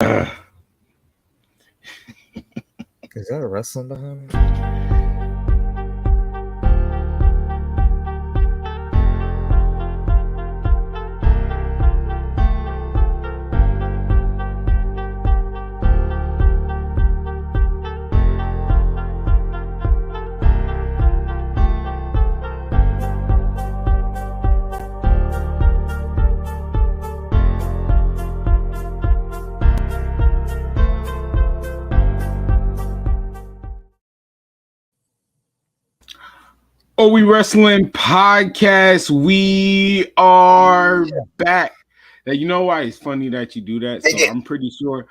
Is that a wrestling behind me? WE WRASSLIN Podcast. We are back. Now, you know why it's funny that you do that? So I'm pretty sure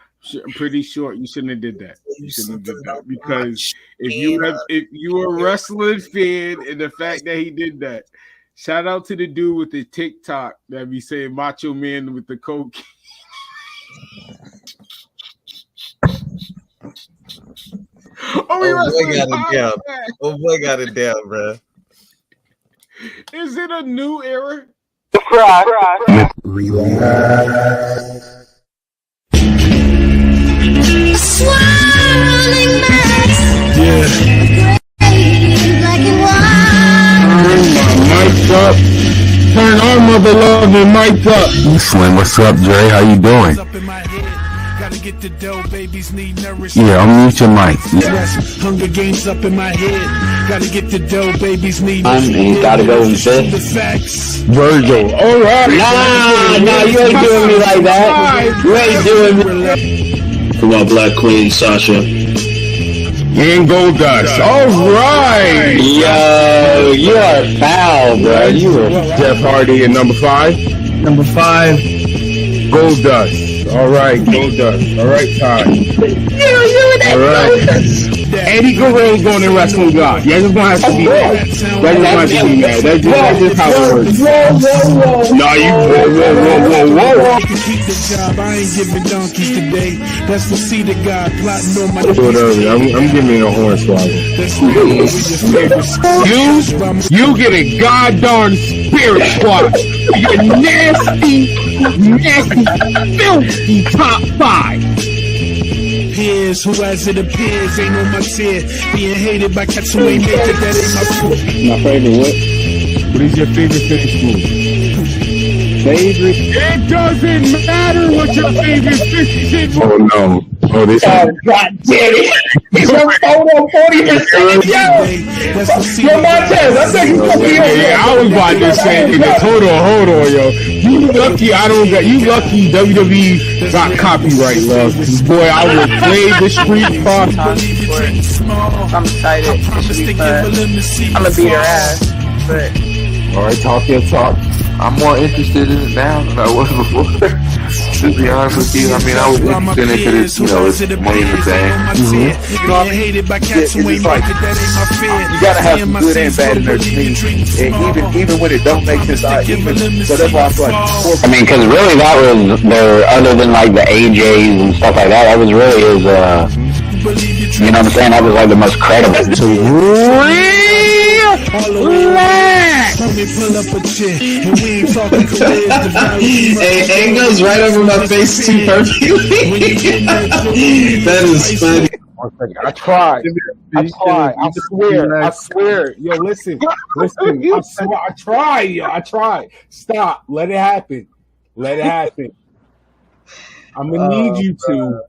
you shouldn't have did that. You shouldn't have did that because if you were a wrestling fan and the fact that he did that, shout out to the dude with the TikTok that be saying Macho Man with the coke. Oh boy, got it down, bro. Is it a new era? Swirling mass. Black and white. Mic up. Turn our mother loving mic up. Slim, what's up, Jay? How you doing? Yeah, I'll mute your mic. Hunger Games up in my head. Gotta get the dough, babies need. You gotta go and sit. Virgil. All right. Nah, you ain't doing me like that. You ain't doing me. Come on, Black Queen, Sasha. And Goldust. All right. Yo, you are foul, bro. You are Jeff Hardy at number 5. number 5. Goldust. All right, Goldust. All right, Todd. All right. Eddie Guerrero's going to wrestling God. You're just gonna have to be mad. That's just how it works. No, you whoa. Keep the job. I ain't giving donkeys today. That's the seed of God plotting on my. I'm giving you a horn swallow. You get a goddamn spirit squad. You're nasty, filthy top 5. Peers who, as it appears, ain't on my tier. Being hated by cats who ain't make it, that ain't my fault. My favorite what? What is your favorite finish move? Favorite? It doesn't matter what your favorite finish move. Oh no. Oh, this God damn it. He's on 40%. Yo, Montez, I think you fucking yeah, I was about to say this. Hold on, yo. You lucky WWE got copyright, love. Boy, I would play the street fight. I'm excited. It should be fun. I'm gonna beat her ass, but. Alright, talk your talk. I'm more interested in it now than I was before. To be honest with you, I mean, I was interested in it because it's money in the bank. You know, hated by cats who ain't like it, that ain't my fear. You gotta have some good and bad in there to me. And even when it don't make sense, so that's why I feel like. I mean, because really that was their, other than like the AJs and stuff like that was really his, you know what I'm saying? That was like the most credible. It goes right over my face too perfectly. That is funny. I tried. I swear. Yo, listen. I tried. Stop. Let it happen. I'm gonna need you to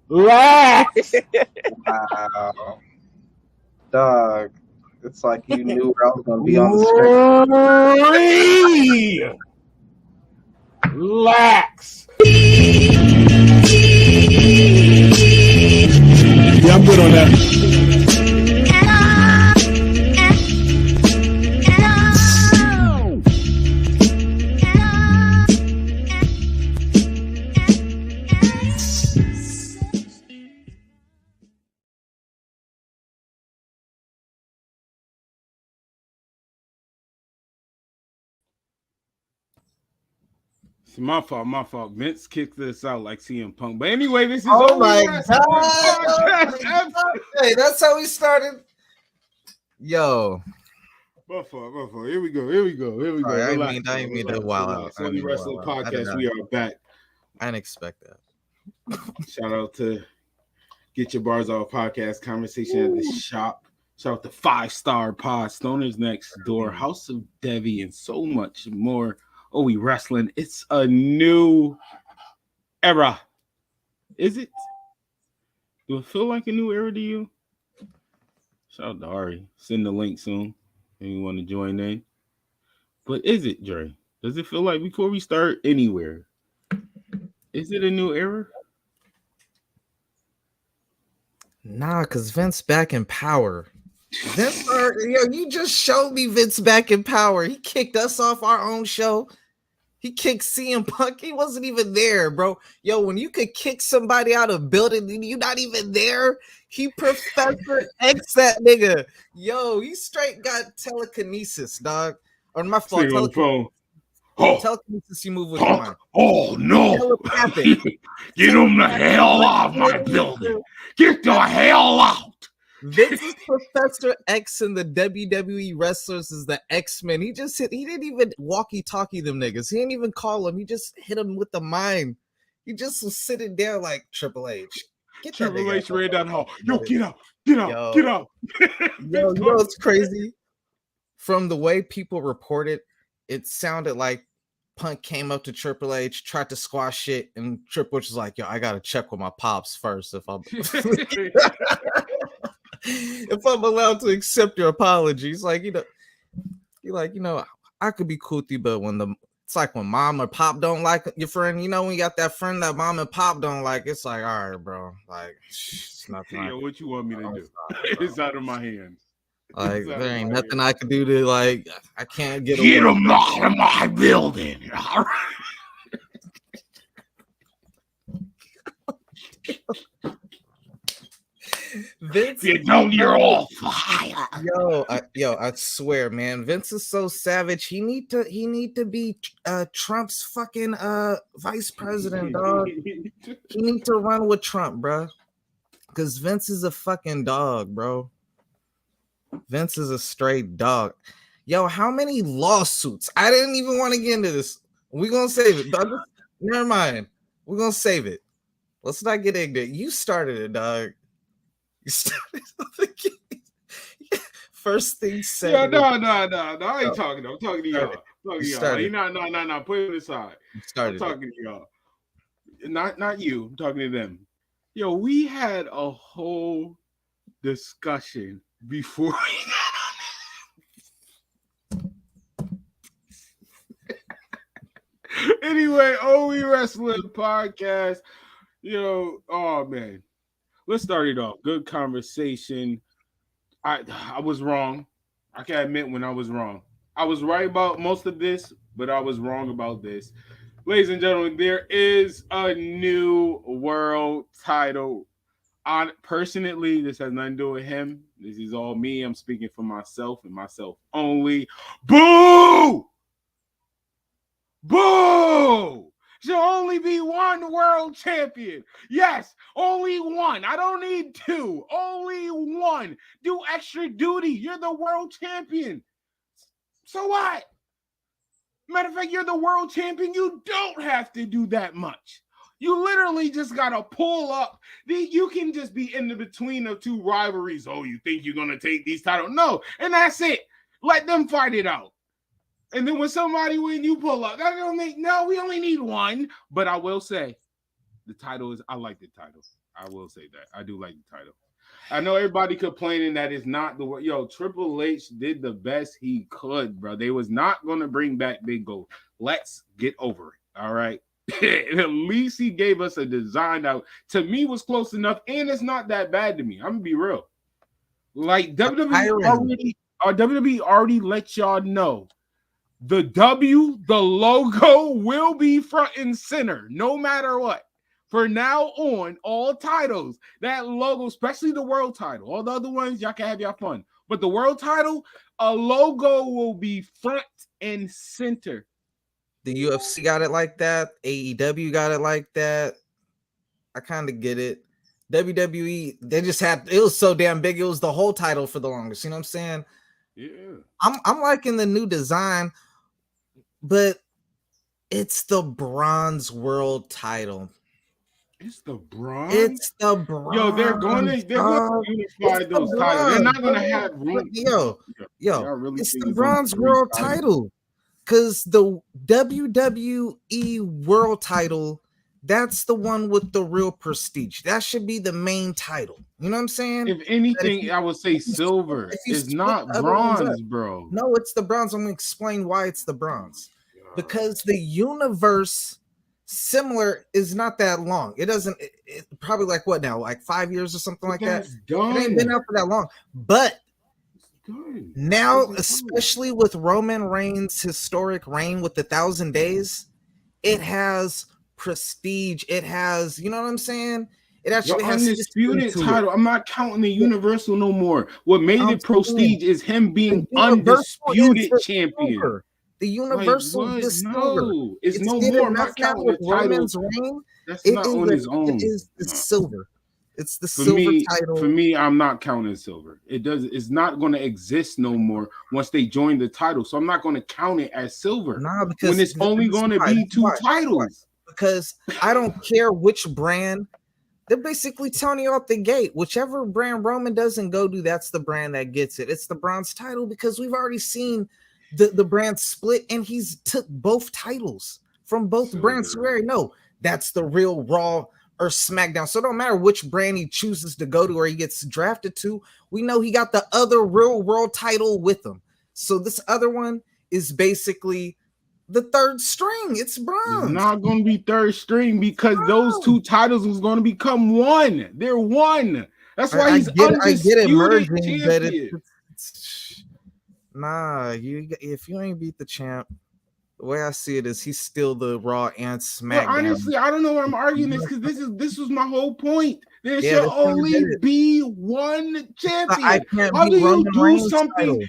relax. Wow. Dog. It's like you knew where I was going to be on the screen. Relax. Yeah, I'm good on that. My fault. Vince kicked this out like CM Punk. But anyway, this is my God. Hey, that's how we started. Yo. My fault. Here we go. I didn't mean to wow out. WE WRASSLIN Podcast. We are back. I didn't expect that. Shout out to Get Your Bars Off podcast, conversation at the shop. Shout out to 5-Star Pod, Stoners Next Door, House of Devi, and so much more. WE Wrestling. It's a new era. Is it? Do it feel like a new era to you? Shout out to Ari. Send the link soon if you want to join in. But is it, Dre? Does it feel like before we start anywhere? Is it a new era? Nah, because Vince back in power. You just showed me Vince back in power. He kicked us off our own show. He kicked CM Punk. He wasn't even there, bro. Yo, when you could kick somebody out of a building and you're not even there, he Professor X that nigga. Yo, he straight got telekinesis, dog. Or my fault. Telekinesis, you move with your mind. Oh, no. Get him the hell out of my building. Get the hell out. This is Professor X and the WWE wrestlers is the X-Men. He didn't even walkie-talkie them niggas. He didn't even call them. He just hit them with the mind. He just was sitting there like Triple H. Triple H ran down the hall. Yo, get out. Get out. Yo, you know what's crazy? From the way people reported, it sounded like Punk came up to Triple H, tried to squash it, and Triple H was like, yo, I got to check with my pops first if I'm... if I'm allowed to accept your apologies. Like, I could be cool with you, but it's like when mom or pop don't like your friend, when you got that friend that mom and pop don't like, it's like, all right, bro. Like, it's nothing. Yo, what you want me to do? It's out of my hands. Like, there ain't nothing I can do to, like, I can't get him out of my building. All right. Vince, you're all fire. Yo, I swear, man, Vince is so savage. He need to be Trump's fucking vice president, dog. He need to run with Trump, bro. Because Vince is a fucking dog, bro. Vince is a straight dog. Yo, how many lawsuits? I didn't even want to get into this. We're gonna save it, dog. Never mind. We're gonna save it. Let's not get ignorant. You started it, dog. First thing said. Yeah, no. I ain't talking. I'm talking to y'all. No. Put it aside. I'm talking to y'all. Not you. I'm talking to them. Yo, we had a whole discussion before. Anyway, WE Wrestling Podcast. Yo, oh man. Let's start it off. Good conversation. I was wrong. I can admit when I was wrong. I was right about most of this, but I was wrong about this. Ladies and gentlemen, there is a new world title. Personally, this has nothing to do with him. This is all me. I'm speaking for myself and myself only. Boo! Boo! Should only be one world champion. Yes, only one. I don't need two. Only one. Do extra duty. You're the world champion. So what? Matter of fact, you're the world champion. You don't have to do that much. You literally just got to pull up. You can just be in the between of two rivalries. Oh, you think you're going to take these titles? No, and that's it. Let them fight it out. And then when you pull up, that don't make we only need one. But I will say, the title is. I like the title. I will say that I do like the title. I know everybody complaining that it's not the way. Yo, Triple H did the best he could, bro. They was not going to bring back Big Gold. Let's get over it. All right. At least he gave us a design that to me was close enough, and it's not that bad to me. I'm gonna be real. Like WWE already let y'all know. The logo will be front and center, no matter what. For now on, all titles, that logo, especially the world title, all the other ones, y'all can have y'all fun. But the world title, a logo will be front and center. The UFC got it like that. AEW got it like that. I kind of get it. WWE, they just had, it was so damn big. It was the whole title for the longest. You know what I'm saying? Yeah. I'm liking the new design. But It's the bronze world title. It's the bronze. It's the bronze. Yo, they're going to unify those titles. They're not going to have room. Yo, really it's the bronze world title. Because the WWE world title, that's the one with the real prestige. That should be the main title. You know what I'm saying? If anything, I would say silver. It's not bronze, bro. No, it's the bronze. I'm going to explain why it's the bronze. Because the universe similar is not that long. It doesn't, it probably like what now? Like 5 years or something like that? Done. It ain't been out for that long. But now, especially with Roman Reigns' historic reign with the 1,000 days, it has prestige. It has, you know what I'm saying? It actually has undisputed title. I'm not counting the Universal no more. What made it prestige is him being undisputed champion. Silver. The Universal is silver. No, it's no more. I'm not counting the title. That's not on his own. It is the silver. It's the silver title. For me, I'm not counting silver. It's not going to exist no more once they join the title. So I'm not going to count it as silver. Nah, because when it's only going to be two titles. Because I don't care which brand. They're basically telling you off the gate, whichever brand Roman doesn't go to, that's the brand that gets it. It's the bronze title because we've already seen the brand split, and he's took both titles from both brands. So we already know that's the real Raw or SmackDown. So it don't matter which brand he chooses to go to or he gets drafted to. We know he got the other real world title with him. So this other one is basically the third string. It's bronze. It's not going to be third string because those two titles was going to become one. They're one. That's why he's undisputed champion. Nah, if you ain't beat the champ, the way I see it is he's still the Raw and SmackDown. Well, honestly, I don't know why I'm arguing this because this was my whole point. There should only be one champion. How do you do something?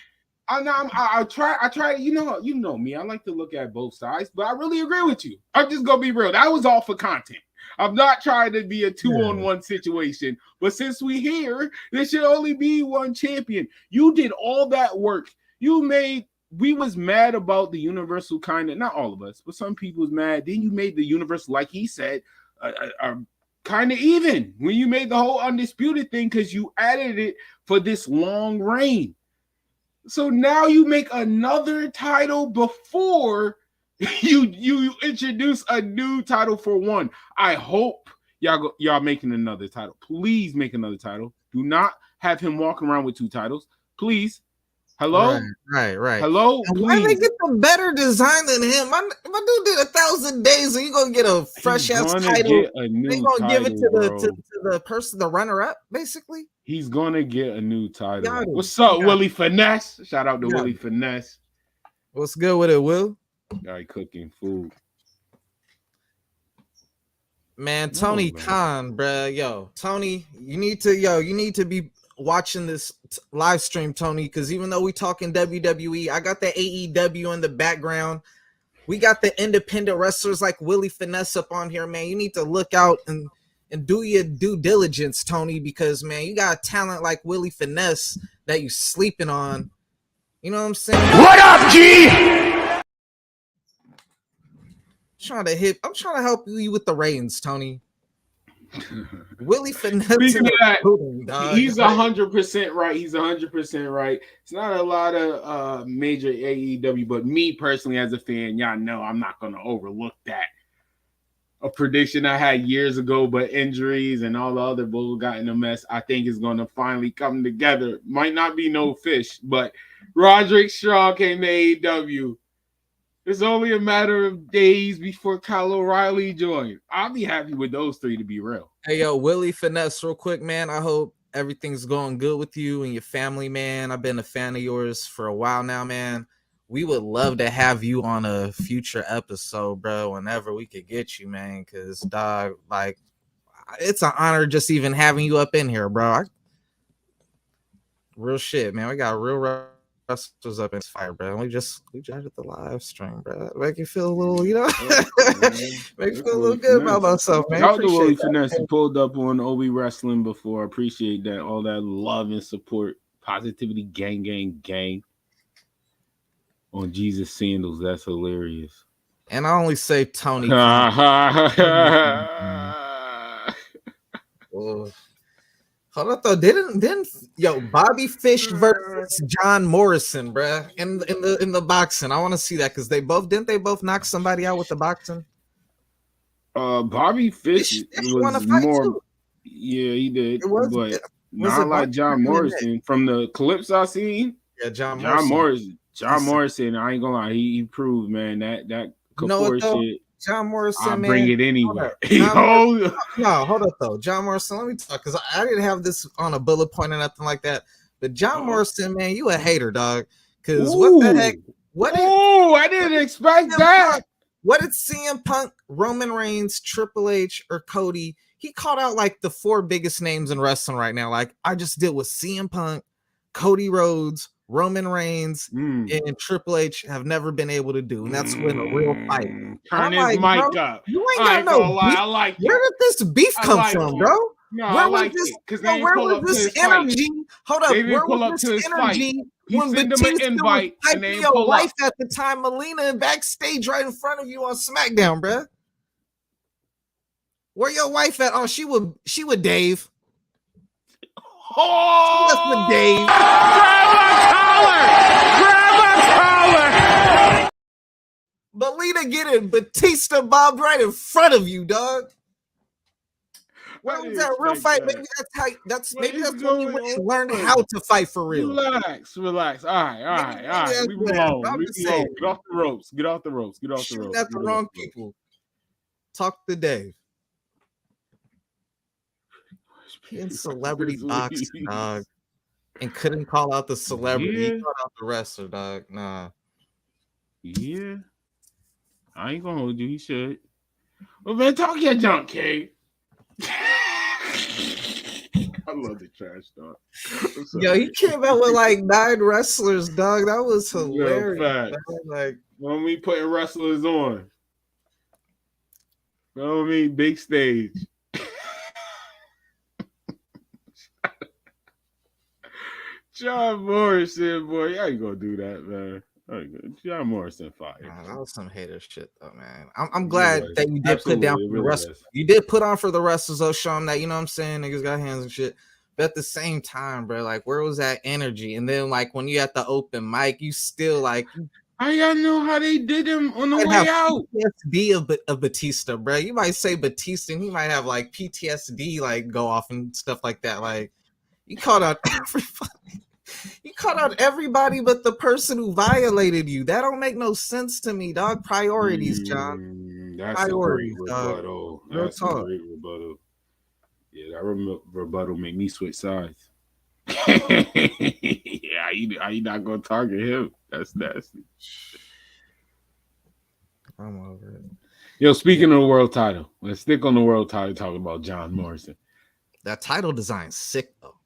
I try. You know me. I like to look at both sides, but I really agree with you. I'm just gonna be real. That was all for content. I'm not trying to be a 2-on-1 situation, but since we here, there should only be one champion. You did all that work. We was mad about the Universal kind of, not all of us, but some people was mad. Then you made the Universal, like he said, kind of even when you made the whole undisputed thing because you added it for this long reign. So now you make another title before you introduce a new title for one. I hope y'all making another title. Please make another title. Do not have him walking around with two titles. Please. Hello? Right. Hello? Why they get the better design than him? My dude did 1,000 days, so you gonna get a fresh ass title. They gonna give it to the person, the runner-up, basically. He's gonna get a new title. What's up, Willie Finesse? Shout out to Willie Finesse. What's good with it, Will? Guy cooking food. Man, Tony Khan, bruh. Yo, Tony, you need to be watching this live stream, Tony, because even though we talking WWE, I got the AEW in the background. We got the independent wrestlers like Willie Finesse up on here, man. You need to look out and do your due diligence, Tony, because, man, you got talent like Willie Finesse that you sleeping on. You know what I'm saying? What up, G? I'm trying to help you with the reins, Tony. Willie Finesse. Speaking of that, he's 100% right. He's 100% right. It's not a lot of major AEW, but me personally as a fan, y'all know I'm not going to overlook that. A prediction I had years ago, but injuries and all the other bull got in a mess. I think is going to finally come together. Might not be no fish, but Roderick Strong came to AEW. It's only a matter of days before Kyle O'Reilly joined. I'll be happy with those three, to be real. Hey, yo, Willie Finesse, real quick, man. I hope everything's going good with you and your family, man. I've been a fan of yours for a while now, man. We would love to have you on a future episode, bro, whenever we could get you, man, because, dog, like, it's an honor just even having you up in here, bro. Real shit, man. We got real wrestlers up in fire, bro. We judged the live stream, bro. Make you feel a little, you know, make you feel a little good about myself, man. Shout out to Willie Finesse. He pulled up on WE WRASSLIN before. Appreciate that. All that love and support. Positivity, gang. On Jesus Sandals. That's hilarious. And I only say Tony. Hold up though, didn't Bobby Fish versus John Morrison, bruh, in the boxing? I want to see that because they both knock somebody out with the boxing. Bobby Fish was more. Too. Yeah, he did, but not like John Morrison. From the clips I seen, yeah, John Morrison. I ain't gonna lie, he proved, man, that Kapoor shit. John Morrison, I bring it anyway. No, hold up though. John Morrison, let me talk because I didn't have this on a bullet point or nothing like that. But John Morrison, man, you a hater, dog. Because what the heck? I didn't expect that. What did CM Punk, Roman Reigns, Triple H, or Cody? He called out like the 4 biggest names in wrestling right now. Like I just did with CM Punk, Cody Rhodes, Roman Reigns, and Triple H have never been able to do, and that's win a real fight. Turn his mic up. You ain't got no beef. I like it. Where did this beef come from, bro? No, where was this energy? Hold up, where was this energy when Batista was typing your wife at the time, Melina, backstage right in front of you on SmackDown, bro? Where your wife at? Oh, she would Dave. Oh, that's with Dave. Grab a collar. Melina get it. Batista bobbed right in front of you, dog. What was that real fight? Maybe that's when you learn how to fight for real. Relax. All right. Leave me alone. Get off the ropes. Shooting at the wrong people. Talk to Dave. In celebrity boxing, dog, and couldn't call out the celebrity. He called out the wrestler, dog. Nah. Yeah. I ain't gonna hold you. He should. Well, man, talk your junk, K. I love the trash dog. Yo, he came out with like 9 wrestlers, dog. That was hilarious. Like when we putting wrestlers on. You know what I mean? Big stage. John Morrison, boy, y'all ain't gonna do that, man. John Morrison fire. That was some hater shit, though, man. I'm glad that you did put down for the wrestlers. You did put on for the wrestlers, though, show them that, you know what I'm saying? Niggas got hands and shit. But at the same time, bro, like, where was that energy? And then, like, when you at the open mic, you still, like... I gotta know how they did him on the way out. PTSD of Batista, bro. You might say Batista, and he might have, like, PTSD, like, go off and stuff like that. Like, you called out everybody. You cut out everybody but the person who violated you. That don't make no sense to me, dog. Priorities, John. That's priorities, a great rebuttal. That's a great rebuttal. Yeah, that rebuttal made me switch sides. Yeah, you not gonna target him? That's nasty. I'm over it. Yo, speaking of the world title, let's stick on the world title. Talk about John Morrison. That title design's sick though.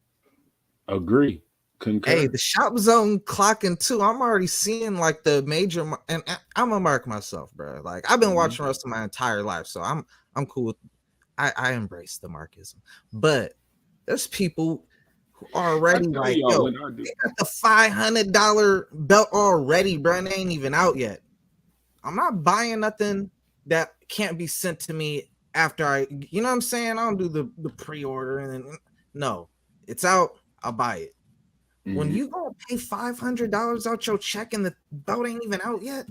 Agree. Concur. Hey, the Shop Zone clocking too. I'm already seeing like the major, and I'm gonna mark myself, bro. Like I've been watching wrestling my entire life, so I'm cool with. I embrace the markism, but there's people who are already like, yo, they got the $500 belt already, bro. And they ain't even out yet. I'm not buying nothing that can't be sent to me after I, you know what I'm saying? I don't do the pre-order and then no, it's out. I'll buy it. Mm-hmm. When you gonna pay $500 out your check and the belt ain't even out yet,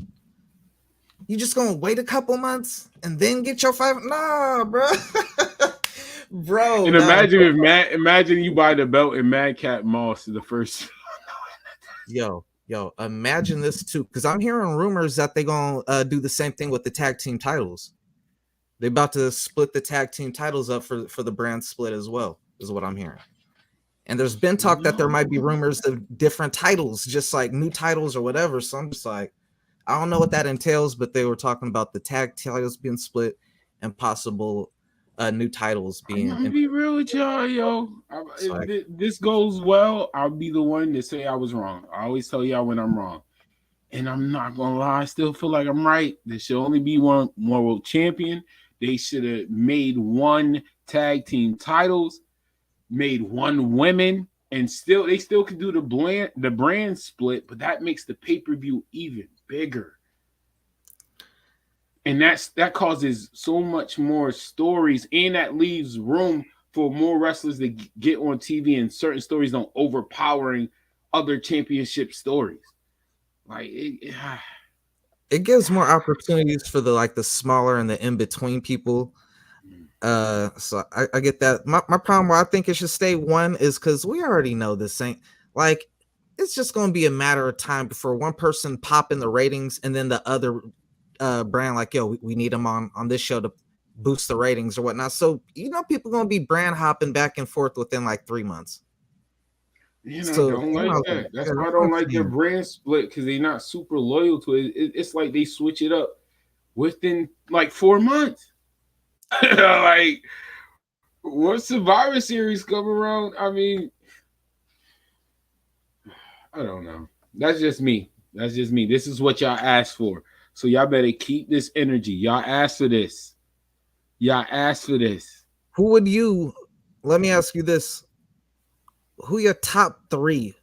you just gonna wait a couple months and then get your Nah, bro. Bro. And imagine you buy the belt and Madcap Moss is the first. Yo, imagine this too, because I'm hearing rumors that they're gonna do the same thing with the tag team titles. They're about to split the tag team titles up for the brand split as well, is what I'm hearing. And there's been talk that there might be rumors of different titles, just like new titles or whatever. So I'm just like, I don't know what that entails, but they were talking about the tag titles being split and possible new titles being. I'm gonna be real with y'all, yo. If this goes well, I'll be the one to say I was wrong. I always tell y'all when I'm wrong. And I'm not gonna lie, I still feel like I'm right. There should only be one world champion. They should have made one tag team titles. Made one women, and they still could do the brand split, but that makes the pay-per-view even bigger. And that causes so much more stories, and that leaves room for more wrestlers to get on TV, and certain stories don't overpowering other championship stories. Like it gives more opportunities for the smaller and the in between people. So I get that. My problem where I think it should stay one is because we already know this ain't like it's just going to be a matter of time before one person pop in the ratings and then the other brand like, yo, we need them on this show to boost the ratings or whatnot. So people are going to be brand hopping back and forth within like 3 months. Don't like that. That's why I don't like their brand split, because they're not super loyal to it. It's like they switch it up within like 4 months. Like, what Survivor Series come around? I mean, I don't know. That's just me. This is what y'all asked for. So y'all better keep this energy. Y'all asked for this. Who would you? Let me ask you this. Who your top 3?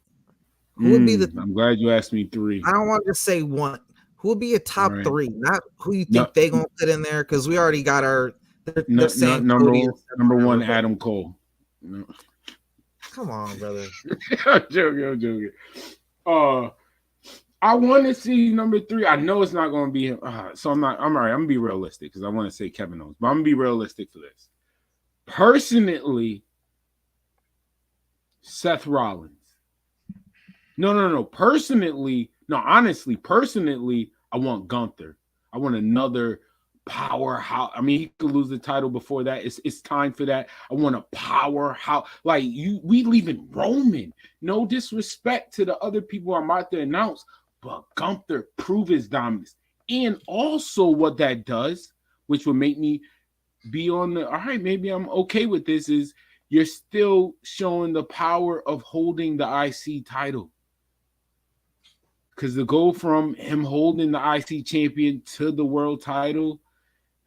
Who would be the? I'm glad you asked me 3. I don't want to say 1. Who would be your top 3? Not who you think they gonna put in there, because we already got our. Number 1, Adam Cole. No. Come on, brother. I'm joking. I want to see number 3. I know it's not going to be him. So I'm all right. I'm going to be realistic because I want to say Kevin Owens, but I'm going to be realistic for this. Personally, Seth Rollins. No. Honestly, personally, I want Gunther. I want another powerhouse. I mean, he could lose the title before that. It's time for that. I want a powerhouse. Like we leaving Roman. No disrespect to the other people I'm about to announce, but Gunther prove his dominance. And also what that does, which would make me be on the, all right, maybe I'm okay with this, is you're still showing the power of holding the IC title. Because to go from him holding the IC champion to the world title,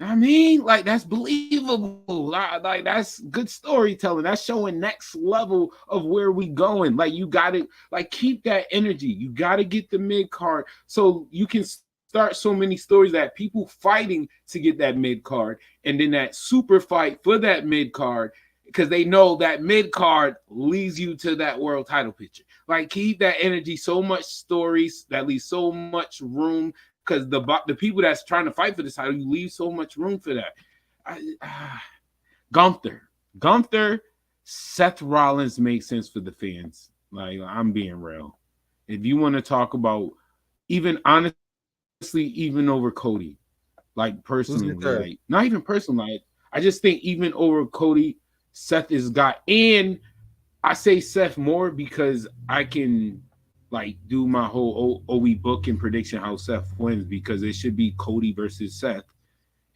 I mean, like, that's believable. Like that's good storytelling. That's showing next level of where we going. Like, you got to, like, keep that energy. You got to get the mid card so you can start so many stories that people fighting to get that mid card, and then that super fight for that mid card, because they know that mid card leads you to that world title picture. Like, keep that energy. So much stories that leave so much room. Because the people that's trying to fight for this title, you leave so much room for that. Gunther, Seth Rollins makes sense for the fans. Like, I'm being real. If you want to talk about, even honestly, even over Cody, like, personally, like, not even personally, like, I just think even over Cody, Seth is got, and I say Seth more because I can, like, do my whole OE book and prediction how Seth wins, because it should be Cody versus Seth,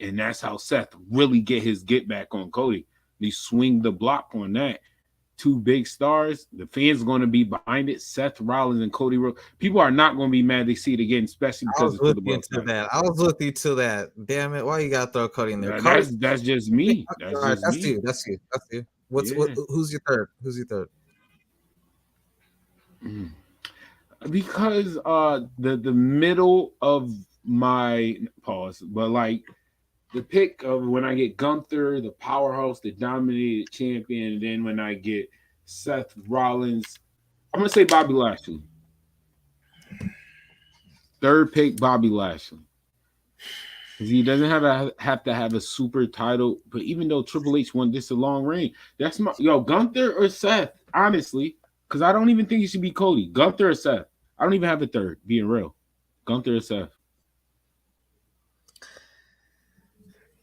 and that's how Seth really get back on Cody. They swing the block on that. 2 big stars. The fans are going to be behind it. Seth Rollins and Cody Rhodes. People are not going to be mad they see it again, especially because it's for the world title. I was with you to that. Damn it! Why you got to throw Cody in there? That's just me. That's you. Who's your third? Because the middle of my pause, but like the pick of when I get Gunther, the powerhouse, the dominated champion, and then when I get Seth Rollins, I'm gonna say Bobby Lashley. Third pick, Bobby Lashley. Because he doesn't have to have a super title, but even though Triple H won this a long reign, that's my Gunther or Seth, honestly. Because I don't even think it should be Cody. Gunther or Seth. I don't even have a third, being real. Gunther or Seth.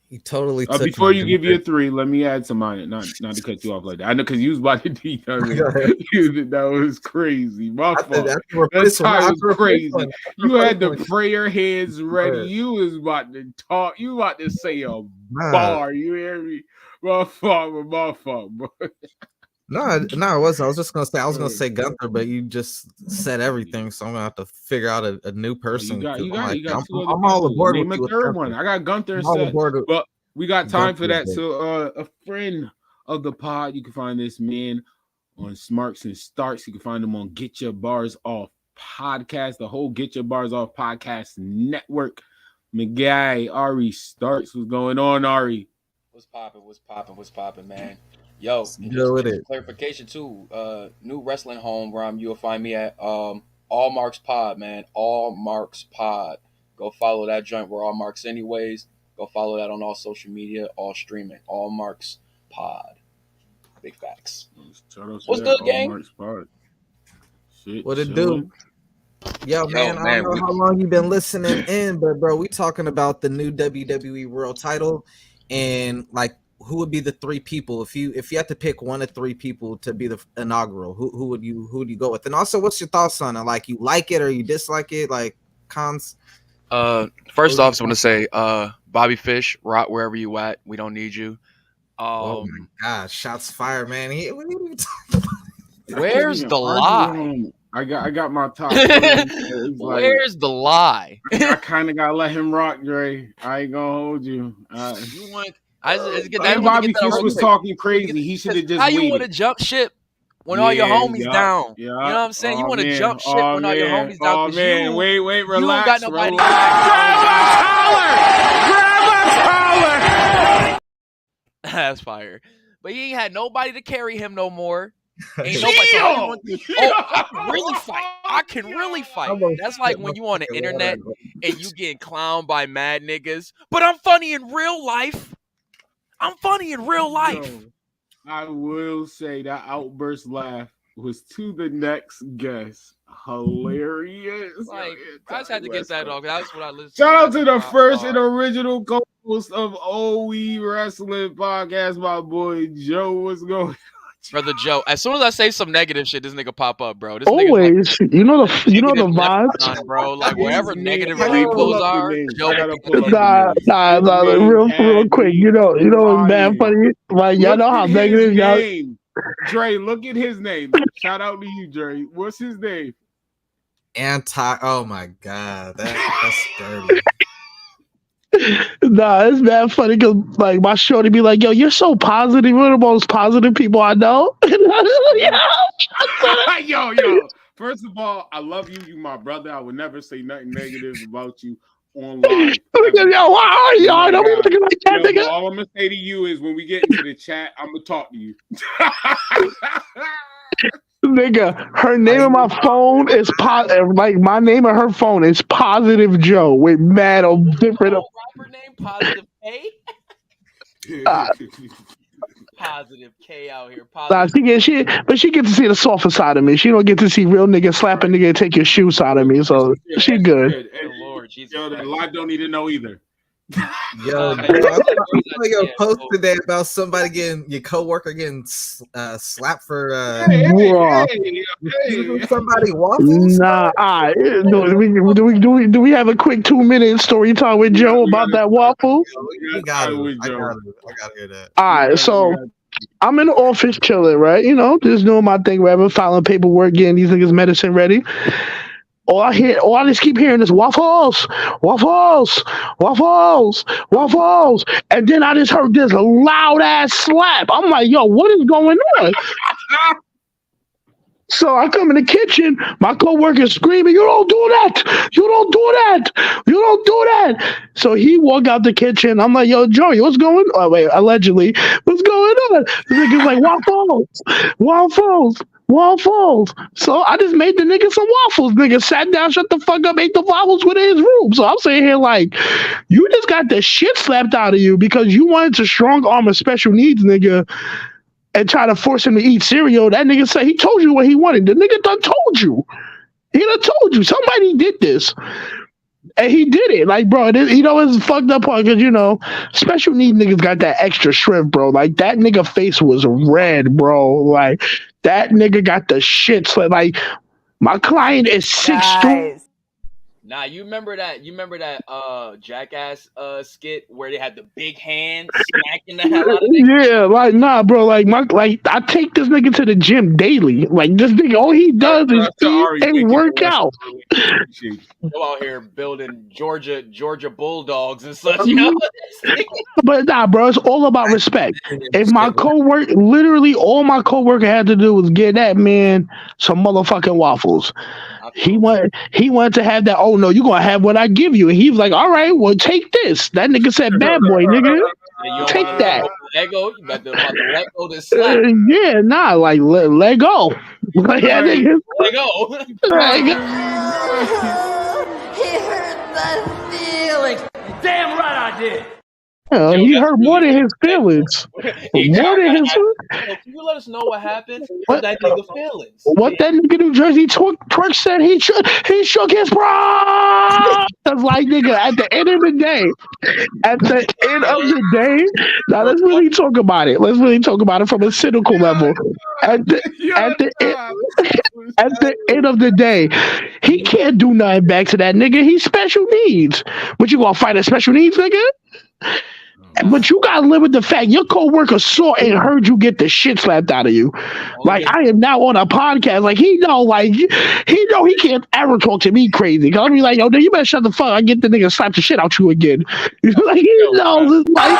You totally before you give your 3, let me add some on it. Not to cut you off like that. I know, because you was about to detail it. That was crazy. My fault. That time was crazy. You had the prayer hands ready. You was about to talk. You about to say a bar. You hear me? My fault, bro. No, it wasn't. I was just gonna say Gunther, but you just said everything, so I'm gonna have to figure out a new person. I'm all aboard. Name a third one. I got Gunther and Seth, but we got time for that. So, a friend of the pod, you can find this man on Smarks and Starks. You can find him on Get Your Bars Off podcast, the whole Get Your Bars Off podcast network. guy Ari Starks. What's going on, Ari? What's popping, man? Yo, just clarification too. New wrestling home where you'll find me at All Marks Pod, man. All Marks Pod. Go follow that joint. We're All Marks anyways. Go follow that on all social media, all streaming. All Marks Pod. Big facts. What's good, gang? Shit, what it do? Yo, man, I don't know how long you've been listening in, but bro, we talking about the new WWE World Title, and like, who would be the three people if you had to pick one of three people to be the inaugural? Who would you go with? And also, what's your thoughts on it? Like, you like it or you dislike it? Like, cons. First off, I just want to say, Bobby Fish, rot wherever you at. We don't need you. Oh my God, shots fired, man. Where's the lie? I got my top. Where's the lie? I kind of gotta let him rock, Dre. I ain't gonna hold you. You want? Bobby Fish was talking crazy. He should have just. How you want to jump ship when all your homies down? You know what I'm saying? You want to jump ship when all your homies down? Oh man, wait, relax. You don't got nobody. Grab a collar. That's fire. But he ain't had nobody to carry him no more. Ain't nobody. I can really fight. That's like when you on the internet and you getting clowned by mad niggas. But I'm funny in real life. Yo, I will say that outburst laugh was to the next guest hilarious. Like, I just had to get that off. That's what I listened to. Shout out to the first and original co-host of WE WRASSLIN Podcast, my boy Joe. What's going on? Brother Joe, as soon as I say some negative shit, this nigga pop up, bro. This always, like, you know the vibes, bro. Like wherever negative rainbows are, real quick. You know, it's bad funny. Like y'all know how negative y'all. Dre, look at his name. Shout out to you, Dre. What's his name? Oh my God, that's dirty. Nah, it's bad funny because like my shorty be like, "Yo, you're so positive. You're one of the most positive people I know." Yo. First of all, I love you. You my brother. I would never say nothing negative about you online. Yo, why y'all don't be thinking like that, nigga? All I'm gonna say to you is when we get into the chat, I'm gonna talk to you. Nigga, her name on my phone is like my name on her phone is Positive Joe with mad on different. Rapper name Positive K. Positive K out here. But she gets to see the softer side of me. She don't get to see real nigga slap a nigga and take your shoes out of me. So she good. Lord, Jesus. Yo, the live don't need to know either. Yo, I posted that about somebody your coworker getting slapped for somebody waffles. Nah, do we have a quick 2-minute story time with Joe about that waffle? I gotta hear that. All right, so I'm in the office chilling, right? You know, just doing my thing, whatever, filing paperwork, getting these niggas medicine ready. All I just keep hearing is waffles, and then I just heard this loud ass slap. I'm like, yo, what is going on? So I come in the kitchen, my coworker screaming, "You don't do that! You don't do that! You don't do that!" So he walked out the kitchen. I'm like, "Yo, Joey, what's going on?" Oh, wait, allegedly, what's going on? The nigga's like, waffles. So I just made the nigga some waffles. Nigga sat down, shut the fuck up, ate the waffles within his room. So I'm sitting here like, you just got the shit slapped out of you because you wanted to strong arm a special needs nigga and try to force him to eat cereal. That nigga said he told you what he wanted. The nigga done told you. He done told you. Somebody did this. And he did it. Like, bro, it's fucked up part because, special need niggas got that extra shrimp, bro. Like, that nigga face was red, bro. Like, that nigga got the shit. So, like, my client is 6'3". Nah, you remember that Jackass skit where they had the big hand smacking the hell out of niggas? Yeah, like, nah, bro, like I take this nigga to the gym daily. Like, this nigga, all he does is eat and work out. Go out here building Georgia Bulldogs and such, you know? But nah, bro, it's all about respect. If my coworker, literally all my coworker had to do was get that man some motherfucking waffles. He wanted to have that. Oh no, you gonna have what I give you, and he was like, all right, well take this. That nigga said, bad boy, nigga, take that. Lego, you about to let go this slap. Yeah, nah, like let go. Like, yeah, nigga, let go. Like, He hurt my feelings. Damn right I did. He hurt more than his feelings. More than his. Can you let us know what happened? What that nigga feelings? What that nigga New Jersey twerk said? He shook his bra. That's like, nigga. At the end of the day, now let's really talk about it. Let's really talk about it from a cynical level. At the end of the day, he can't do nothing back to that nigga. He's special needs. But you gonna fight a special needs nigga? But you gotta live with the fact your coworker saw and heard you get the shit slapped out of you. Like, I am now on a podcast. Like, he know he can't ever talk to me crazy. Cause I'll be like, yo, you better shut the fuck. I get the nigga slap the shit out you again. Like, he knows. It's like,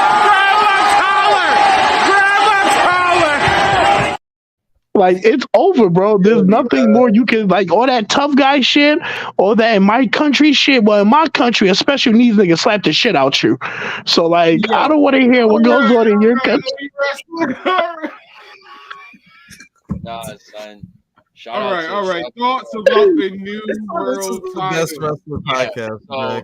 like, it's over, bro. There's nothing more you can, like, all that tough guy shit, all that in my country shit. Well, in my country, a special needs nigga slap the shit out you. So, like, I don't want to hear what goes on in your country. Nah, son. All right. Thoughts about the new world title. Best wrestling podcast. All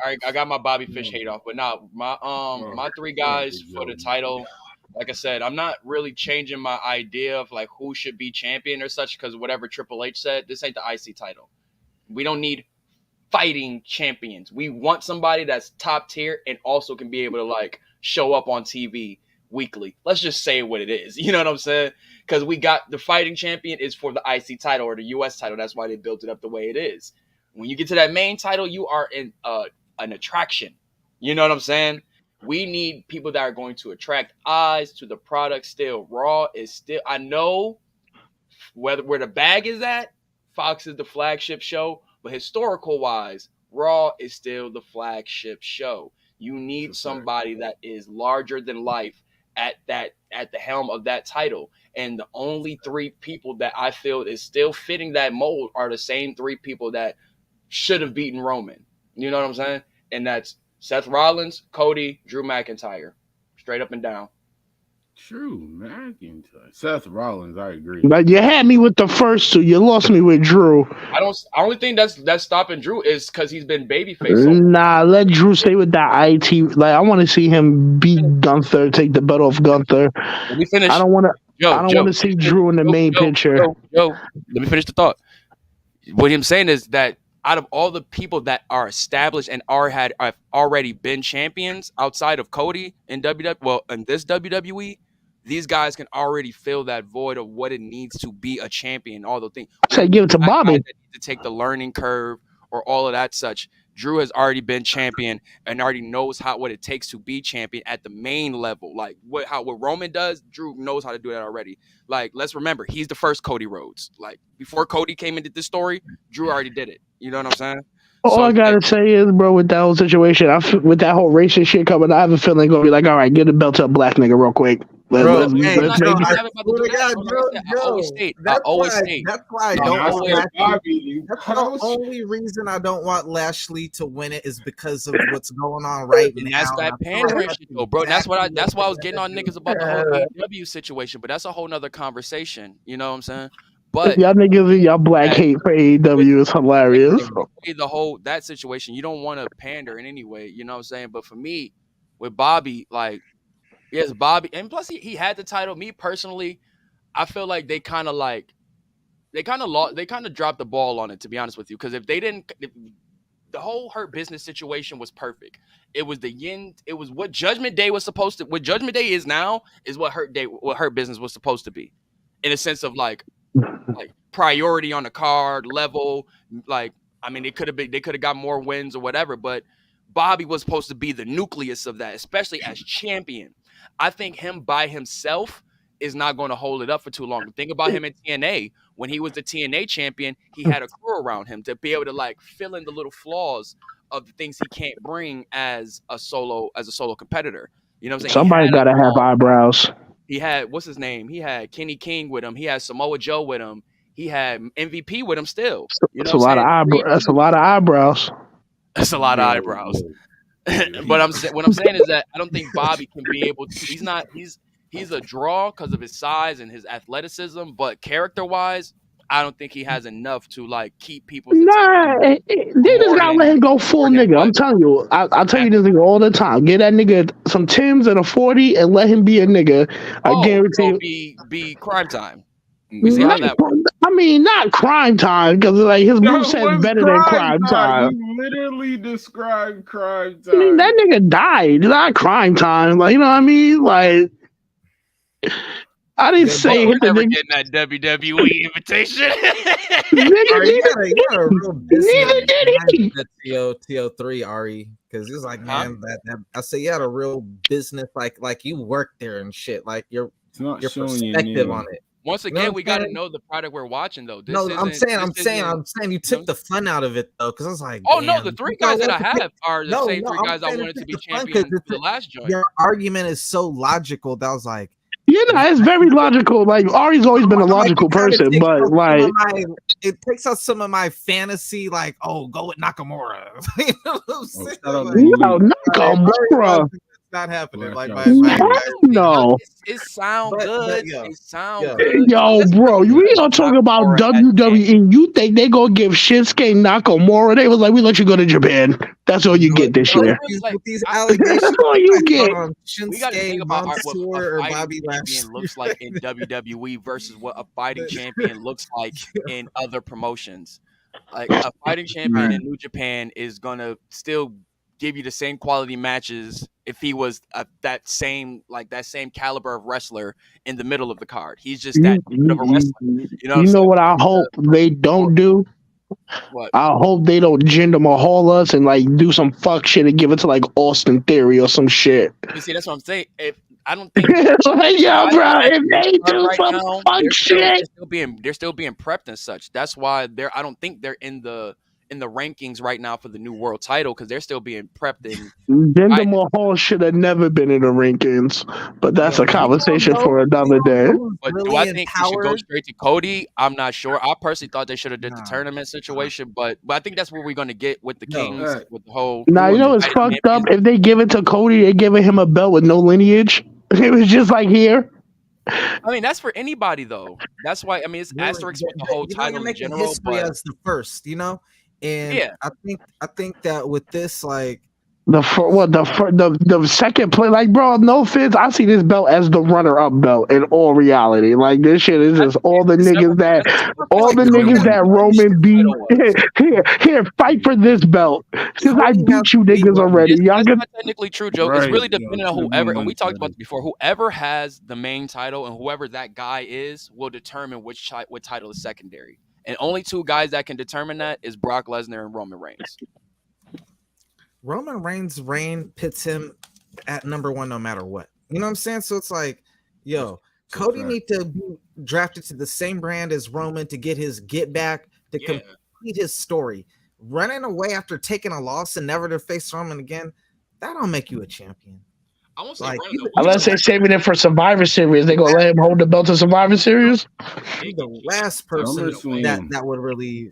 right, I got my Bobby Fish hate off, but my three guys for the title. Like I said, I'm not really changing my idea of like who should be champion or such, because whatever Triple H said, this ain't the IC title. We don't need fighting champions. We want somebody that's top tier and also can be able to like show up on TV weekly. Let's just say what it is. You know what I'm saying? Because we got the fighting champion is for the IC title or the US title. That's why they built it up the way it is. When you get to that main title, you are in an attraction. You know what I'm saying? We need people that are going to attract eyes to the product still. Raw is still, I know where the bag is at, Fox is the flagship show, but historical wise, Raw is still the flagship show. You need somebody that is larger than life at the helm of that title. And the only three people that I feel is still fitting that mold are the same three people that should have beaten Roman. You know what I'm saying? And that's Seth Rollins, Cody, Drew McIntyre. Straight up and down. Drew McIntyre. Seth Rollins, I agree. But you had me with the first two. You lost me with Drew. I only thing that's stopping Drew is because he's been babyface. Nah, let Drew stay with that IT. Like, I want to see him beat Gunther, take the butt off Gunther. Let me finish. I don't want to see Drew in the main picture. Let me finish the thought. What I'm saying is that out of all the people that are established and have already been champions outside of Cody in this WWE, these guys can already fill that void of what it needs to be a champion. All the things. So give it to Bobby. Need to take the learning curve or all of that such. Drew has already been champion and already knows what it takes to be champion at the main level. Like what Roman does, Drew knows how to do that already. Like, let's remember, he's the first Cody Rhodes. Like, before Cody came into this story, Drew already did it. You know what I'm saying? All I gotta say is, bro, with that whole situation, with that whole racist shit coming, I have a feeling gonna be like, all right, get the belt to a black nigga real quick. That's why the only reason I don't want Lashley to win it is because of what's going on right now. And that's that pandering shit, though, bro. That's why I was getting on niggas about the whole AEW situation, but that's a whole nother conversation. You know what I'm saying? But y'all niggas, y'all black hate for AEW is hilarious. That situation, you don't want to pander in any way. You know what I'm saying? But for me, with Bobby, like. Yes, Bobby, and plus he had the title. Me personally, I feel like they kind of dropped the ball on it, to be honest with you. Because if the whole Hurt Business situation was perfect. It was what Judgment Day was supposed to. What Judgment Day is now is what Hurt Business was supposed to be, in a sense of like priority on the card level. Like, I mean, they could have got more wins or whatever, but Bobby was supposed to be the nucleus of that, especially as champion. I think him by himself is not going to hold it up for too long. Think about him in TNA. When he was the TNA champion, he had a crew around him to be able to like fill in the little flaws of the things he can't bring as a solo competitor. You know what I'm saying? Somebody got to have eyebrows. He had, what's his name? He had Kenny King with him. He had Samoa Joe with him. he had MVP with him still. You know That's a lot of eyebrows. That's a lot of eyebrows. That's a lot of eyebrows. But what I'm saying is that I don't think Bobby can be able to. He's a draw because of his size and his athleticism, but character-wise, I don't think he has enough to like keep people. Nah, they just gotta let him go full nigga. I'm telling you, I tell you this nigga all the time. Get that nigga some Timbs and a 40 and let him be a nigga. I guarantee you. Be crime time. We see how that works. I mean, not crime time because like his moveset is better than crime time. You literally described crime I mean, time. that nigga died. Not crime time. Like, you know what I mean? Like, I didn't say hit the nigga. Getting that WWE invitation. Neither did he. TO3 Ari, because it's like, man, that I say you had a real business, like you work there and shit. Like your perspective on it. Once again, we got to know the product we're watching, though. I'm saying you took the fun out of it, though, because I was like, oh no, the three guys that I have are the same three guys I wanted to be champion for the last joint. Your argument is so logical that I was like, it's very logical. Like Ari's always been a logical person, but like it takes out some of my fantasy, like, oh, go with Nakamura. You know what I'm saying? Nakamura. Not happening. Like no. It sound good. It sound good. Yo, bro, we are talking about WWE. You think they gonna give Shinsuke Nakamura? They was like, we let you go to Japan. That's all you get this year. With these allegations, that's all you get. We got to think about what a fighting champion looks like in WWE versus what a fighting champion looks like in other promotions. Like a fighting champion in New Japan is gonna still give you the same quality matches if he was that same caliber of wrestler in the middle of the card. He's just that good of a wrestler. You know what I hope they don't do? What? I hope they don't Jinder Mahal us and like do some fuck shit and give it to like Austin Theory or some shit. You see, that's what I'm saying. I don't think like, yo, bro, if they do some fuck shit, they're still being prepped and such. That's why I don't think they're in the rankings right now for the new world title because they're still being prepped. Jinder Mahal should have never been in the rankings, but that's a conversation for another day. But do I think he should go straight to Cody? I'm not sure. I personally thought they should have did the tournament situation, but I think that's what we're going to get with the Kings, with the whole. Now, you know what's fucked up? If they give it to Cody, they're giving him a belt with no lineage. It was just like here. I mean, that's for anybody, though. That's why, I mean, it's asterisks with the whole title in general. History as the first, you know? And I think that with this, like the second play, like, bro, no offense, I see this belt as the runner-up belt in all reality. Like, this shit is just all the niggas that Roman beat. Here, fight for this belt. Since I beat you niggas already. That's not technically true, Joe. It's really dependent on whoever, and we talked about this before, whoever has the main title and whoever that guy is will determine what title is secondary. And only two guys that can determine that is Brock Lesnar and Roman Reigns. Roman Reigns' reign pits him at number one no matter what. You know what I'm saying? So it's like, yo, Cody need to be drafted to the same brand as Roman to get his get back, to complete his story. Running away after taking a loss and never to face Roman again, that don't make you a champion. I won't say unless they're saving it for Survivor Series, they gonna let him hold the belt to Survivor Series. He's the last person that would really.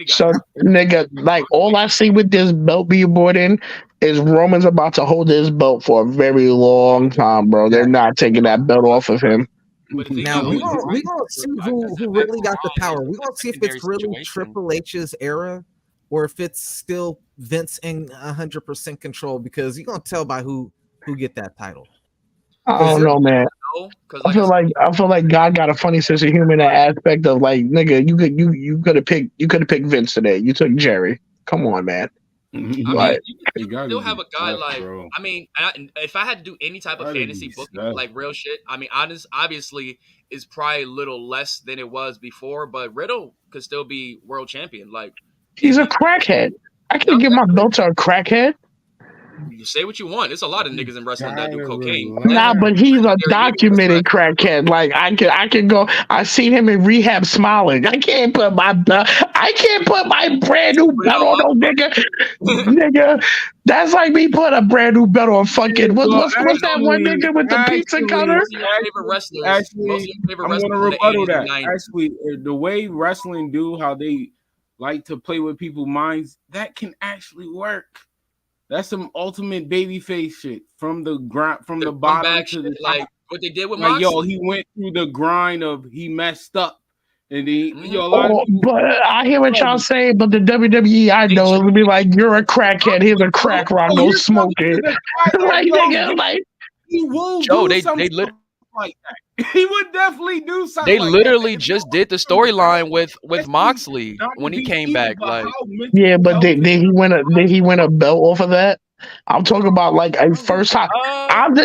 So, nigga, like all I see with this belt being brought in is Roman's about to hold this belt for a very long time, bro. They're not taking that belt off of him. Now we gonna see who really got the power. We gonna see if it's really Triple H's era or if it's still Vince in 100% control, because you're gonna tell by who get that title. I don't know, man. I feel like God got a funny sense of humor in that aspect of like, nigga, you could have picked Vince today. You took Jerry. Come on, man. I mean, you still have a guy like, bro. I mean, if I had to do any type of fantasy booking, like real shit, I mean, obviously is probably a little less than it was before, but Riddle could still be world champion. Like, he's a crackhead. I can't give my belt to a crackhead. You say what you want. It's a lot of niggas in wrestling that do cocaine. Nah, but he's a documented crackhead. Like I can go. I seen him in rehab smiling. I can't put my brand new belt on no nigga. Nigga, that's like me put a brand new belt on fucking what's that one nigga with the pizza cutter? Most of your favorite wrestlers. Actually, I'm gonna rebuttal that. Actually, the way wrestling do, how they like to play with people's minds, that can actually work. That's some ultimate babyface shit from the grind, from the bottom to the top. Like what they did with Moxley. Yo, he went through the grind of he messed up, and but I hear what y'all say. But the WWE I know it'll be like, you're a crackhead. Here's a crack rock. No smoking. Like nigga, like he will. Joe, they literally like that. He would definitely do something. They literally just did the storyline with Moxley when he came back. Like, yeah, but did he win a belt off of that? I'm talking about like a first time. I'm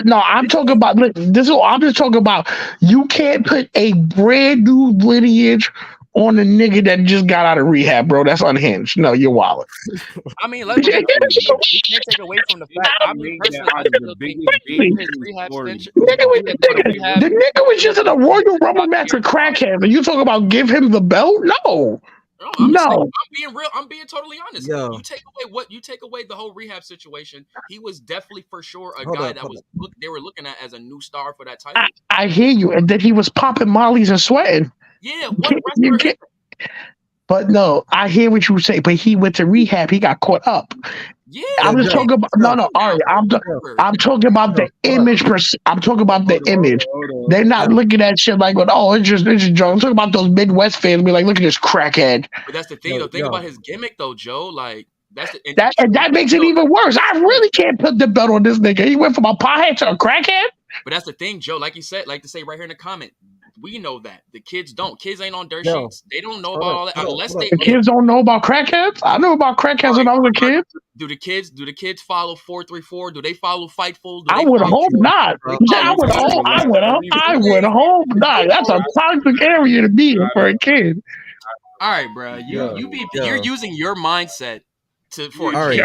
talking about this. I'm just talking about you can't put a brand new lineage on a nigga that just got out of rehab, bro. That's unhinged. No, you're wild. I mean, we can't take away from the fact. I mean, personally, the nigga was just in a Royal Rumble match with crackheads, and you talk about give him the belt? No. I'm being real. I'm being totally honest. You take away the whole rehab situation. He was definitely for sure a guy that they were looking at as a new star for that title. I hear you, and then he was popping mollies and sweating. Yeah, what wrestler? But no, I hear what you say. But he went to rehab. He got caught up. Yeah, I'm just talking about Ari. I'm talking about the image. I'm talking about the image. They're not looking at shit like, it's just Joe. I'm talking about those Midwest fans. Be like, look at this crackhead. But that's the thing, though. Think about his gimmick, though, Joe. Like that makes it even worse. I really can't put the belt on this nigga. He went from a pothead to a crackhead. But that's the thing, Joe. Like you said, like to say right here in the comment. We know that the kids don't. Kids ain't on dirt sheets. They don't know about all that unless they. The kids don't know about crackheads. I knew about crackheads when I was a kid. Do the kids follow 434? Do they follow Fightful? I would hope not. I would hope not. That's a toxic area to be in for a kid. All right, bro. You're using your mindset for a kid.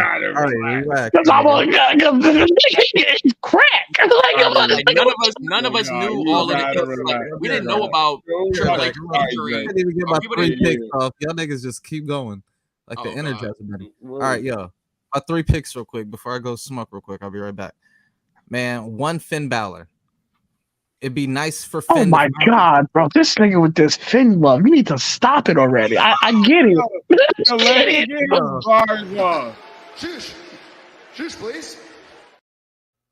Because I'm crack. None of us knew all of the like, we didn't know about Triple H injury. I didn't even get my 3 picks off. Y'all niggas just keep going like the Energizer Bunny. All right, yo, my 3 picks real quick before I go smoke real quick. I'll be right back. Man, 1 Finn Balor. It'd be nice for Finn. Oh my God, bro! This nigga with this Finn love, you need to stop it already. I get it. Juice, please.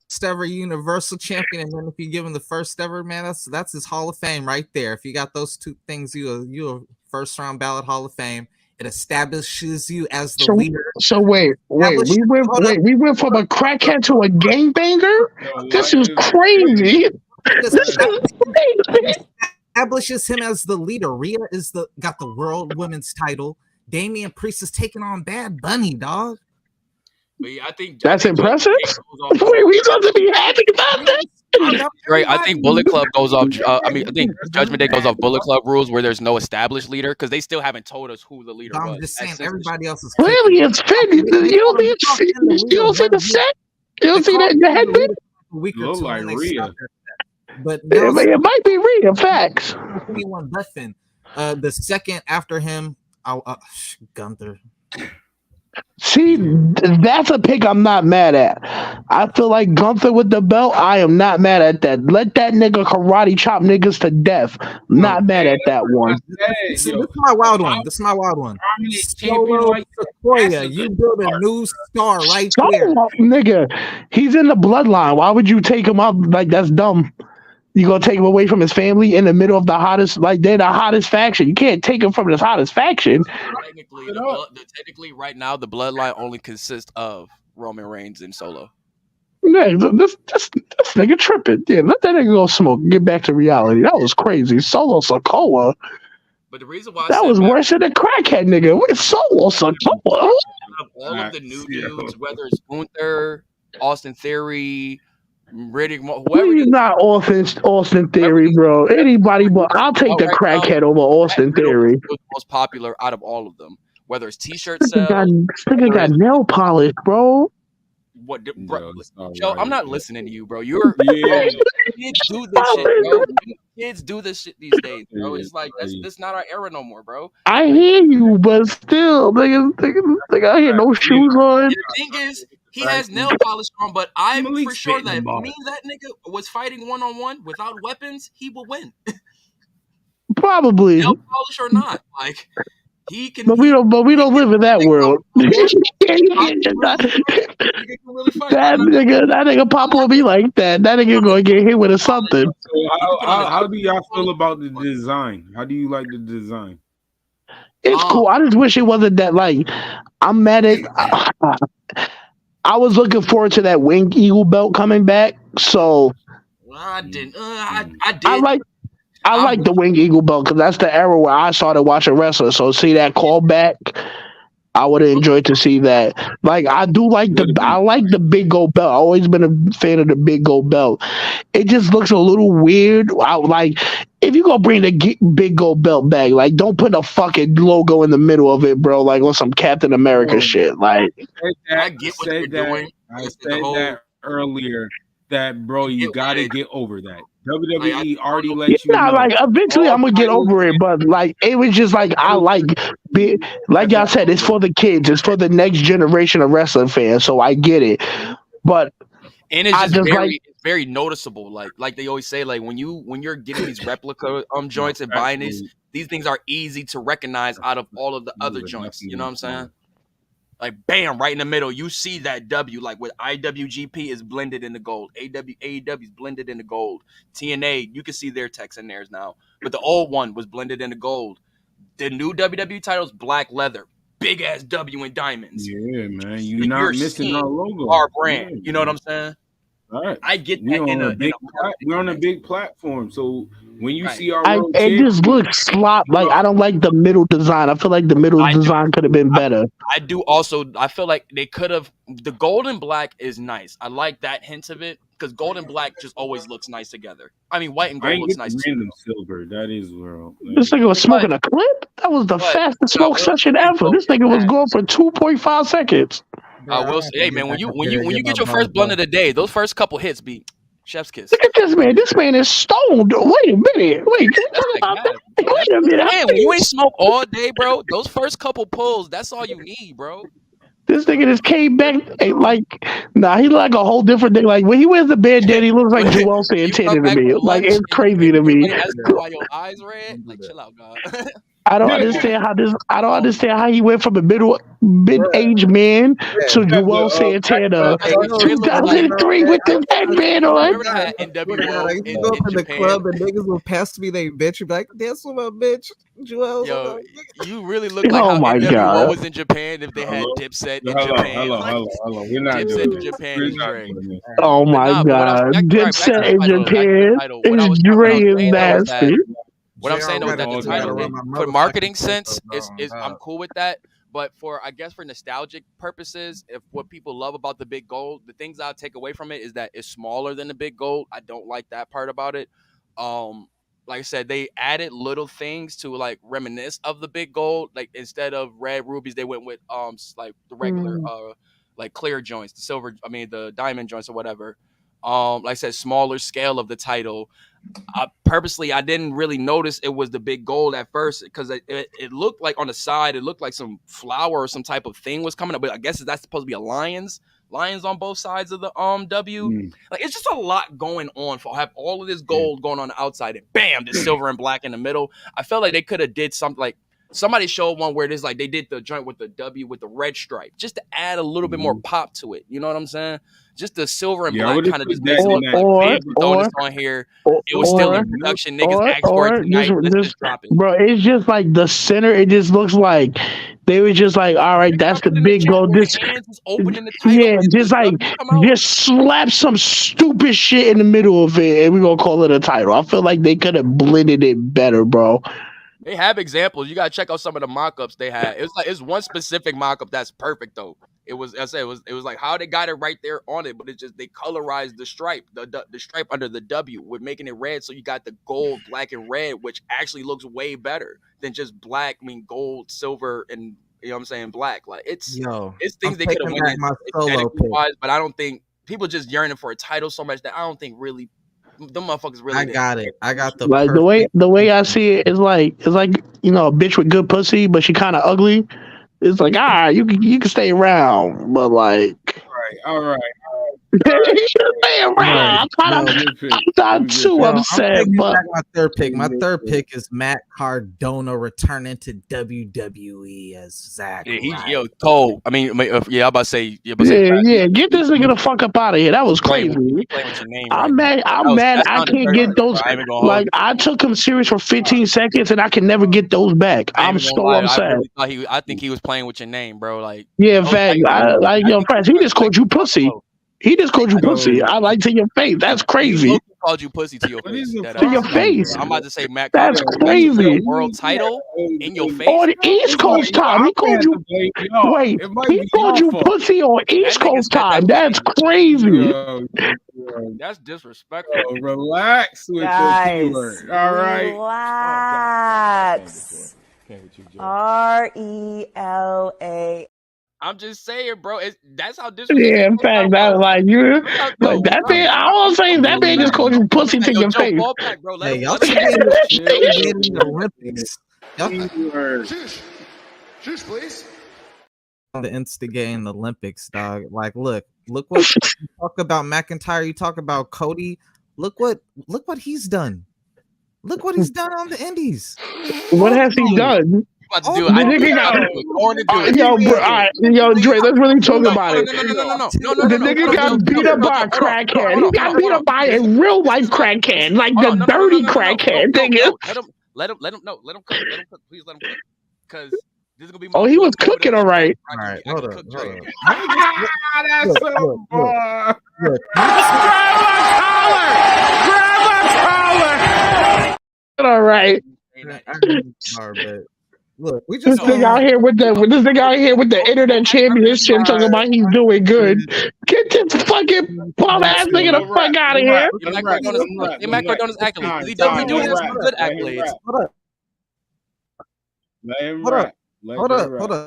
First ever Universal Champion, and then if you give him the first ever, man, that's his Hall of Fame right there. If you got those 2 things, you a first round ballot Hall of Fame. It establishes you as the leader. So wait. We went from a crackhead to a gangbanger. This is crazy. Establishes him as the leader. Rhea got the world women's title. Damian Priest is taking on Bad Bunny, dog. But yeah, I think that's impressive. Wait, we supposed to be happy about that? Right, I think Bullet Club goes off. I think Judgment Day goes off Bullet Club rules where there's no established leader because they still haven't told us who the leader was. I'm just saying everybody else is clearly it's Finn. You don't see the set. You don't see that in the headband. Look like Rhea. But it might be Rhea. Facts. Anyone but Finn. The second after him, Gunther. See, that's a pick I'm not mad at. I feel like Gunther with the belt, I am not mad at that. Let that nigga karate chop niggas to death. Not mad at that one. This is my wild one. Solo Sequoia, you build a new star right there. Nigga, he's in the bloodline. Why would you take him out? Like, that's dumb. You gonna take him away from his family in the middle of the hottest, like they're the hottest faction. You can't take him from this hottest faction. Technically, right now the bloodline only consists of Roman Reigns and Solo. Yeah, this nigga tripping. Yeah, let that nigga go smoke. Get back to reality. That was crazy. Solo Sikoa. But the reason why that was worse than the crackhead nigga. What Solo Sikoa? All of the new dudes, whether it's Gunther, Austin Theory. Riddick, whoever he's not Austin Theory, bro. Anybody but I'll take the crackhead over Austin Theory. The most popular out of all of them, whether it's t-shirt sales. This nigga got nail polish, bro. What, bro? Yo, Joe, right. I'm not listening to you, bro. Bro, kids do this shit, bro. Kids do this shit these days, bro. It's like that's not our era no more, bro. I hear you, but still, nigga, I hear no shoes on. The thing is, he has nail polish on, but I'm for sure that that nigga was fighting 1-on-1 without weapons, he will win. Probably. Nail polish or not, like he can. But we don't live in that world. That nigga pop on me like that. That nigga gonna get hit with something. So how do y'all feel about the design? How do you like the design? It's cool. I just wish it wasn't that. Like, I'm mad at. I was looking forward to that winged eagle belt coming back. So I didn't. I did. I like the winged eagle belt because that's the era where I started watching wrestling. So see that callback, I would have enjoyed to see that. Like, I like the big gold belt. I've always been a fan of the big gold belt. It just looks a little weird. If you gonna bring the big gold belt back, like, don't put a fucking logo in the middle of it, bro. Like on some Captain America shit. Like, I get what they're doing. I said that earlier. That, bro, you gotta get over that. WWE already let you know. Like, eventually I'm gonna get over it, but like, it was just like, like y'all said, it's for the kids, it's for the next generation of wrestling fans, so I get it. But and it's just very noticeable. Like they always say, like when you're getting these replica joints and buying these things are easy to recognize out of all of the other joints. You know what I'm saying? Like, bam, right in the middle, you see that W, like with IWGP is blended in the gold. AEW is blended in the gold. TNA, you can see their text in theirs now. But the old one was blended in the gold. The new WWE title's black leather. Big ass W in diamonds. Yeah, man. You're not missing our logo. Our brand. Yeah, you know what I'm saying? All right. I get we're that we're on a big platform. So when you see our it just looks slop. Like, I don't like the middle design. I feel like the middle design could have been better. I do also. I feel like they could have. The gold and black is nice. I like that hint of it because gold and black just always looks nice together. I mean, white and gold looks nice too. Silver. That is where this nigga was smoking a clip. That was the fastest smoke session ever. This nigga was going for 2.5 seconds. I will say, hey man, when you get your first blunt of the day, those first couple hits be chef's kiss. Look at this man. This man is stoned. Wait a minute. Wait a minute. Man, when you ain't smoke all day, bro, those first couple pulls, that's all you need, bro. This nigga just came back he look like a whole different thing. Like, when he wears the bandana, he looks like Joel Santana to me. Like, it's crazy to me. Why your eyes red? Like, chill out, God. I don't understand how he went from a mid-aged man to Joel Santana 2003 with the headband on. Remember that in NWO in go to the club and niggas will pass me they bitch and be like, dance with my bitch, Joel. Yo, you really look like how NWO was in Japan if they had Dipset in Japan. Hello. We're not Dipset doing in Japan is Dre. Oh my God. Dipset in Japan is Dre is nasty. What I'm saying though is that the title, for marketing sense, is I'm cool with that. But for nostalgic purposes, if what people love about the big gold, the things I'll take away from it is that it's smaller than the big gold. I don't like that part about it. Like I said, they added little things to like reminisce of the big gold. Like, instead of red rubies, they went with like the regular like clear joints, the diamond joints or whatever. Like I said, smaller scale of the title. I didn't really notice it was the big gold at first because it looked like on the side, it looked like some flower or some type of thing was coming up. But I guess that's supposed to be a lions on both sides of the W. Like, it's just a lot going on. For have all of this gold going on the outside and bam, the silver and black in the middle. I felt like they could have did something like somebody showed one where it is like they did the joint with the W with the red stripe just to add a little bit more pop to it. You know what I'm saying? Just the silver and black kind of just makes it like, throwing this on here. It was still in production. Niggas asked for it tonight. Let's just drop it. Bro, it's just like the center. It just looks like they were just like, all right, that's the big gold. Just slap some stupid shit in the middle of it, and we're gonna call it a title. I feel like they could have blended it better, bro. They have examples. You gotta check out some of the mock-ups they had. It's one specific mock-up that's perfect though. It was like how they got it right there on it, but it's just they colorized the stripe, the stripe under the W with making it red, so you got the gold, black, and red, which actually looks way better than just black, gold, silver, and You know what I'm saying? Black. Like it's things I'm they could have taking won back my solo pick. wise, but I don't think people just yearning for a title so much that I don't think really them motherfuckers really. I got it. I got the like the way I see it is like a bitch with good pussy, but she kind of ugly. It's like you can stay around, but like all right. I'm not too upset. But my third pick. My third pick is Matt Cardona returning to WWE as Zack. Yeah, Cole. I mean, I'm about to say. Get this nigga the fuck up out of here. That was crazy. I'm mad. I can't get those. Like I took him serious for 15 seconds, and I can never get those back. I'm so upset. I think he was playing with your name, bro. Like in fact, Fresh, he just called you pussy. He just called you pussy. I like to your face. That's crazy. He called you pussy to your face. To your face. I'm about to say, Matt. That's crazy. World title in your face. On East Coast time, he called you. Wait, he called you pussy on East Coast time. That's crazy. That's disrespectful. Relax with the keyword. All right. Relax. RELA. I'm just saying, bro. That's how disrespectful. Yeah, in fact, that's like you. Like that man. I'm saying that man just called you pussy to your face. Hey, y'all forgetting the Olympics. Juice, please. The instigating the Olympics, dog. Like, look what you talk about McIntyre. You talk about Cody. Look what he's done. Look what he's done on the Indies. What has he done? Yo, Dre, let's really talk about it. The nigga got beat up by a crackhead. He got beat up by a real life crackhead, like the dirty crackhead. Let him cook. Please let him cook. Because this is gonna be. Oh, he was cooking, all right. All right, hold up. That's so far. Grab a collar. All right. Look, we just this nigga out here with the internet championship talking about he's doing good. Get this fucking bum ass nigga the fuck out of here. Matt Cardona's accolades. He does good accolades. Let him Hold rap. up.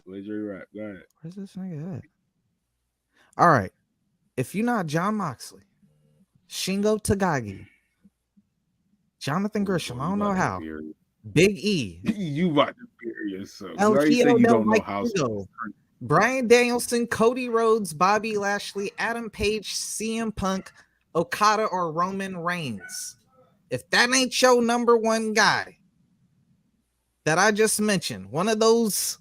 Let Dre rap. Go ahead. Where's this nigga at? All right. If you're not Jon Moxley, Shingo Takagi, Jonathan Gresham, I don't know how. Big E. You about to beer yourself. El Kio del Mike, Bryan Danielson, Cody Rhodes, Bobby Lashley, Adam Page, CM Punk, Okada, or Roman Reigns. If that ain't your number one guy that I just mentioned, one of those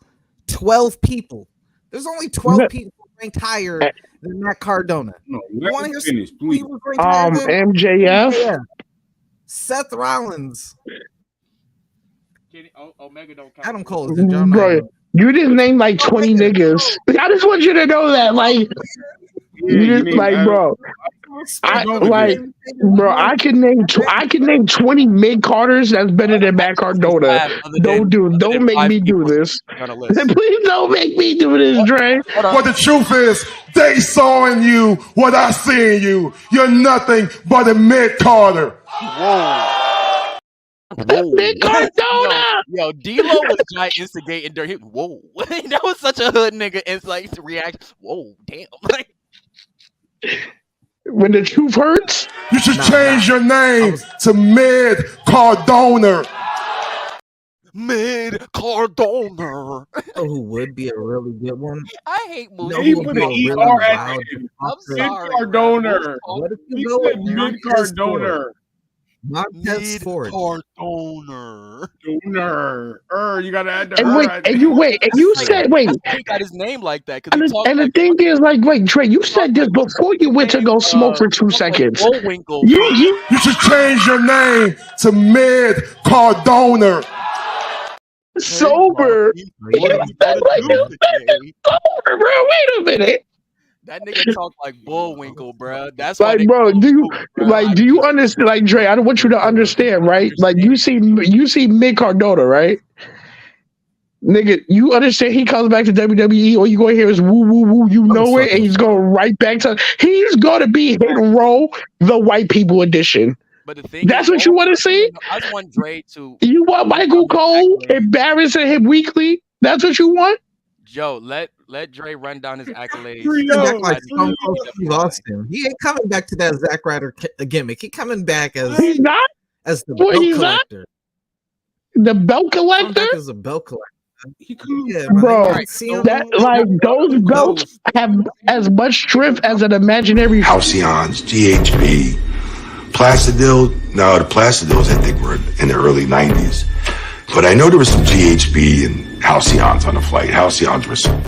12 people, there's only 12 people ranked higher than Matt Cardona. No, let me finish, please. MJF. Seth Rollins. Omega don't count. Adam Cole is the John. Bro, you just named like 20 niggas. I just want you to know that, like, bro. I can name 20 mid Carters that's better than Matt Cardona. Don't make me do this. Please don't make me do this, Dre. But the truth is, they saw in you what I see in you. You're nothing but a mid Carter. Whoa. Big Cardona! Yo, D-Lo was not instigating during him. Whoa. That was such a hood nigga. It's like to react. Whoa, damn. When the truth hurts, you should change your name to Mid Cardona. Mid Cardona. Who would be a really good one? I hate movies. He put an ER at it. Mid Cardona. What if He you go said with Mid Cardona? Montez Ford. Cardona. You gotta add the you said he got his name like that. And the thing is, like, wait, Trey, you said this before you went to go smoke for 2 seconds. You should change your name to Mid Cardona. Sober. Sober, bro. Wait a minute. That nigga talk like Bullwinkle, bro. That's like, bro. Do you understand? Like, Dre, I don't want you to understand, right? Like, you see Mid Cardona, right? Nigga, you understand? He comes back to WWE, or you gonna hear his woo woo woo. You know it, and he's going right back to. He's gonna be hit and roll the white people edition. But the thing that's what you want to see. I just want Dre to. You want Michael Cole embarrassing him weekly? That's what you want. Joe, let Dre run down his accolades. He's acting like Stone Cold Steve Austin. He ain't coming back to that Zack Ryder gimmick. He coming back as he's not as the belt collector. The belt collector? Coming back as a belt collector. Bro, that like those belts have as much strength as an imaginary Halcyons, GHB, Placidil. No, the Placidils I think were in the early 90s. But I know there was some GHB and Halcyons on the flight. Halcyons were some.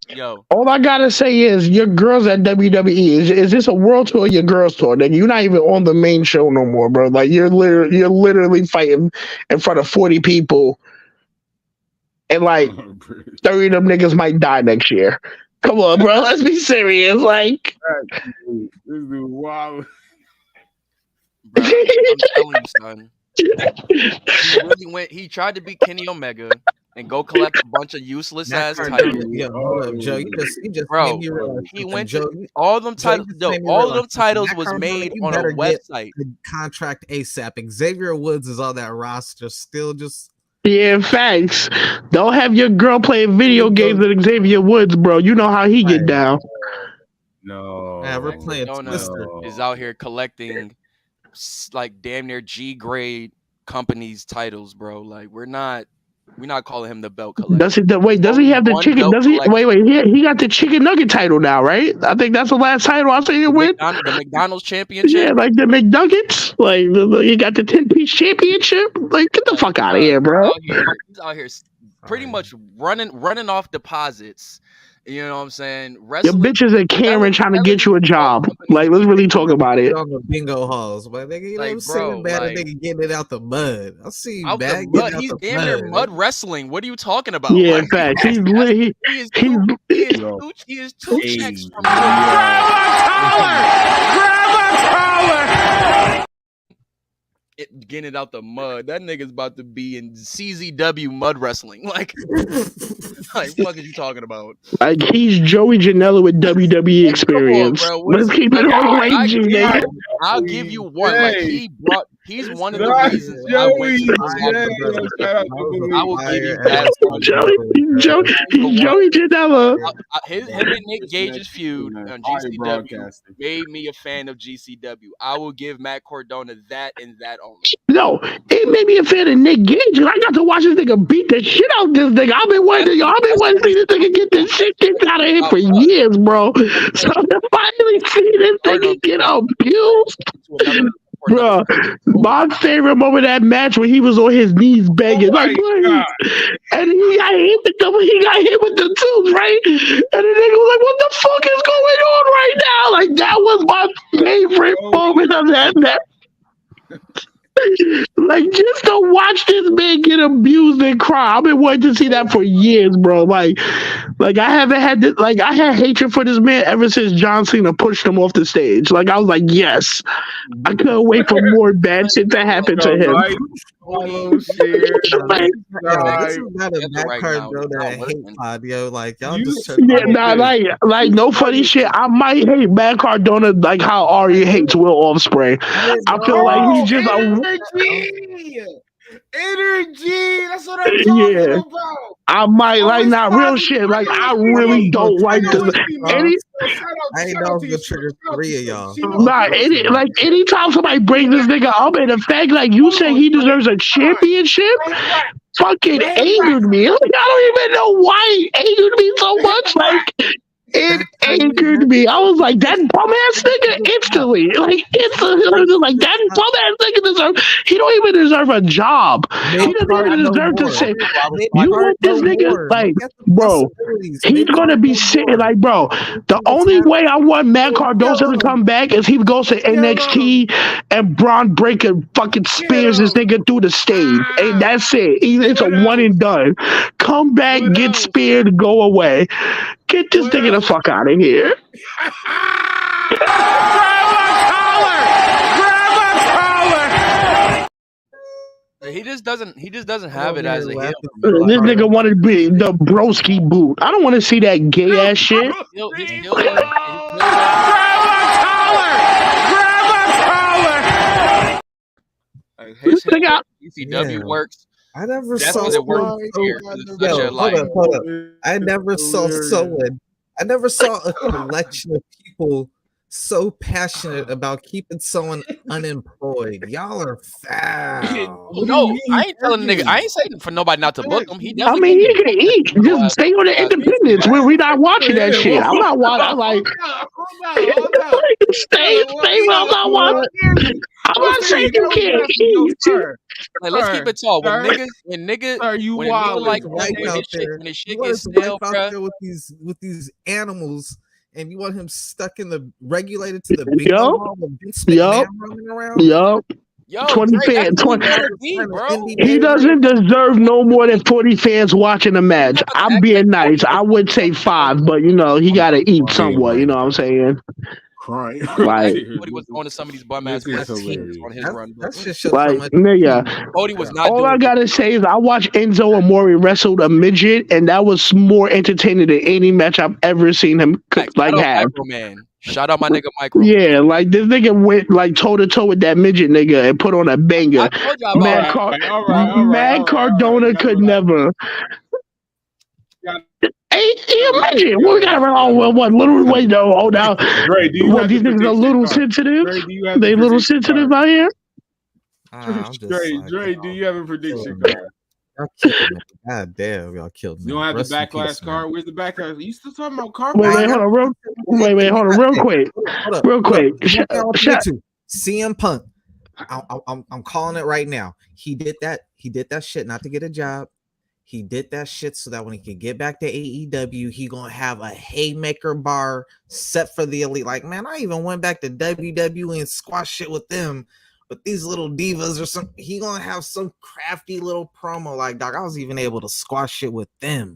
Yo. All I gotta say is your girls at WWE. Is this a world tour or your girls tour? Nigga, you're not even on the main show no more, bro. Like you're literally fighting in front of 40 people. And like 30 of them niggas might die next year. Come on, bro. Let's be serious. Like, this is wild. Bro, I'm telling you, son. He tried to beat Kenny Omega and go collect a bunch of useless ass titles. Yeah, hold up, Joe. You just bro. He went to all them titles. All of them titles was made on a website. Contract ASAP. Xavier Woods is on that roster. Still just. Yeah, facts. Don't have your girl playing video games with Xavier Woods, bro. You know how he get down. No. Yeah, we're playing Twister. Is out here collecting like damn near G grade companies titles, bro. Like we're not calling him the belt collector. Does he have the chicken? Does he? Wait. He got the chicken nugget title now, right? I think that's the last title I see him win. The McDonald's championship. Yeah, like the McNuggets. Like he got the 10-piece championship. Like get the fuck out of here, bro. He's out here pretty much running off deposits. You know what I'm saying? Your bitches at Cameron trying to get you a job. Like, let's really talk about it. On the bingo halls, but nigga, you know what I'm saying? Bad nigga getting it out the mud. I see you bad. He's damn near mud wrestling. What are you talking about? Yeah, in fact, he is two checks from Grab a collar! Getting it out the mud. That nigga's about to be in CZW mud wrestling. Like what are you talking about? Like he's Joey Janela with WWE experience. On, let's keep it all right, G, nigga. I'll give you one. Like he's one of the reasons I went to I will give you that. Joey Janela. Him and Nick Gage's feud on GCW made me a fan of GCW. I will give Matt Cardona that and that only. No, it made me a fan of Nick Gage. I got to watch this nigga beat the shit out of this nigga. I've been waiting to see this nigga get this shit kicked out of him for years, bro. So to finally see this nigga get abused. Bro, my favorite moment of that match when he was on his knees begging, like, please. And he got hit with the tools, right? And the nigga was like, what the fuck is going on right now? Like, that was my favorite moment of that match. Like, just to watch this man get abused and cry. I've been wanting to see that for years, bro. Like I haven't had this, like I had hatred for this man ever since John Cena pushed him off the stage. Like I was like, yes, I couldn't wait for more bad shit to happen to him. This is not a Matt Cardona hate pod, yo. Like y'all just like no funny shit. I might hate Matt Cardona like how Ari hates Will Offspring. I feel like he's just energy. That's what I'm talking about. I might like not real shit. Like I really don't like this. I ain't know gonna trigger 3 of y'all. Nah, anytime somebody brings this nigga up, and the fact like you say he deserves a championship, fucking angered me. Like I don't even know why it angered me so much. Like it angered me. I was like, that bum ass nigga instantly. Like like that bum ass nigga deserve. He don't even deserve a job. He doesn't even deserve to say. You want this nigga? Like, bro, he's gonna be sitting like, bro. The only way I want Matt Cardona to come back is he goes to NXT and Braun Breaker fucking spears this nigga through the stage. And that's it. It's a one and done. Come back, get speared, go away. Get this nigga the fuck out of here. He just doesn't have it as a heel. This nigga wanted to be the broski boot. I don't want to see that gay ass shit. His ECW works. I never That's saw because it worked someone. here. Hold up. I never saw someone. I never saw a collection of people so passionate about keeping someone unemployed. Y'all are foul. No, I ain't telling nigga. I ain't saying for nobody not to book him. He I definitely. mean, he can eat. Just stay on the Independence. We not watching that shit. I'm not watching. I'm like, stay. I'm not watching. I'm not saying you can't eat. Like, let's keep it tall. When nigga, when his shit gets stale, out there with these animals, and you want him stuck in the regulated to the bingo hall with Vince McMahon running around. Yo, 20 Drake, fans. 20. bro. He doesn't deserve no more than 40 fans watching the match. I'm being nice. I would say 5, but he got to eat somewhat. You know what I'm saying? Crying. Like, Cody was going to some of these bum ass teams on his run. That's just like, nigga. Cody was not. All I gotta say is I watched Enzo Amore wrestle a midget, and that was more entertaining than any match I've ever seen him have. Man, shout out my nigga Micro. Yeah, like this nigga went like toe to toe with that midget nigga and put on a banger. Mad Cardona could never. Hey, imagine we got to run on what little way though. Oh, now what these niggas are a little sensitive? They a little sensitive out here. Dre, do you have a prediction card? God damn, y'all killed me. You don't have the Backlash card? Where's the Backlash? You still talking about card? Wait, hold on, real quick. CM Punk. I'm calling it right now. He did that shit not to get a job. He did that shit so that when he can get back to AEW, he gonna have a haymaker bar set for the elite. Like, man, I even went back to WWE and squash shit with them. But these little divas or some, he gonna have some crafty little promo. Like, dog, I was even able to squash shit with them.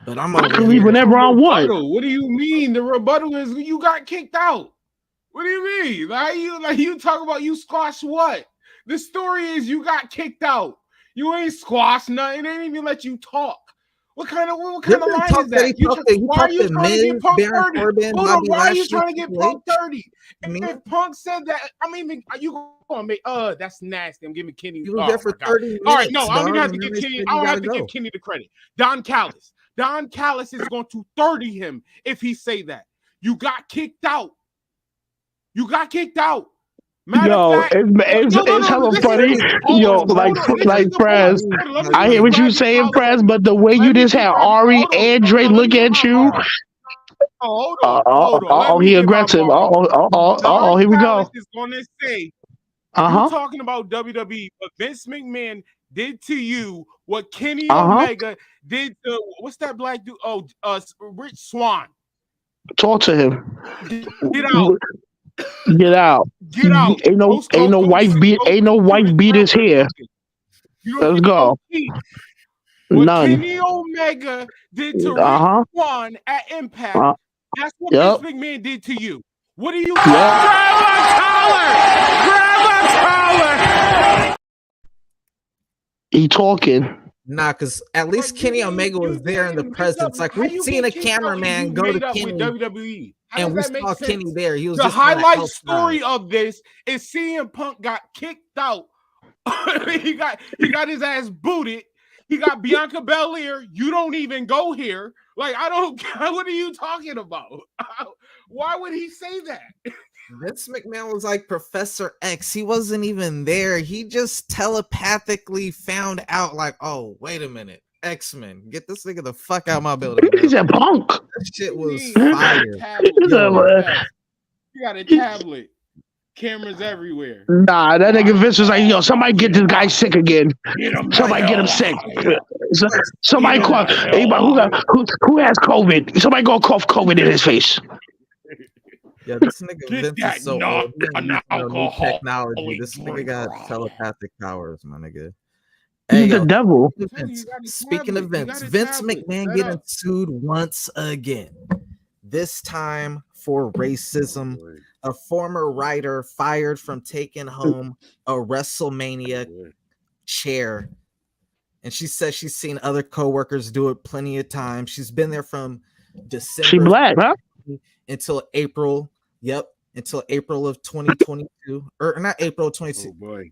But I can leave whenever I want. What do you mean? The rebuttal is you got kicked out. What do you mean? Like you talk about you squash what? The story is you got kicked out. You ain't squash nothing. They didn't even let you talk. What kind of line is that? Why are you trying to get Punk 30? Hold on, why are you trying to get Punk 30? If Punk said that, I mean, are you gonna make? That's nasty. I'm giving Kenny. He was there for 30 minutes. All right, no, I don't even have to give Kenny. I don't have to give Kenny the credit. Don Callis is going to 30 him if he say that. You got kicked out. It's hella funny. Like Fraz, I hear what you saying, Fraz, but the way you just had Ari and Dre look at you. He aggressive. Here we go. Is going to say, you're talking about WWE, but Vince McMahon did to you what Kenny Omega did to what's that black dude? Rich Swann. Talk to him. Get out. Get out. Ain't no wife beaters here. Let's go. None. Kenny Omega did to Rich Swann at Impact. That's what Vince McMahon did to you. What do you Grab a collar! He talking. Nah, because at least Kenny Omega was there in the presence. Like, we've seen a cameraman go to Kenny WWE. And we saw Kenny there. He was the just highlight story of this is CM Punk got kicked out. he got his ass booted. He got Bianca Belair. You don't even go here. Like, I don't. What are you talking about? Why would he say that? Vince McMahon was like Professor X. He wasn't even there. He just telepathically found out, like, oh, wait a minute. X-Men, get this nigga the fuck out of my building. He's a punk. That shit was fire. You got a tablet. Cameras everywhere. Nah, that nigga Vince was like, yo, somebody get this guy sick again. Somebody get him sick. Somebody call anybody who has COVID. Somebody go cough COVID in his face. Yeah, this nigga Vince is so old. New technology. This nigga got telepathic powers, my nigga. He's the devil. Speaking of Vince, Vince McMahon getting sued once again. This time for racism. A former writer fired from taking home a WrestleMania chair. And she says she's seen other coworkers do it plenty of times. She's been there from December. She black, huh? Until April. Yep. until April of 2022, or not April of 22. Oh boy!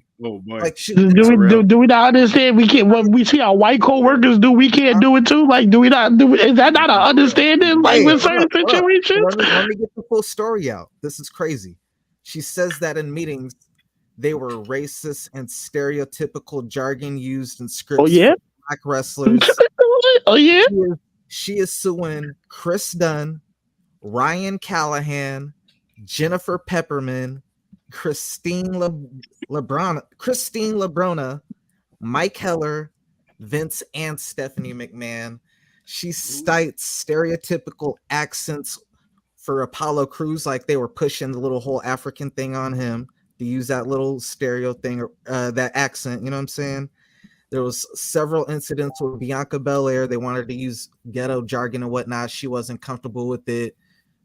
Like, do we not understand? We can't. What we see our white co-workers do, we can't do it too. Like, do we not do? Is that not an understanding? Like, with certain situations. Let me get the full story out. This is crazy. She says that in meetings, they were racist and stereotypical jargon used in scripts. Oh yeah, for black wrestlers. Oh yeah. She is suing Chris Dunn, Ryan Callahan, Jennifer Pepperman, Christine Lebrona, Mike Heller, Vince, and Stephanie McMahon. She cites stereotypical accents for Apollo Crews, like they were pushing the little whole African thing on him to use that little stereo thing, that accent. You know what I'm saying? There was several incidents with Bianca Belair. They wanted to use ghetto jargon and whatnot. She wasn't comfortable with it.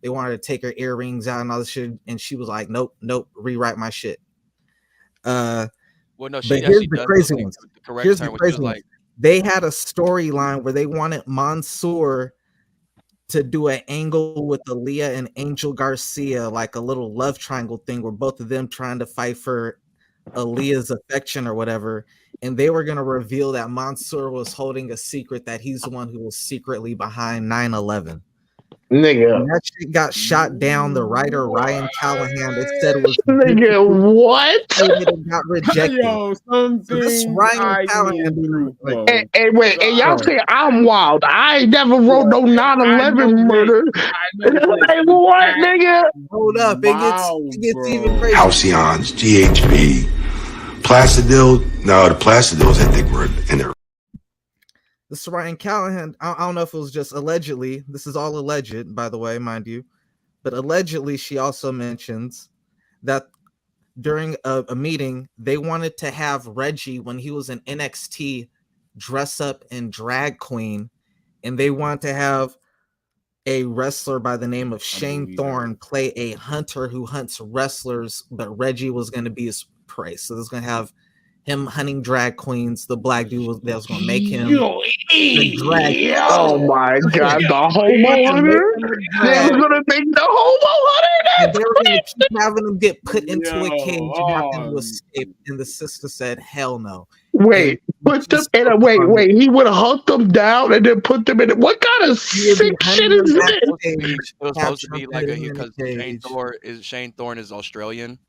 They wanted to take her earrings out and all this shit, and she was like, "Nope, rewrite my shit." Well, no, but here's the crazy ones. Here's the crazy ones. They had a storyline where they wanted Mansoor to do an angle with Aaliyah and Angel Garcia, like a little love triangle thing, where both of them trying to fight for Aaliyah's affection or whatever. And they were going to reveal that Mansoor was holding a secret, that he's the one who was secretly behind 9/11. Nigga, and that shit got shot down. The writer Ryan Callahan, they said it was nigga. What? It got rejected. Yo, so this Ryan Callahan, and wait, and y'all say I'm wild. I ain't never wrote no 9/11 murder. Like what, nigga? Hold up, it gets even crazier. Halcyons, GHB, Plastidil. No, the Plastidils, I think, were in there. This Ryan Callahan, I don't know if it was just allegedly. This is all alleged, by the way, mind you. But allegedly, she also mentions that during a meeting, they wanted to have Reggie, when he was in NXT, dress up in drag queen. And they wanted to have a wrestler by the name of Shane Thorne play a hunter who hunts wrestlers, but Reggie was going to be his prey. So there's going to have him hunting drag queens. The black dude that was going to make him the drag. Oh my god, the homo hunter! They were going to make the homo hunter. They were going to keep having him get put into a cage and have him to escape. And the sister said, "Hell no." Wait, put them in a wait. He would hunt them down and then put them in it. What kind of sick shit is this? It was supposed to be like because Shane Thorne is Australian.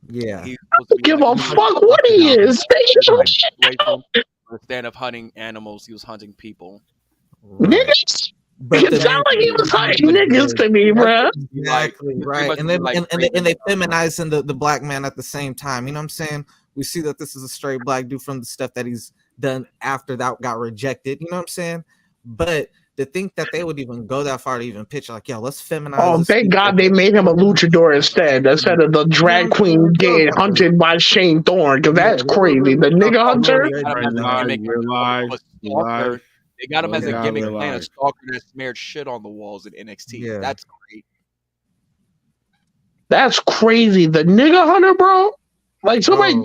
Yeah, I don't give a fuck what he is. Instead of hunting animals, he was hunting people. Niggas. It sounded like he was hunting niggas to me, bro. Exactly right, and they feminizing the black man at the same time. You know what I'm saying? We see that this is a straight black dude from the stuff that he's done after that got rejected. You know what I'm saying? But to think that they would even go that far to even pitch like, yo, let's feminize. Oh, thank God they made him a luchador instead of the drag queen getting hunted by Shane Thorne, because that's crazy. The nigga hunter. They got him as a gimmick playing a stalker that smeared shit on the walls in NXT. Yeah. That's great. That's crazy. The nigga hunter, bro. Like somebody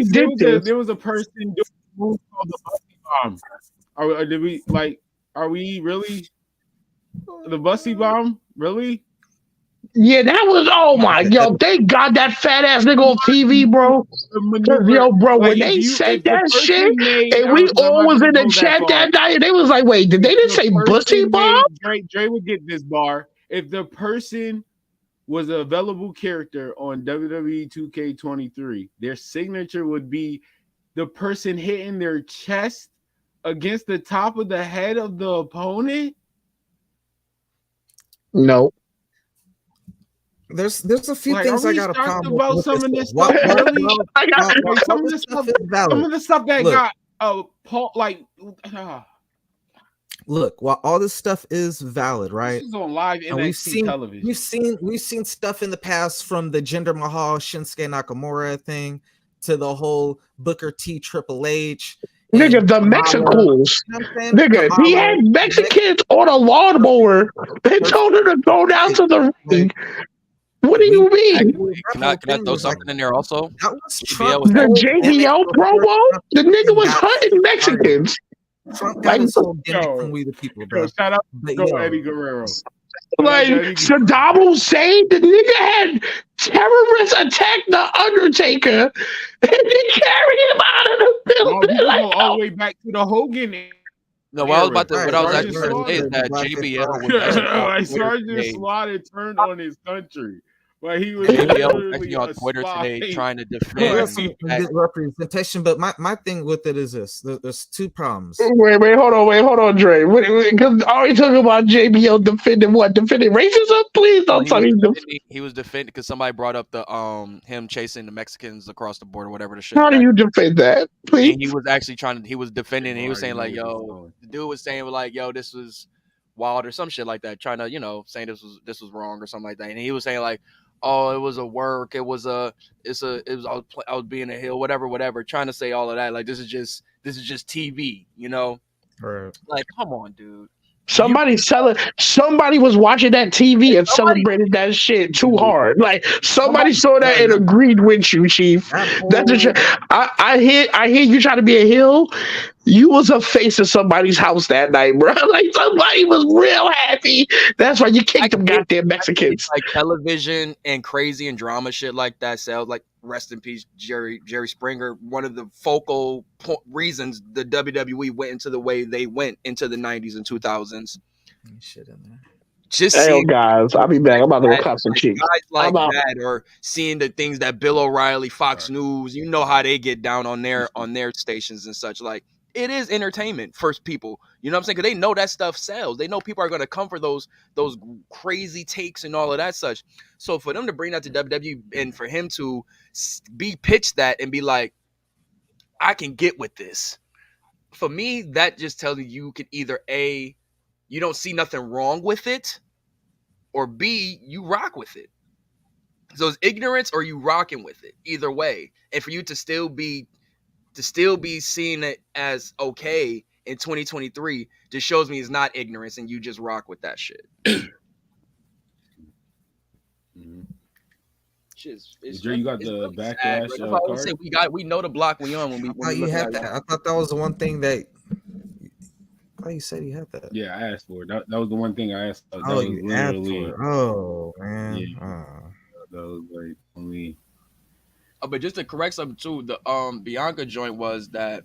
did this. There was a person doing a move called the Bussy Bomb. Are we really the Bussy Bomb? Really? Yeah, that was. Oh my, yo! Thank God that fat ass nigga on TV, bro. Yo, bro, when they said that shit, and we all was in the chat that night, they was like, "Wait, did they just say Bussy Bomb?" Dre would get this bar if the person was an available character on WWE 2K23. Their signature would be the person hitting their chest against the top of the head of the opponent. No. There's a few things I got a problem about with. Some of this stuff. Some of the stuff that got Look, while all this stuff is valid, right? This is on live NXT television. We've seen stuff in the past, from the Jinder Mahal Shinsuke Nakamura thing to the whole Booker T Triple H. Nigga, the Mexicans. Nigga, he had Mexicans on a lawnmower. They told him to go down to the ring. What do you mean? Can I throw something in there also? That was Trump. The JBL promo? The nigga was hunting Mexicans. Trump got his whole gimmick from We the People, bro. Shout out to Eddie Guerrero. Like Saddam Hussein, the nigga had terrorists attack the Undertaker, and they carried him out of the building. No, like, all the way back to the Hogan. No, what I was about to, what I was actually trying to say is that JBL was Sergeant Slaughter turned on his country. But he was actually on Twitter today trying to defend representation. But my thing with it is this: there's two problems. Wait, hold on, Dre. Because are we talking about JBL defending what? Defending racism? Please don't tell me. He was defending because somebody brought up the him chasing the Mexicans across the border, whatever the shit. How do you defend that? Please. And he was actually he was defending. And he was saying like, "Yo," the dude was saying like, "Yo, this was wild" or some shit like that, trying to saying this was wrong or something like that. And he was saying like, "Oh, it was a work. I was being a heel, whatever, trying to say all of that. Like this is just TV, Right. Like, come on, dude. Somebody was watching that TV and celebrated that shit too hard. Like somebody saw that and agreed with you, Chief. That's I hear you trying to be a heel. You was a face of somebody's house that night, bro. Like somebody was real happy. That's why you kicked them goddamn Mexicans. Like television and crazy and drama shit like that sells. Like rest in peace, Jerry Springer. One of the focal reasons the WWE went into the way they went into the 90s and 2000s. Shit in there. Just hey, guys, I'll be back. I'm about to go cop some cheeks. Guys like that, or seeing the things that Bill O'Reilly, Fox News, you know how they get down on their stations and such. Like, it is entertainment for people. You know what I'm saying? Because they know that stuff sells. They know people are going to come for those crazy takes and all of that such. So for them to bring that to WWE and for him to be pitched that and be like, I can get with this. For me, that just tells you can either A, you don't see nothing wrong with it, or B, you rock with it. So it's ignorance or you rocking with it. Either way. And for you to still be seeing it as okay in 2023 just shows me it's not ignorance and you just rock with that shit. Dre, you got the backlash. We know the block we on when we you had that. I thought that was the one thing that. Oh, you said you had that. Yeah, I asked for it. That was the one thing I asked. You asked for it. Oh man. Yeah. That was like only. But just to correct something too, the Bianca joint was that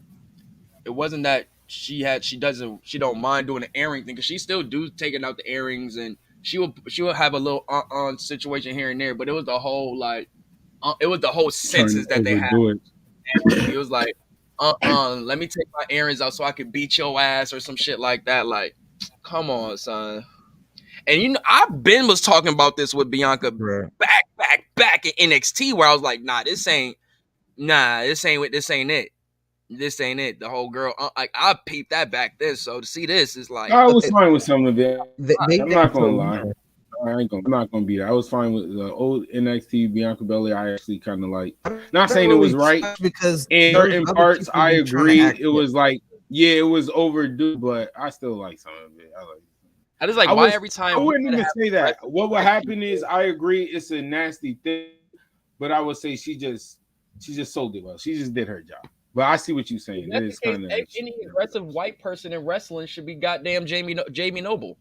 it wasn't that she don't mind doing the airing thing because she still do taking out the earrings and she will have a little situation here and there, but it was the whole senses that they had. It was like let me take my earrings out so I could beat your ass or some shit like that. Like, come on, son. And Ben was talking about this with Bianca back in NXT where I was like, this ain't it. This ain't it. The whole girl, like I peeped that back then. So to see this is like I was fine with some of it. I'm not gonna lie. I'm not gonna be there. I was fine with the old NXT Bianca Belair. I actually kind of like. Not saying it was right because in certain parts. I agree. It was like it was overdue, but I still like some of it. I just like why every time. I wouldn't even say that. What would happen is I agree. It's a nasty thing, but I would say she just sold it well. She just did her job. But I see what you're saying. It is kind of any aggressive white person in wrestling should be goddamn Jamie Noble.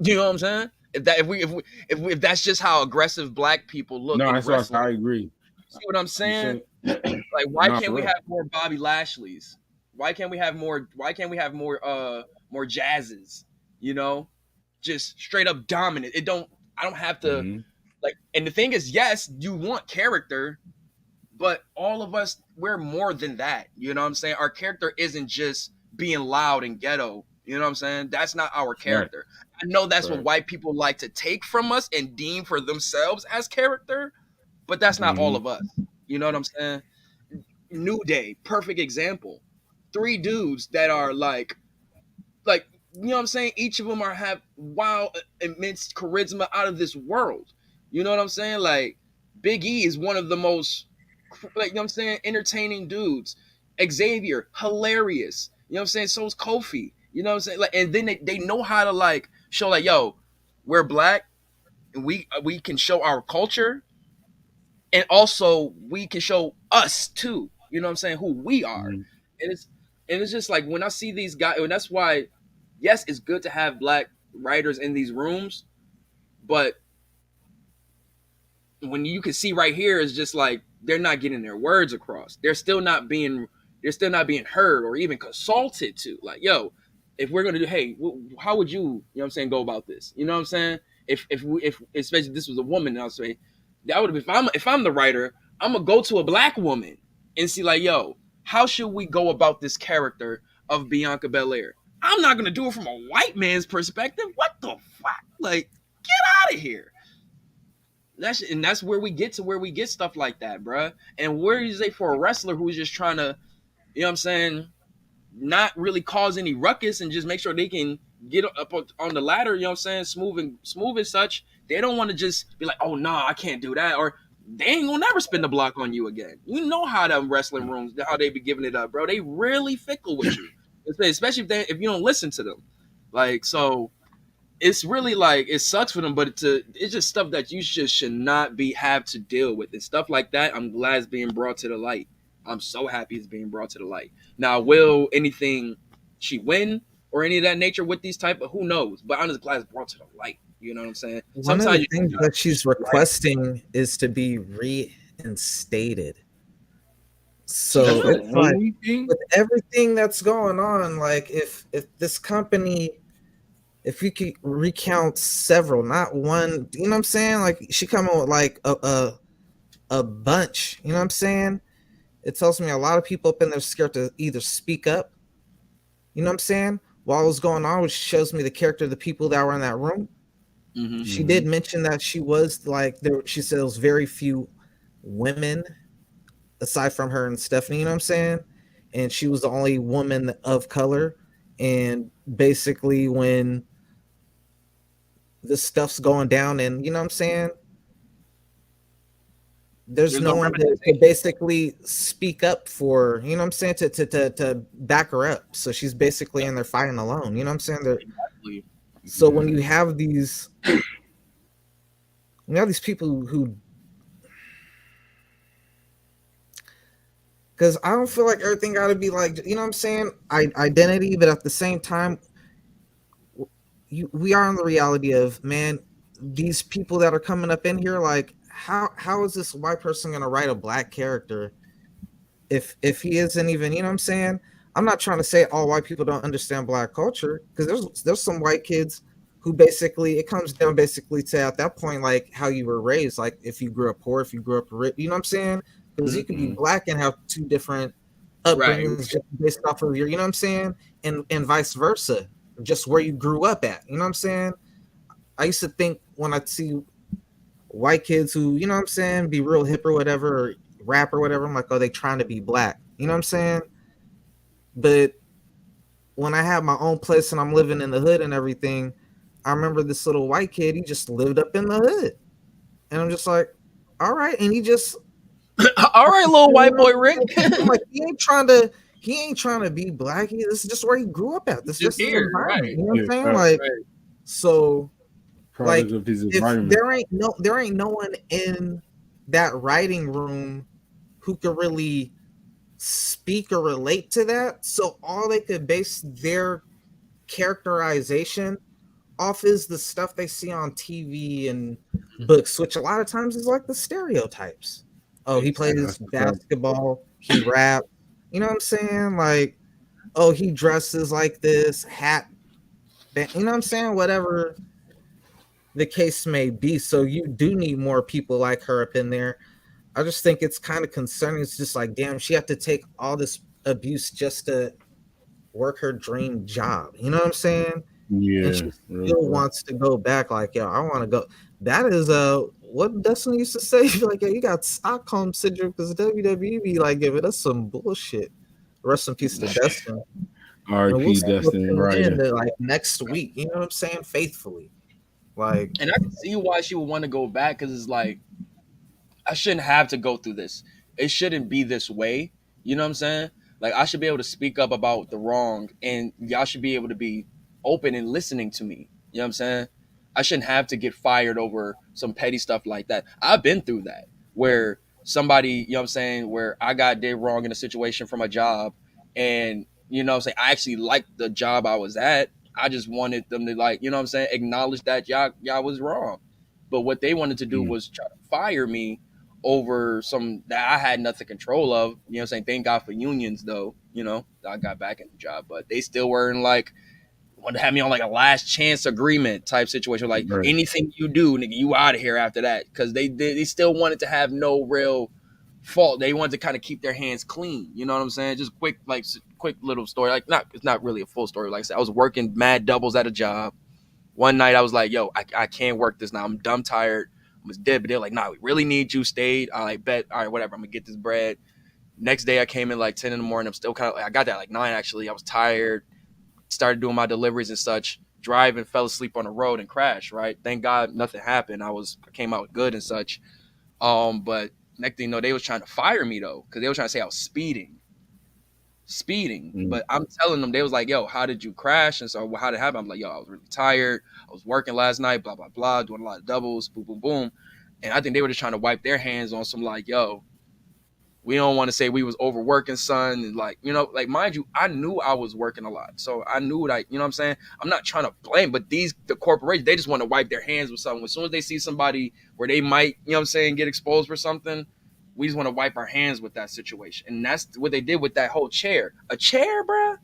You know what I'm saying? If that's just how aggressive black people look. No, I agree. See what I'm saying? Like, why can't we have more Bobby Lashley's? Why can't we have more? Why can't we have more Jazzes? Just straight up dominant. I don't have to like. And the thing is, yes, you want character. But all of us, we're more than that. You know what I'm saying? Our character isn't just being loud and ghetto. You know what I'm saying? That's not our character. Right. I know that's what white people like to take from us and deem for themselves as character, but that's not all of us. You know what I'm saying? New Day, perfect example. 3 dudes that are like, you know what I'm saying? Each of them have wild, immense charisma out of this world. You know what I'm saying? Like, Big E is one of the most, you know what I'm saying, entertaining dudes. Xavier, hilarious. You know what I'm saying? So is Kofi. You know what I'm saying? Like, and then they know how to like show like, yo, we're black and we can show our culture, and also we can show us too. You know what I'm saying? Who we are. And it's just like when I see these guys, and that's why, yes, it's good to have black writers in these rooms, But when you can see right here is just like they're not getting their words across. They're still not being heard or even consulted to. Like, yo, if we're gonna do, hey, how would you know what I'm saying, go about this? You know what I'm saying? If especially if this was a woman, I'll say that would have, if I'm the writer, I'm gonna go to a black woman and see like, yo, how should we go about this character of Bianca Belair? I'm not gonna do it from a white man's perspective. What the fuck? Like, get out of here. That's where we get stuff like that, bruh. And where is it for a wrestler who's just trying to, you know what I'm saying, not really cause any ruckus and just make sure they can get up on the ladder, you know what I'm saying, smooth and such. They don't want to just be like, oh, nah, I can't do that. Or they ain't gonna never spin the block on you again. You know how them wrestling rooms, how they be giving it up, bro. They really fickle with you, especially if you don't listen to them. Like, so it's really like, it sucks for them, but it's just stuff that you just should not have to deal with. And stuff like that, I'm glad it's being brought to the light. I'm so happy it's being brought to the light. Now, will anything she win or any of that nature with these type of, who knows? But I'm just glad it's brought to the light. You know what I'm saying? One of the things that she's requesting is to be reinstated. So it's like, with everything that's going on, like if this company, if you could recount several, not one, you know what I'm saying? Like, she coming with like a bunch, you know what I'm saying? It tells me a lot of people up in there scared to either speak up, you know what I'm saying? While it was going on, which shows me the character of the people that were in that room. Mm-hmm. She did mention that she was like, she said it was very few women aside from her and Stephanie, you know what I'm saying? And she was the only woman of color. And basically when this stuff's going down and, you know what I'm saying, there's no one to basically speak up for, you know what I'm saying, to back her up. So she's basically in there fighting alone, you know what I'm saying? Exactly. So when you have these people who, because I don't feel like everything got to be like, you know what I'm saying, identity, but at the same time, we are in the reality of, man, these people that are coming up in here, like, how is this white person gonna write a black character if he isn't even, you know what I'm saying? I'm not trying to say all white people don't understand black culture, because there's some white kids who basically, it comes down basically to, at that point, like how you were raised, like if you grew up poor, if you grew up rich, you know what I'm saying? Because you could be black and have two different upbringings just based off of your, you know what I'm saying, and vice versa, just where you grew up at, you know what I'm saying? I used to think when I see white kids who, you know what I'm saying, be real hip or whatever, or rap or whatever, I'm like, oh, they trying to be black, you know what I'm saying? But when I have my own place and I'm living in the hood and everything, I remember this little white kid, he just lived up in the hood. And I'm just like, all right. And he just, all right, little white boy Rick. Like, he ain't trying to be black. This is just where he grew up at. This is just his environment. Right. You know what I'm saying? Right, like, so like, if there ain't no one in that writing room who could really speak or relate to that, so all they could base their characterization off is the stuff they see on TV and books, which a lot of times is like the stereotypes. Oh, he plays basketball, he rap, you know what I'm saying? Like, oh, he dresses like this, hat, you know what I'm saying? Whatever the case may be. So you do need more people like her up in there. I just think it's kind of concerning. It's just like, damn, she had to take all this abuse just to work her dream job. You know what I'm saying? Yeah. And she still wants to go back. Like, yo, I want to go. That is what Dustin used to say. Like, yo, you got Stockholm syndrome because WWE be like giving us some bullshit. Rest in peace to Dustin. R.I.P. Dustin. Right. Like next week. You know what I'm saying? Faithfully. Like, and I can see why she would want to go back, because it's like, I shouldn't have to go through this. It shouldn't be this way. You know what I'm saying? Like, I should be able to speak up about the wrong, and y'all should be able to be open and listening to me. You know what I'm saying? I shouldn't have to get fired over some petty stuff like that. I've been through that, where somebody, you know what I'm saying, where I got did wrong in a situation from a job, and, you know what I'm saying, I actually liked the job I was at. I just wanted them to, like, you know what I'm saying, acknowledge that y'all was wrong. But what they wanted to do was try to fire me over some that I had nothing control of. You know what I'm saying? Thank God for unions, though. You know, I got back in the job, but they still were in like wanted to have me on like a last chance agreement type situation. Like anything you do, nigga, you out of here after that. Because they still wanted to have no real fault. They wanted to kind of keep their hands clean. You know what I'm saying? Just quick little story. Like it's not really a full story. Like I said, I was working mad doubles at a job. One night I was like, yo, I can't work this now. I'm dumb tired. I was dead, but they're like, nah, we really need you. Stayed. I like bet. All right, whatever. I'm gonna get this bread. Next day I came in like 10 in the morning. I'm still kind of I got that like 9 actually. I was tired. Started doing my deliveries and such. Driving, fell asleep on the road and crashed. Right. Thank God nothing happened. I came out good and such. But next thing you know, they was trying to fire me though, because they were trying to say I was speeding. But I'm telling them, they was like, yo, how did you crash? And so how did it happen? I'm like, yo, I was really tired. I was working last night, blah, blah, blah, doing a lot of doubles, boom, boom, boom. And I think they were just trying to wipe their hands on some like, yo, we don't want to say we was overworking, son. And like, you know, like, mind you, I knew I was working a lot. So I knew like, you know what I'm saying? I'm not trying to blame, but the corporations, they just want to wipe their hands with something. As soon as they see somebody where they might, you know what I'm saying, get exposed for something, we just want to wipe our hands with that situation. And that's what they did with that whole chair. A chair, bruh?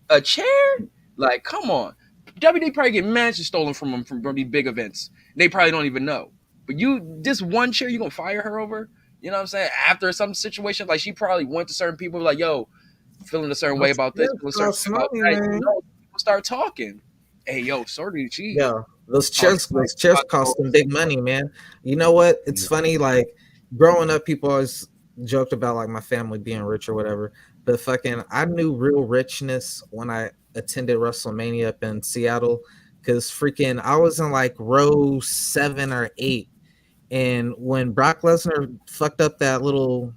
A chair? Like, come on. WWE probably get matches stolen from them from these big events. They probably don't even know. But this one chair, you going to fire her over? You know what I'm saying? After some situation, like she probably went to certain people like, yo, feeling a certain way about this, feeling certain about that. You know, people start talking. Hey, yo, sorry, cheat. Yeah, those chairs cost them big money, man. You know what? It's funny, like growing up, people always joked about like my family being rich or whatever. But fucking, I knew real richness when I attended WrestleMania up in Seattle, because freaking I was in like row 7 or 8. And when Brock Lesnar fucked up that little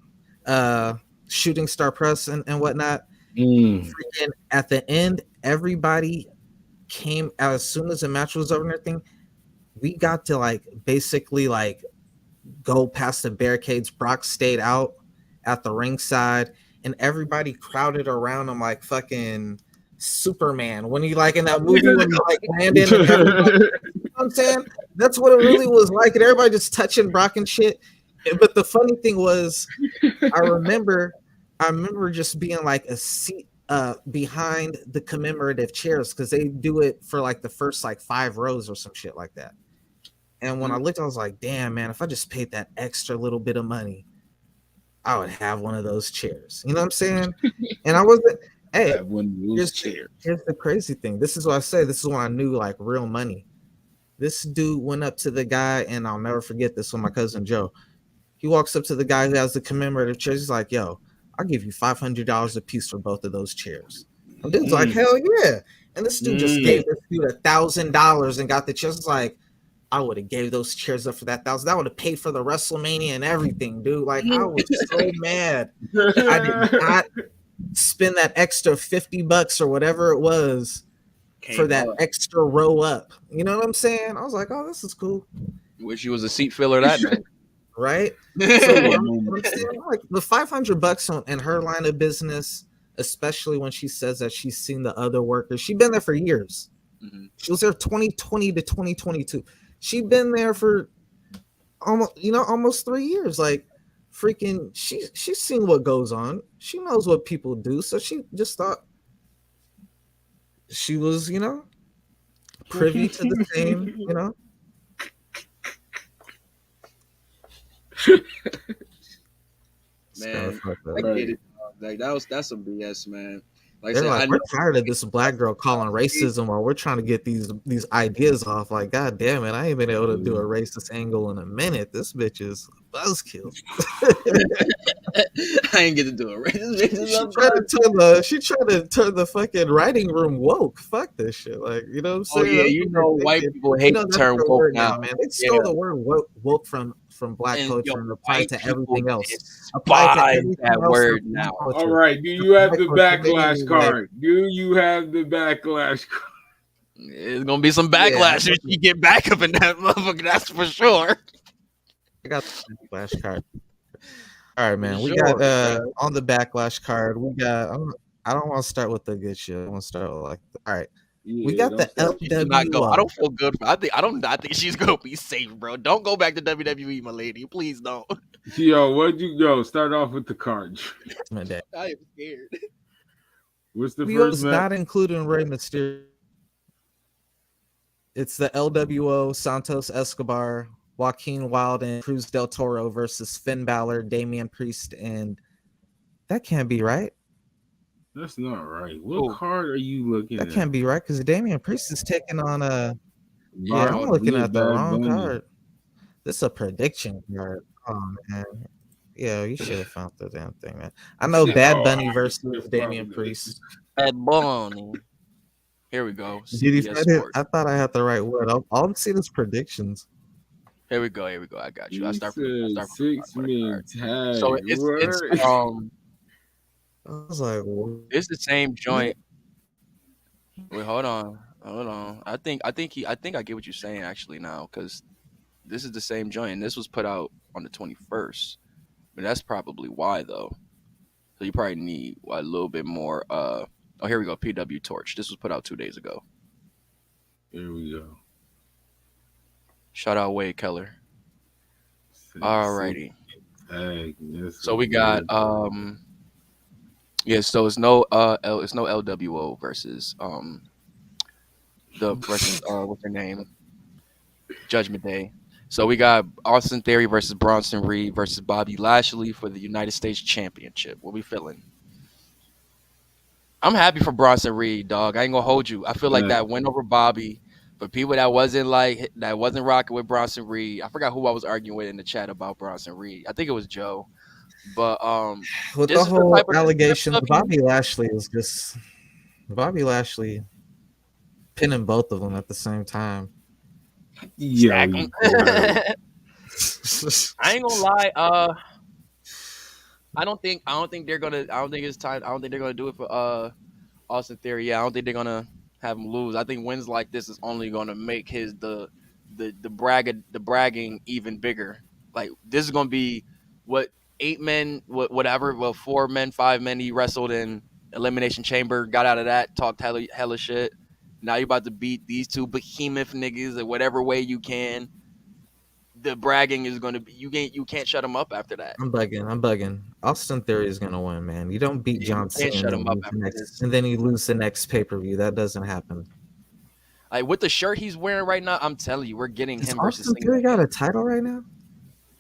shooting star press and whatnot, freaking at the end, everybody came out as soon as the match was over and everything. We got to like basically like go past the barricades. Brock stayed out at the ringside, and everybody crowded around him like fucking Superman when he like in that movie when he like landed. And you know what I'm saying? That's what it really was like, and everybody just touching Brock and shit. But the funny thing was, I remember just being like a seat behind the commemorative chairs, because they do it for like the first like 5 rows or some shit like that. And when I looked, I was like, damn, man, if I just paid that extra little bit of money, I would have one of those chairs. You know what I'm saying? And I wasn't. Hey, here's the crazy thing. This is what I say. This is when I knew like real money. This dude went up to the guy, and I'll never forget this, with my cousin Joe. He walks up to the guy who has the commemorative chairs. He's like, yo, I'll give you $500 a piece for both of those chairs. And dude's like, hell yeah. And this dude just gave this dude $1,000 and got the chairs. It's like, I would have gave those chairs up for that $1,000. That would have paid for the WrestleMania and everything, dude. Like, I was so mad. I did not spend that extra $50 or whatever it was for that extra row up. You know what I'm saying? I was like, oh, this is cool. Wish you was a seat filler that night. Right? So I'm saying, like, the $500 in her line of business, especially when she says that she's seen the other workers. She's been there for years. She was there 2020 to 2022. She'd been there for almost 3 years. Like, freaking, she's seen what goes on. She knows what people do. So she just thought she was, privy to the same, Man, I get it. Like that's some BS, man. Like, they're like, we're tired of this black girl calling racism, while we're trying to get these ideas off. Like, god damn it, I ain't been able to do a racist angle in a minute. This bitch is a buzzkill. I ain't get to do a racist. She tried to turn the fucking writing room woke. Fuck this shit. Like, you know what I'm saying? Oh yeah, white people hate the term woke now, man. They stole the word woke from black culture and applied to everything else. Apply that word now. All right. Do you have the backlash card? Do you have the backlash card? It's gonna be some backlash if you get back up in that motherfucker. That's for sure. I got the backlash card. All right, man. We got on the backlash card. We got. I don't want to start with the good shit. I want to start with all right. We got the LWO. I don't feel good. I think she's gonna be safe, bro. Don't go back to WWE, my lady. Please don't. Yo, where'd you go? Start off with the card. I am scared. What's the Leo's first match? not including Rey Mysterio. It's the LWO, Santos Escobar, Joaquin Wilde, and Cruz del Toro versus Finn Balor, Damian Priest, and that can't be right. That's not right. What card are you looking at? That can't be right because Damian Priest is taking on a. Yeah, I'm looking at the wrong card. This is a prediction card. Oh man, yeah, you should have found the damn thing, man. I know Bad Bunny versus Damian Priest. Bad Bunny. Here we go. Did you find it? I thought I had the right word. I'll see those predictions. Here we go. I got you. I start from 6-man tag. So it's I was like, what? It's the same joint. Wait, hold on. I think I get what you're saying actually now, because this is the same joint. And this was put out on the 21st, but that's probably why though. So you probably need a little bit more. Oh, here we go. PW Torch. This was put out 2 days ago. Here we go. Shout out Wade Keller. Alrighty. So we got yeah. So it's no LWO versus what's their name? Judgment Day. So we got Austin Theory versus Bronson Reed versus Bobby Lashley for the United States Championship. What we feeling? I'm happy for Bronson Reed, dog. I ain't gonna hold you. I feel like that win over Bobby. For people that wasn't rocking with Bronson Reed, I forgot who I was arguing with in the chat about Bronson Reed. I think it was Joe. But with the whole allegation, Bobby Lashley pinning both of them at the same time. Yeah, I ain't gonna lie. I don't think they're gonna. I don't think it's time. I don't think they're gonna do it for Austin Theory. Yeah, I don't think they're gonna have him lose. I think wins like this is only gonna make the bragging even bigger. Like this is gonna be what 8 men, whatever. Well, 4 men, 5 men. He wrestled in Elimination Chamber, got out of that, talked hella shit. Now you're about to beat these 2 behemoth niggas in whatever way you can. The bragging is going to be you can't shut him up after that. I'm bugging. Austin Theory is going to win, man. You don't beat John Cena and then you lose the next pay-per-view. That doesn't happen. Like with the shirt he's wearing right now, I'm telling you, we're getting him versus Austin Theory got a title right now?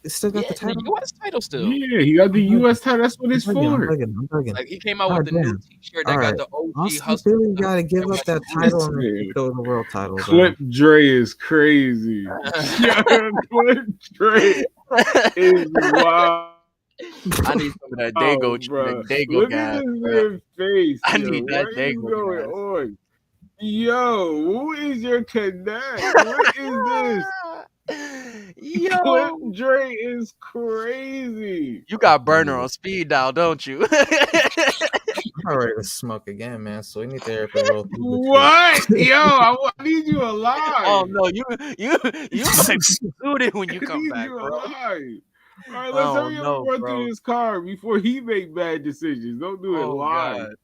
He still got the title? The U.S. title still. Yeah, he got the U.S. title. That's what it's for. I'm bugging. Like he came out with the new T-shirt that got the OG Austin Theory got to give up that title and go to the world title. Clip Dre is crazy. Clip Dre is wild. I need some of that Dago guy. Look at face. I need that Dago on? Yo, who is your connect? What is this? Yo, Clip Dre is crazy. You got Burner on speed dial, don't you? I'm ready to smoke again, man. So we need to air roll. What? Yo, I need you alive. Oh no, you might be suited when you come back, bro. Alive. All right, let's hurry up and run through this card before he make bad decisions. Don't do it live. God.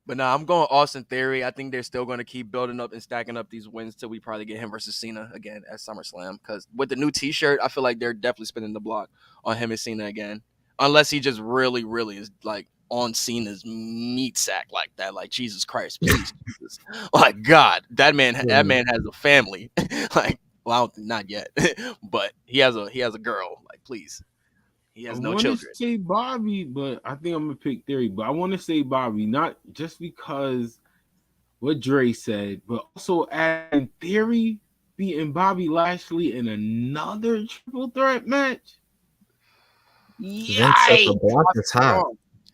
But no, I'm going Austin Theory. I think they're still going to keep building up and stacking up these wins till we probably get him versus Cena again at SummerSlam. Because with the new T-shirt, I feel like they're definitely spinning the block on him and Cena again. Unless he just really, really is like on Cena's meat sack like that. Like, Jesus Christ, please. Like, God, that man has a family. Like, well, not yet. But he has a girl. Like, please. He has no children. I want to say Bobby, but I think I'm going to pick Theory. But I want to say Bobby, not just because what Dre said, but also adding Theory beating Bobby Lashley in another triple threat match. Yikes! The block is hot.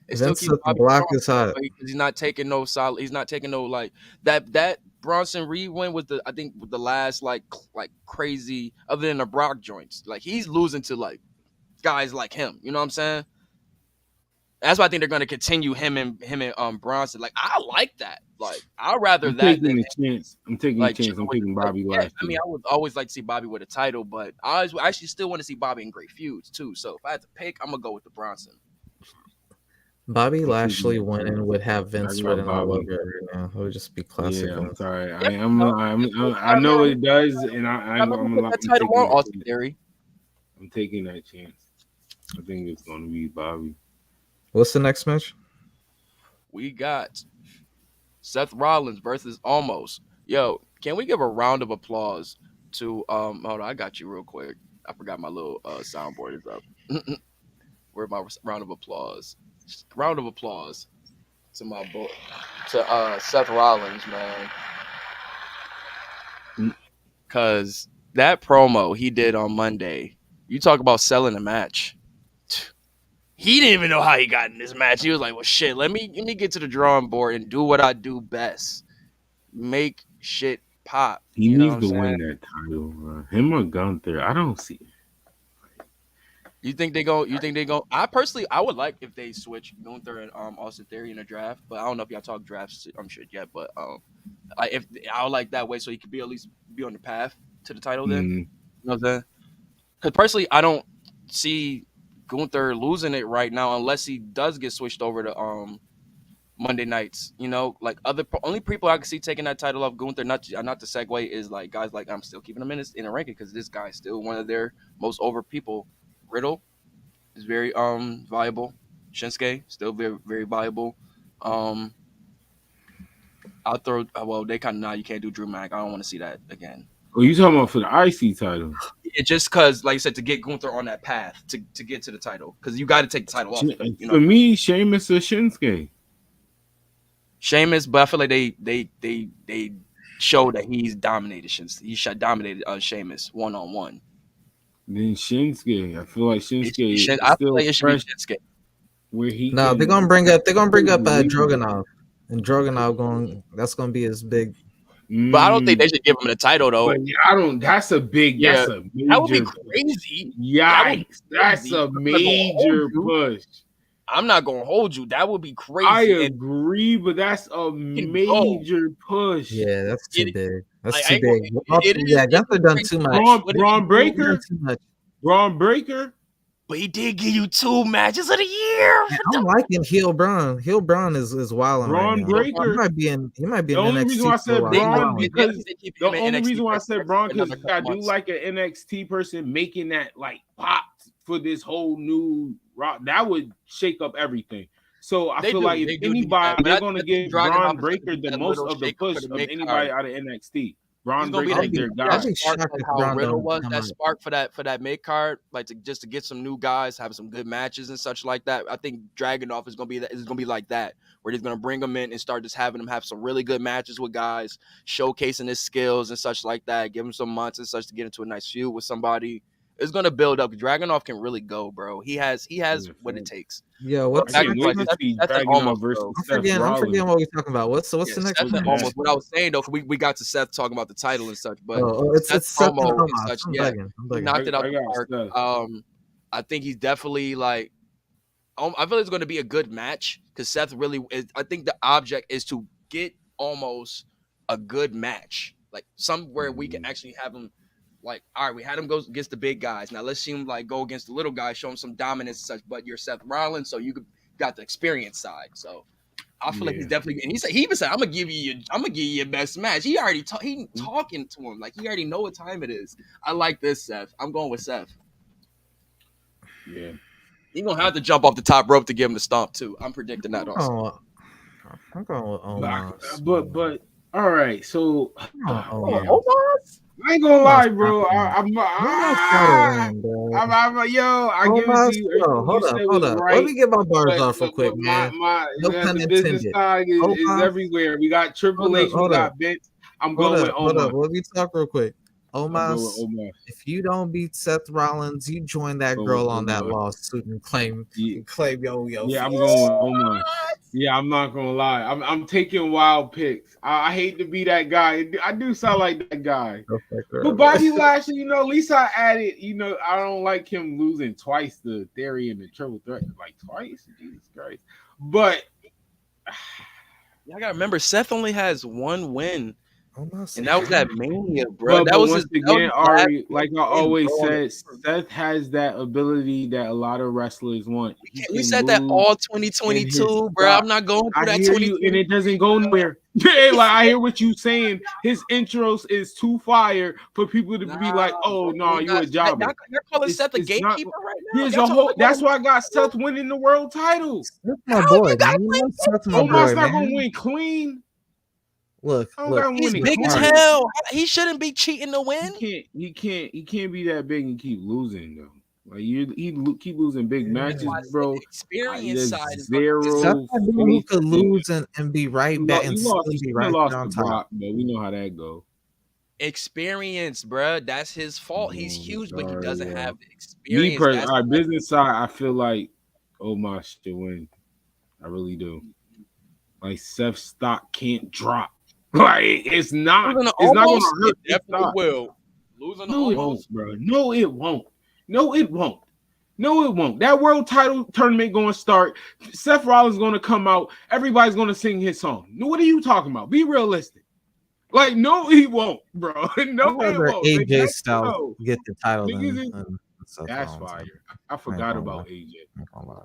The block is hot. He's not taking no solid. He's not taking no like that Bronson Reed win was the last like crazy other than the Brock joints. Like he's losing to like guys like him, you know what I'm saying? That's why I think they're going to continue him and Bronson. Like I like that. Like I'd rather I'm that. Taking a chance. I'm taking a chance. I'm picking Bobby Lashley. I mean, I would always like to see Bobby with a title, but I actually still want to see Bobby in great feuds too. So if I had to pick, I'm gonna go with the Bronson. Bobby Lashley winning would have Vince written all over it right now. It would just be classic. Yeah, I'm sorry. I know it does, and I'm title on Austin Theory. I'm taking that chance. I think it's going to be Bobby. What's the next match? We got Seth Rollins versus Almost. Yo, can we give a round of applause to hold on, I got you real quick. I forgot my little soundboard is up. Where's my round of applause? Round of applause to my boy, to Seth Rollins, man. Cause that promo he did on Monday, you talk about selling a match. He didn't even know how he got in this match. He was like, well, shit, let me get to the drawing board and do what I do best. Make shit pop. He needs to win that title, bro. Him or Gunther. I don't see it. You think they go? I personally, I would like if they switch Gunther and Austin Theory in a draft, but I don't know if y'all talk drafts. I'm sure yet, but if I would like that way, so he could be at least be on the path to the title. Then you know what I'm saying? Because personally, I don't see Gunther losing it right now unless he does get switched over to Monday nights. You know, like only people I can see taking that title off Gunther. Not to segue is like guys like I'm still keeping him in a ranking because this guy's still one of their most over people. Riddle is very viable. Shinsuke still very very viable. I'll throw they kind of now you can't do Drew Mac. I don't want to see that again. Oh, you talking about for the IC title? It's just because, like I said, to get Gunther on that path to get to the title because you got to take the title off. You know? For me, Sheamus or Shinsuke. Sheamus, but I feel like they show that he's dominated Shinsuke. He dominated Sheamus 1-on-1. Then Shinsuke, I feel like Shinsuke is I feel like it should be Shinsuke. Where he they're gonna bring up Dragunov, and Dragunov that's gonna be his big. But I don't think they should give him the title though. I don't. That's a big. Yeah, that's a major that would be crazy. Yikes! That's a major push. I'm not gonna hold you. That would be crazy. I agree, but that's a major push. Yeah, that's too big. That's too big. Gunther done too much. Braun Breaker. Braun Breaker. But he did give you 2 matches of the year. I'm liking Heel Braun. Heel Braun is wilding. Braun Breaker. He might be in the only reason why I said Braun because the only reason why I said Braun because I do like an NXT person making that like pop for this whole new rock. That would shake up everything. So I feel like if anybody, they're going to give Braun Breaker the most of the push of anybody out of NXT. Braun Breaker like their guy. How Riddle was that spark for that mid card, like just to get some new guys, have some good matches and such like that. I think Dragunov is gonna be like that, where he's gonna bring them in and start just having them have some really good matches with guys, showcasing his skills and such like that. Give him some months and such to get into a nice feud with somebody. It's gonna build up. Dragunov can really go, bro. He has what it takes. Yeah, what's that's almost versus I'm forgetting what we're talking about. What's the next one? Almost what I was saying though, we got to Seth talking about the title and such, but it's Seth promo and such. He knocked it out the park. I think he's definitely like. I feel it's going to be a good match because Seth really is. I think the object is to get almost a good match, like somewhere we can actually have him. Like, all right, we had him go against the big guys. Now let's see him like go against the little guys, show him some dominance and such. But you're Seth Rollins, so you got the experience side. So I feel like he's definitely. And he even said, "I'm gonna give you your best match." He already talking to him like he already know what time it is. I like this, Seth. I'm going with Seth. Yeah, he's gonna have to jump off the top rope to give him the stomp too. I'm predicting that also. I'm going with Omos. But all right, so Omos. I ain't gonna lie, bro. I give it to you. Hold up. Let me get my bars off real quick, man. No pun intended. Business side is everywhere. We got Triple H, we got Vince. I'm going with Omos. Let me talk real quick. Omos, if you don't beat Seth Rollins, you join that girl on that lawsuit and claim yo. Yeah, I'm going with Omos. Yeah, I'm not gonna lie. I'm taking wild picks. I hate to be that guy. I do sound like that guy. But Bobby Lashley, at least I added. I don't like him losing twice the Theory and the Triple Threat, like twice. Jesus Christ! But I gotta remember, Seth only has one win And that was that Mania, bro. But that was once his, again, Ari, like I always bro. said, Seth has that ability that a lot of wrestlers want. We said that all 2022, bro. I'm not going through that. I hear you, and it doesn't go nowhere. Like I hear what you saying. His intros is too fire for people to be like, "Oh no, you a jobber." You're calling Seth a gatekeeper right now. There's a whole. That's why I got Seth winning the world title. That's my boy. Omar's not gonna win clean. Look, he's big as hell. He shouldn't be cheating to win. He can't be that big and keep losing though. Like keep losing big matches, bro. Experience side zero. Who could lose and be right back and still be right on top. Brock, but we know how that go. Experience, bro. That's his fault. He's huge, but he doesn't have the experience. Our business side, I feel like Omar should win. I really do. Like Seth's stock can't drop. Like it's not. It's not going to hurt. Definitely will. Losing almost, bro. No, it won't. No, it won't. No, it won't. That world title tournament going to start. Seth Rollins going to come out. Everybody's going to sing his song. What are you talking about? Be realistic. Like, no, he won't, bro. No, he won't. AJ Styles get the title. That's fire. I forgot about AJ.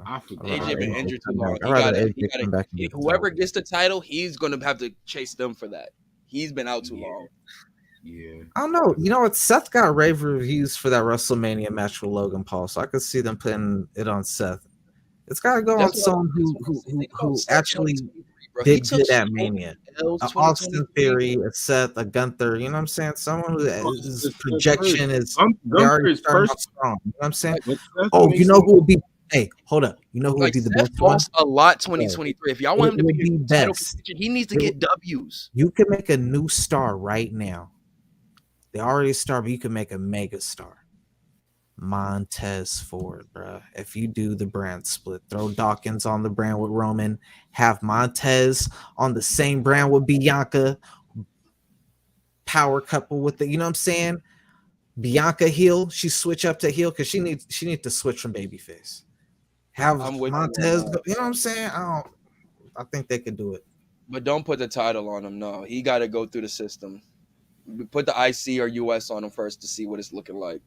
I forgot. AJ been injured too long. Whoever gets the title, he's going to have to chase them for that. He's been out too long. Yeah. I don't know. You know what? Seth got rave reviews for that WrestleMania match with Logan Paul, so I could see them putting it on Seth. It's got to go on someone who actually did good at Mania. Austin Theory, a Seth, a Gunther. You know what I'm saying? Someone whose projection is already starting strong. You know what I'm saying? Oh, you know who would be? Hey, hold up. You know who would be the best one? A lot 2023. If y'all want him to be best, he needs to get W's. You can make a new star right now. They already a star, but you can make a mega star. Montez Ford, bro. If you do the brand split, throw Dawkins on the brand with Roman, have Montez on the same brand with Bianca, power couple with the, you know what I'm saying? Bianca heel, she switch up to heel because she needs to switch from babyface. Have Montez, you know what I'm saying? I think they could do it. But don't put the title on him. No, he got to go through the system. Put the IC or US on him first to see what it's looking like.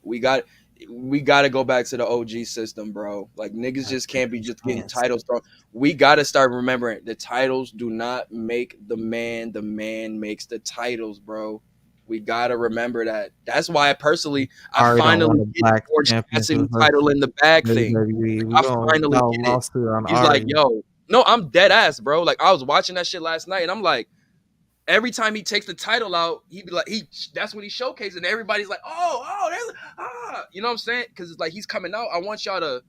We got to go back to the OG system, bro. Like niggas just can't be just getting titles thrown. We got to start remembering the titles do not make the man. The man makes the titles, bro. We got to remember that. That's why I finally get the Orange Cassidy title in the bag thing. I finally get it. He's like, yo, no, I'm dead ass, bro. Like I was watching that shit last night and I'm like, every time he takes the title out, he'd be like, that's when he showcases, and everybody's like, you know what I'm saying? Because it's like he's coming out. I want y'all to.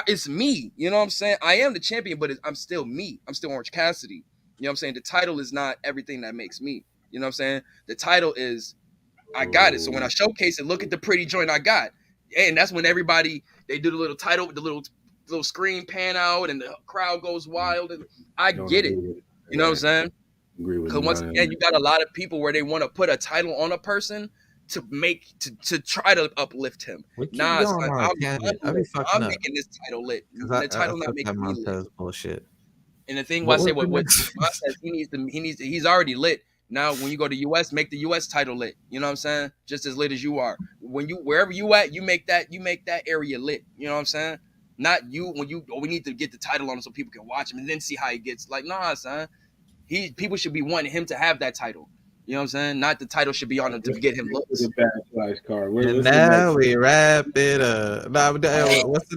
It's me. You know what I'm saying? I am the champion, but I'm still me. I'm still Orange Cassidy. You know what I'm saying? The title is not everything that makes me. You know what I'm saying? The title is, I got it. So when I showcase it, look at the pretty joint I got, and that's when everybody they do the little title with the little screen pan out, and the crowd goes wild, and I get it. You know what I'm saying? Because once again, you got a lot of people where they want to put a title on a person to try to uplift him. Nah, I'm making this title lit. The title not making me lit. Bullshit. And the thing, what says he's already lit. Now, when you go to US, make the US title lit. You know what I'm saying? Just as lit as you are. Wherever you at, you make that area lit. You know what I'm saying? Not you we need to get the title on him so people can watch him and then see how he gets. Like, nah, son. People should be wanting him to have that title. You know what I'm saying? Not the title should be on him to get him looks. Backlash card. And now we wrap it up. What's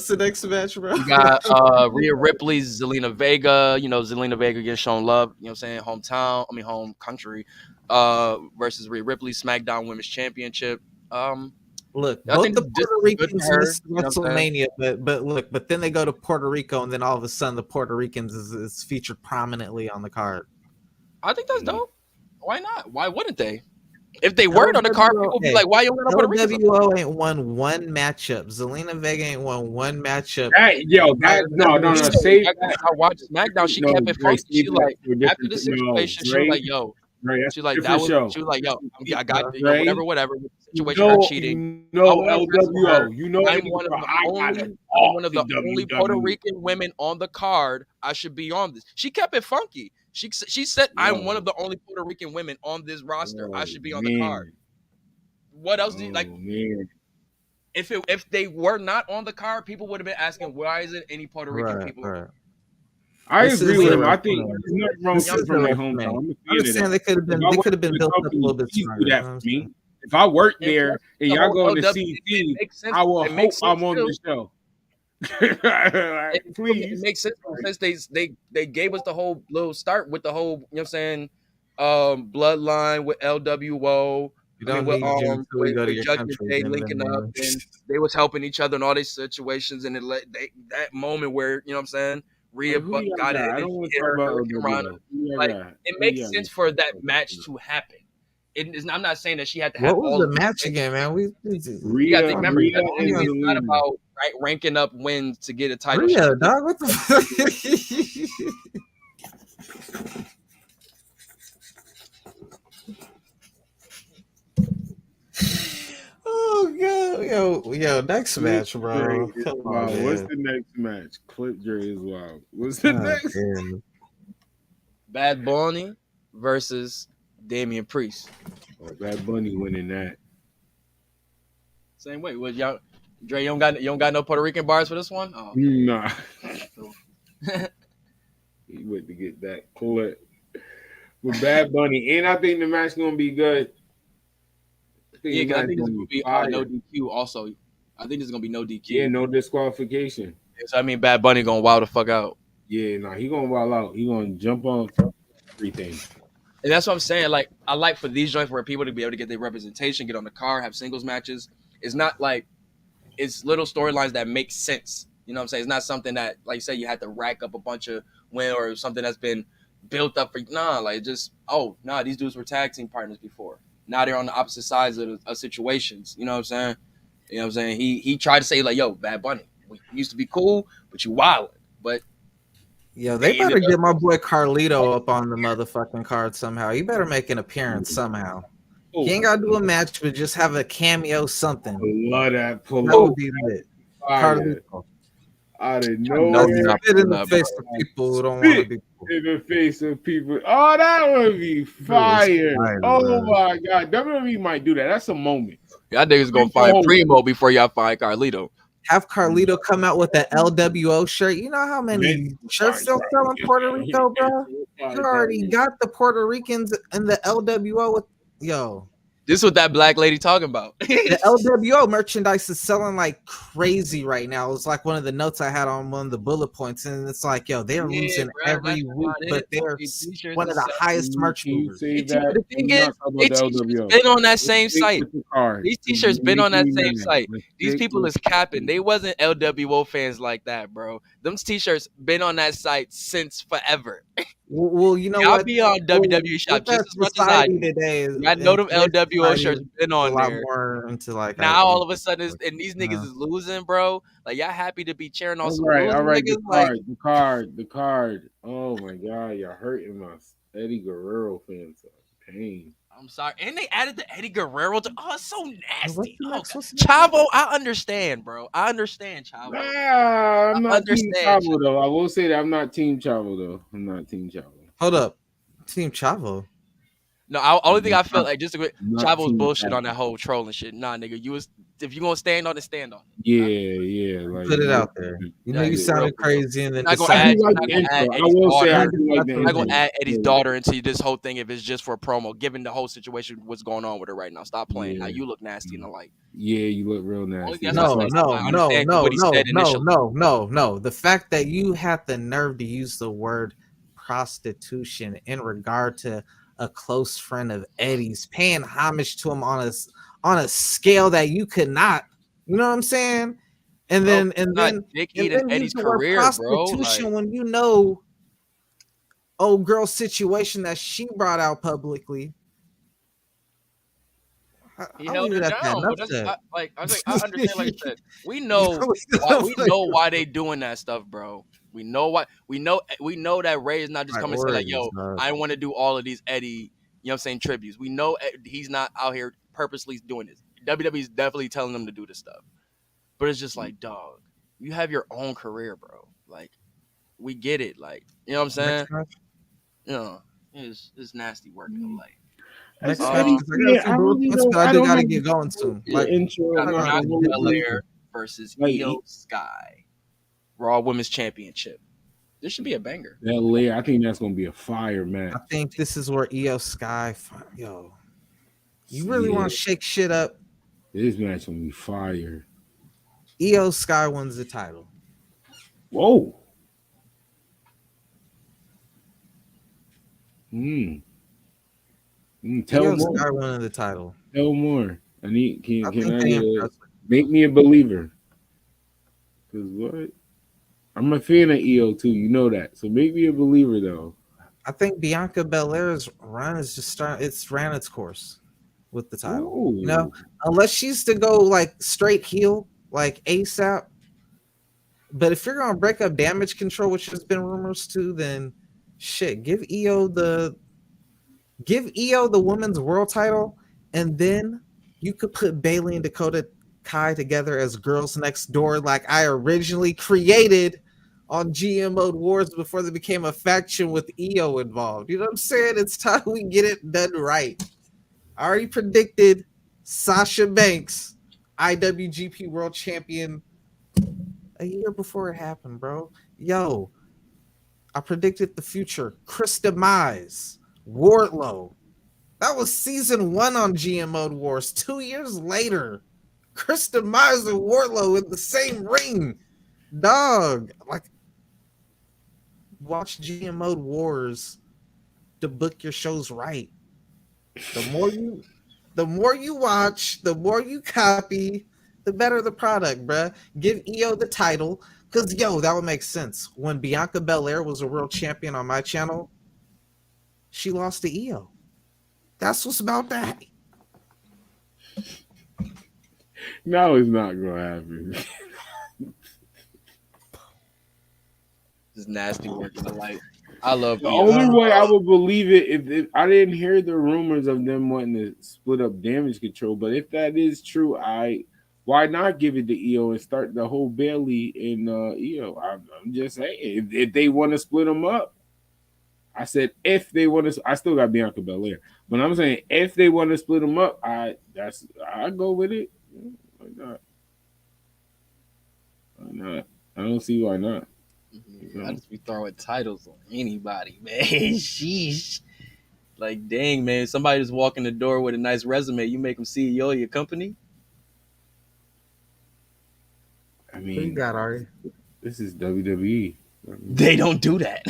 the next match, bro? We got Rhea Ripley, Zelina Vega. You know, Zelina Vega getting shown love. You know what I'm saying? Home country. Versus Rhea Ripley, SmackDown Women's Championship. Look, both the Puerto Ricans missed WrestleMania, but then they go to Puerto Rico, and then all of a sudden the Puerto Ricans is featured prominently on the card. I think that's dope. Why not? Why wouldn't they? If they weren't on the card, people would be like, why you got Puerto Rico? WO ain't won one matchup. Zelina Vega ain't won one matchup. No. I watched SmackDown. She kept it funky. She like, after the situation, she was like, yo, Right, She's like, that was. show. She was like, yo, I got Right. whatever. Situation, her cheating. LWO. You know, I'm one of the only Puerto Rican women on the card. I should be on this. She kept it funky. She said, I'm one of the only Puerto Rican women on this roster. I should be on the card. What else do you like? Man. If they were not on the card, people would have been asking, why isn't any Puerto Rican people? Right. I agree with him. I think there's nothing wrong with from their hometown. I understand they could have been built up a little bit stronger. If I work there and y'all going to CC, I will hope I'm on the show. Please. It makes sense since they gave us the whole little start with the whole, you know what I'm saying, bloodline with LWO. With Judgment Day linking up, and they was helping each other in all these situations, and that moment where, you know what I'm saying, Rhea got it. It makes sense for that match to happen. I'm not saying that she had to have. What was the match again, man? You got to remember, it's not about ranking up wins to get a title. Rhea, dog, what the fuck? Oh god, yo, next match, bro. Wow, what's the next match? Clip Dre as well. What's the next? Bad Bunny versus Damian Priest. Oh, Bad Bunny winning that. Same way. Well, y'all, Dre, you don't got no Puerto Rican bars for this one? Oh. Nah. He went to get that clip with Bad Bunny, and I think the match gonna be good. I think it's gonna be no DQ. Also, I think there's gonna be no DQ. Yeah, no disqualification. So I mean, Bad Bunny gonna wild the fuck out. Yeah, no, he gonna wild out. He gonna jump on everything. And that's what I'm saying. Like, I like for these joints where people to be able to get their representation, get on the card, have singles matches. It's not like it's little storylines that make sense. You know what I'm saying? It's not something that, like you said, you had to rack up a bunch of win or something that's been built up for. These dudes were tag team partners before. Now they're on the opposite sides of situations. You know what I'm saying? You know what I'm saying? He tried to say, like, yo, Bad Bunny, we used to be cool, but you wildin'. But yo, they better get my boy Carlito up on the motherfucking card somehow. He better make an appearance somehow. He ain't gotta do a match, but just have a cameo something. I love that. That would be lit. Carlito. I didn't know. Spit in the face of people who don't want to be cool. In the face of people. Oh, that would be fire. Oh my god. WWE might do that. That's a moment. Y'all niggas gonna find Primo before y'all find Carlito. Have Carlito come out with the LWO shirt. You know how many shirts they'll sell in Puerto Rico, bro? You already got the Puerto Ricans and the LWO with yo. This is what that black lady talking about. The LWO merchandise is selling like crazy right now. It's like one of the notes I had on one of the bullet points, and it's like, yo, they're losing every week, but they're one of the highest merch movers. The thing is, these been on that same site. These t-shirts been on that same site. These people is capping. They wasn't LWO fans like that, bro. Them t-shirts been on that site since forever. Well, you know Y'all what? be on WWE shop just as much as I do. Today I know them LWO shirts been on a lot there. more into like now all of a sudden, and these niggas is losing, bro. Like y'all happy to be cheering on some all right. niggas? The card. Oh my god, y'all hurting my Eddie Guerrero fans. Pain. I'm sorry, and they added the Eddie Guerrero to. Oh, it's so nasty. Chavo, I understand, bro. I understand, Chavo. Nah, I'm not Team Chavo though. I will say that I'm not Team Chavo though. I'm not Team Chavo. Hold up, Team Chavo. No, only thing I felt like just Chavo's bullshit on that whole trolling shit. Nah, nigga, if you gonna stand on it, stand on it. Yeah. Like, put it out there. You know you sounded crazy, and then I'm not gonna add Eddie's daughter into this whole thing if it's just for a promo. Given the whole situation, what's going on with her right now, stop playing. Now you look nasty and the like. Yeah, you look real nasty. No. The fact that you had the nerve to use the word prostitution in regard to a close friend of Eddie's, paying homage to him on a scale that you could not, you know what I'm saying? And then Eddie's career, prostitution, bro. When you know old girl situation that she brought out publicly. He held it down, but I understand. Like I said, we know why they doing that stuff, bro. We know why. We know that Ray is not just coming and say like, "Yo, I want to do all of these Eddie you know what I'm saying, tributes. We know he's not out here purposely doing this. WWE's definitely telling them to do this stuff. But it's just like, dog, you have your own career, bro. Like, we get it. Like, you know what I'm saying? You know, it's nasty work in life. I do gotta get going soon. Like, Bianca Belair versus Io Sky, Raw Women's Championship. This should be a banger. I think that's gonna be a fire match. I think this is where Io Sky, yo, you really want to shake shit up? This match gonna be fire. Io Sky wins the title. Whoa. Tell Io more. Sky winning the title. Tell more. Can I make me a believer? Cause what? I'm a fan of EO too. You know that. So make me a believer though. I think Bianca Belair's run is just ran its course with the title. Ooh. You know, unless she's to go like straight heel, like ASAP. But if you're gonna break up Damage Control, which has been rumors too, then shit, give EO the women's world title, and then you could put Bayley and Dakota Kai together as girls next door, like I originally created on GM Mode Wars before they became a faction with EO involved. You know what I'm saying? It's time we get it done right. I already predicted Sasha Banks, IWGP World Champion, a year before it happened, bro. Yo, I predicted the future. Chris Demise, Wardlow. That was season 1 on GM Mode Wars. 2 years later, Chris Demise and Wardlow in the same ring. Dog, like, watch GM Mode Wars to book your shows right. The more you watch, the more you copy, the better the product, bruh. Give EO the title, because, yo, that would make sense. When Bianca Belair was a world champion on my channel, she lost to EO. That's what's about that. No, it's not gonna happen. This is nasty work in the life. I love the only way I would believe it if I didn't hear the rumors of them wanting to split up Damage Control. But if that is true, why not give it to EO and start the whole Bayley and EO? I'm just saying if they want to split them up. I said if they want to, I still got Bianca Belair, but I'm saying if they want to split them up, I go with it. Why not? Why not? I don't see why not. I just be throwing titles on anybody, man. Sheesh. Like, dang, man. Somebody just walk in the door with a nice resume. You make them CEO of your company? I mean, what you got, Ari? This is WWE. They don't do that.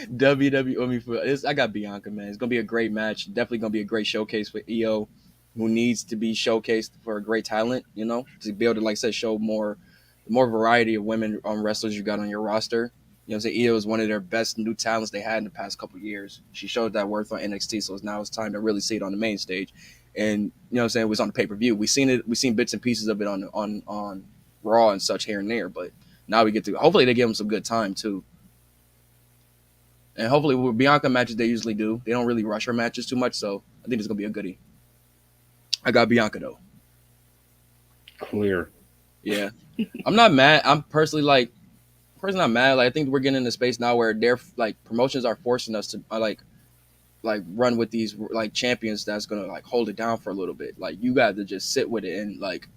WWE. I got Bianca, man. It's gonna be a great match. Definitely gonna be a great showcase for EO, who needs to be showcased for a great talent. You know, to be able to, like I said, show more variety of women wrestlers you got on your roster. You know, what I'm saying, EO is one of their best new talents they had in the past couple of years. She showed that worth on NXT, so now it's time to really see it on the main stage. And you know, what I'm saying, it was on the pay per view. We seen bits and pieces of it on Raw and such here and there, but now we get to. Hopefully, they give them some good time too. And hopefully with Bianca matches, they usually do. They don't really rush her matches too much, so I think it's going to be a goodie. I got Bianca, though. Clear. Yeah. I'm not mad. I'm personally not mad. Like, I think we're getting in a space now where they're, like, promotions are forcing us to, like run with these, like, champions that's going to, like, hold it down for a little bit. Like, you got to just sit with it and, like,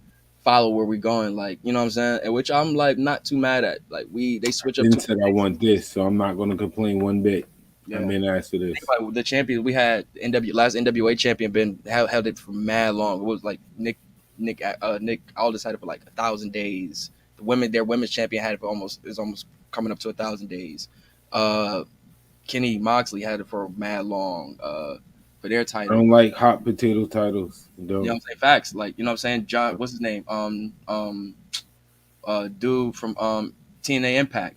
follow where we're going, like, you know what I'm saying? And which I'm like not too mad at. Like they switch up. Said I want this, so I'm not going to complain one bit. Yeah. I'm in ask for this. The champion we had last NWA champion held it for mad long. It was like Nick Aldis had it for like 1,000 days. Their women's champion had it for almost coming up to 1,000 days. Kenny Moxley had it for mad long. For their title. I don't like hot potato titles. You know what I'm saying? Facts. Like, you know what I'm saying? John, what's his name? Dude from TNA Impact.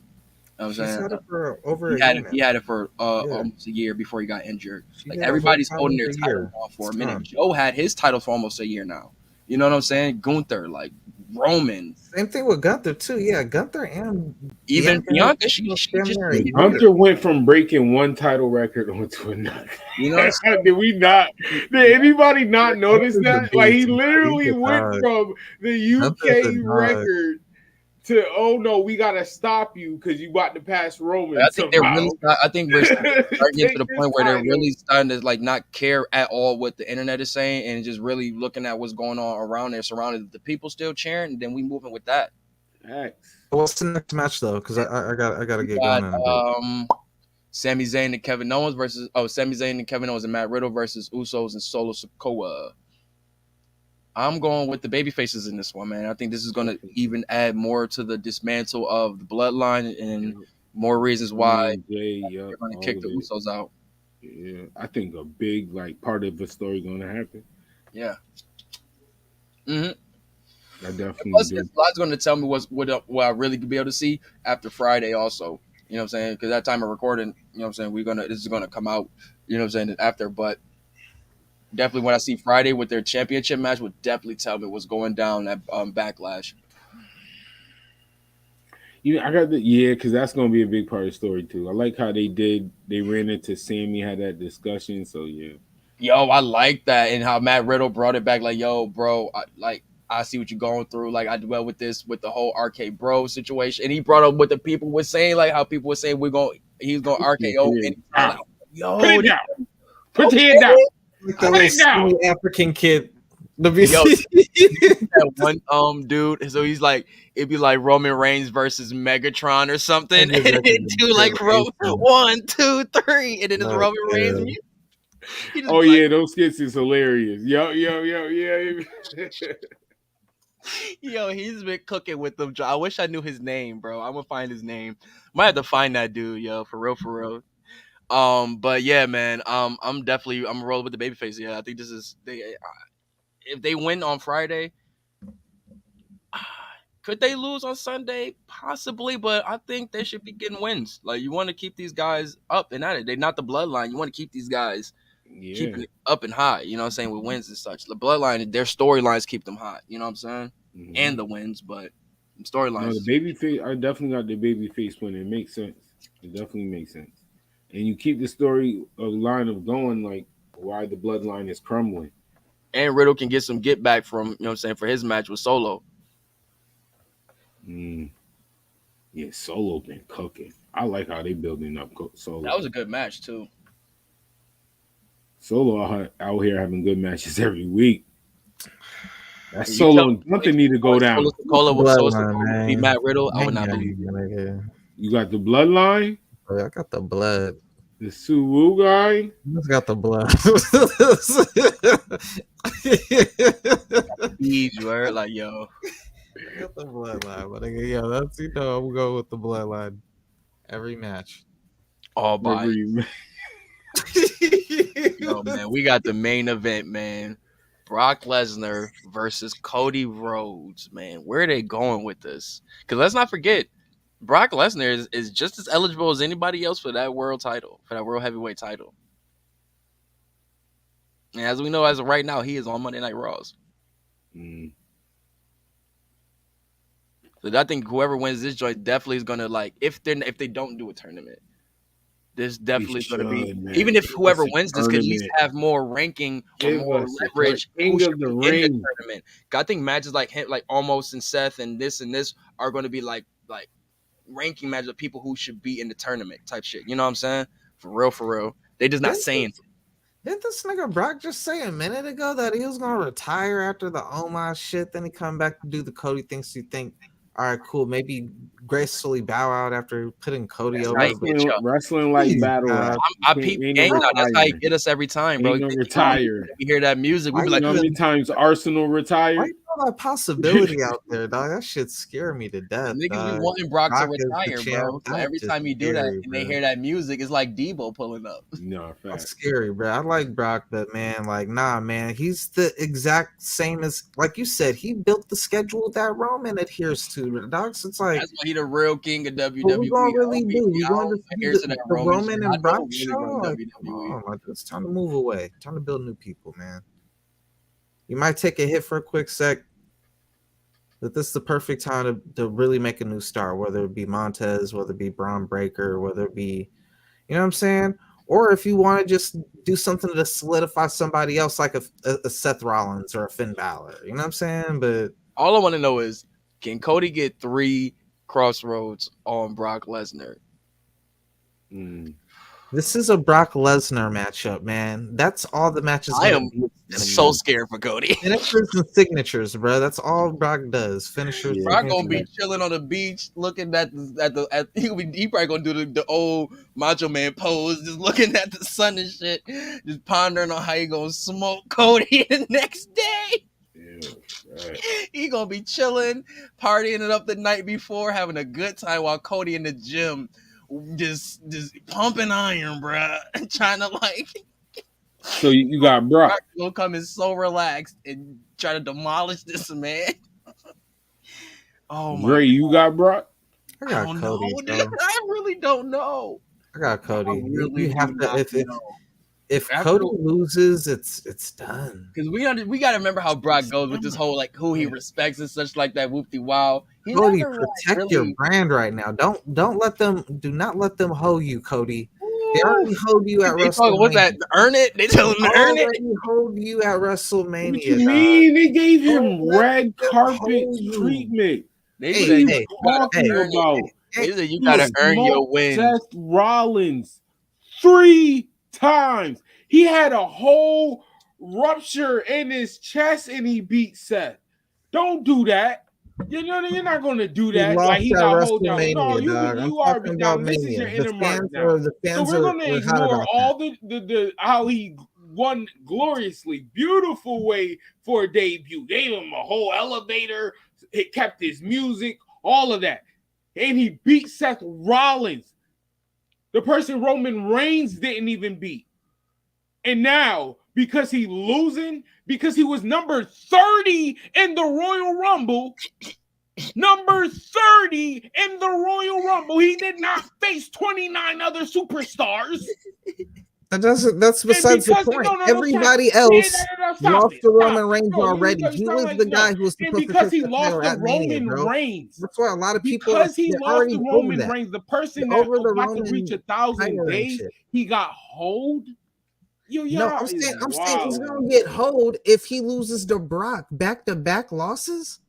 You know what I'm saying? Had it for over a year. He had it for almost a year before he got injured. Like, everybody's holding their title on for a minute. Joe had his title for almost a year now. You know what I'm saying? Gunther, like, Roman. Same thing with Gunther too. Yeah, Gunther and even Bianca. She just Gunther went from breaking one title record onto another. You know, did we not? Did anybody not notice that? Like he literally went from the UK record to we gotta stop you because you got to pass Roman. I think they're really. I think we're starting to get to the point where they're really starting to like not care at all what the internet is saying and just really looking at what's going on around there, surrounded the people still cheering, and then we moving with that. What's the next match though? Because I gotta get going. Sami Zayn and Kevin Owens versus Sami Zayn and Kevin Owens and Matt Riddle versus Usos and Solo Sikoa. I'm going with the baby faces in this one, man. I think this is going to even add more to the dismantle of the bloodline and more reasons why they're going to kick the Usos out. Yeah, I think a big part of the story going to happen. Yeah. Mm-hmm. I definitely Plus, do. a lot's going to tell me what I really could be able to see after Friday also. You know what I'm saying? Because that time of recording, you know what I'm saying, this is going to come out, you know what I'm saying, after, but definitely when I see Friday with their championship match would definitely tell me what's going down at Backlash. I got because that's going to be a big part of the story too. I like how they ran into Sammy, had that discussion. So yeah. Yo, I like that, and how Matt Riddle brought it back. Like, yo, bro, I see what you're going through. Like, I dwell with this with the whole RK Bro situation, and he brought up what the people were saying, like how people were saying he's going RKO. And like, yo, put it down. Put your head down. The African kid. Yo, that one dude. So he's like, it'd be like Roman Reigns versus Megatron or something, and then do like 1, 2, 3, and then it's Roman Reigns. Those skits is hilarious. Yo. Yo, he's been cooking with them. I wish I knew his name, bro. I'm gonna find his name. Might have to find that dude, yo, for real. But yeah, man. I'm gonna roll with the babyface. Yeah, I think this is if they win on Friday, could they lose on Sunday? Possibly, but I think they should be getting wins. Like, you want to keep these guys up and at it. They're not the bloodline. You want to keep these guys keeping it up and high. You know what I'm saying? With wins and such. The bloodline, their storylines keep them hot. You know what I'm saying? Mm-hmm. And the wins, but storylines. No, the babyface, I definitely got the babyface win. It makes sense. It definitely makes sense. And you keep the story line of going, like why the bloodline is crumbling. And Riddle can get some get back from, you know what I'm saying, for his match with Solo. Yeah, Solo been cooking. I like how they building up Solo. That was a good match too. Solo out here having good matches every week. That Solo and Gunther need to go down. Solo was be Matt Riddle. I would not believe it. You got the bloodline. I got the blood. The Suwu guy. He's got the blood. You were like, yo. I got the bloodline, but that's I'm gonna go with the bloodline every match. All by. Yo, man, we got the main event, man. Brock Lesnar versus Cody Rhodes, man. Where are they going with this? Because let's not forget, Brock Lesnar is just as eligible as anybody else for that world title, for that world heavyweight title. And as we know, as of right now, he is on Monday Night Raws. So I think whoever wins this joint definitely is gonna, like, if they don't do a tournament, this definitely is gonna be, man. Even if whoever wins this could at least have more ranking or more leverage in the tournament. I think matches like him, like Almost and Seth and this are gonna be like ranking matches of people who should be in the tournament type shit. You know what I'm saying? For real. They just not saying. Didn't this nigga Brock just say a minute ago that he was gonna retire after the Omos shit? Then he come back to do the Cody things. You think, all right, cool, maybe gracefully bow out after putting Cody over. Wrestling like battle rap. I peep gang now. That's how you get us every time, bro. Retire. We hear that music. We be like, how many times Arsenal retired? Why you know that possibility out there, dog? That shit scare me to death. Niggas be wanting Brock to retire, bro. So every time you do that and they hear that music, it's like Debo pulling up. No, that's scary, bro. I like Brock, but man, like, nah, man, he's the exact same as, like you said, he built the schedule that Roman adheres to, dog. So it's like, that's why he the real king of WWE. What we gonna really do? We going to the Roman and Brock show? Like, it's time to move away. Time to build new people, man. You might take a hit for a quick sec. that this is the perfect time to really make a new star, whether it be Montez, whether it be Braun Breaker, whether it be, you know what I'm saying? Or if you want to just do something to solidify somebody else, like a Seth Rollins or a Finn Balor, you know what I'm saying? But all I want to know is, can Cody get 3 crossroads on Brock Lesnar? This is a Brock Lesnar matchup, man. That's all the matches. I am so scared for Cody. Finishers and signatures, bro. That's all Brock does. Finishers. Yeah. Brock gonna be chilling on the beach, looking at he probably gonna do the old Macho Man pose, just looking at the sun and shit, just pondering on how he gonna smoke Cody the next day. Yeah, right. He gonna be chilling, partying it up the night before, having a good time while Cody in the gym. Just pumping iron, bro. Trying to like. So you got Brock. Brock gonna come in so relaxed and try to demolish this man. Oh my! Dre, you got Brock? I got Cody. I really don't know. I got Cody. You have to if Cody loses, it's done. Because we got to remember how Brock goes with this whole like who he respects and such like that. Whoopty wow. Cody, protect your brand right now. Do not let them hoe you, Cody. They already hoed you at WrestleMania. What's that? Earn it? They tell him to earn it. They hoed you at WrestleMania. What you mean? They gave him red carpet treatment. They talking about. You gotta earn your win. Seth Rollins 3 times. He had a whole rupture in his chest and he beat Seth. Don't do that. You're not going to do that. Like he got hold down. No, you are down. This is your inner mark now. So we're going to ignore all the how he won gloriously, beautiful way for a debut. They gave him a whole elevator. It kept his music, all of that, and he beat Seth Rollins, the person Roman Reigns didn't even beat. And now, because he was number 30 in the Royal Rumble, he did not face 29 other superstars. That's besides the point. Everybody else lost to Roman Reigns already. He was the guy who was supposed to because he lost to Roman Reigns. That's why a lot of people because he lost to Roman Reigns, the person that was about to reach 1,000 days, he got hold. I'm saying he's gonna get hold if he loses to Brock back-to-back losses.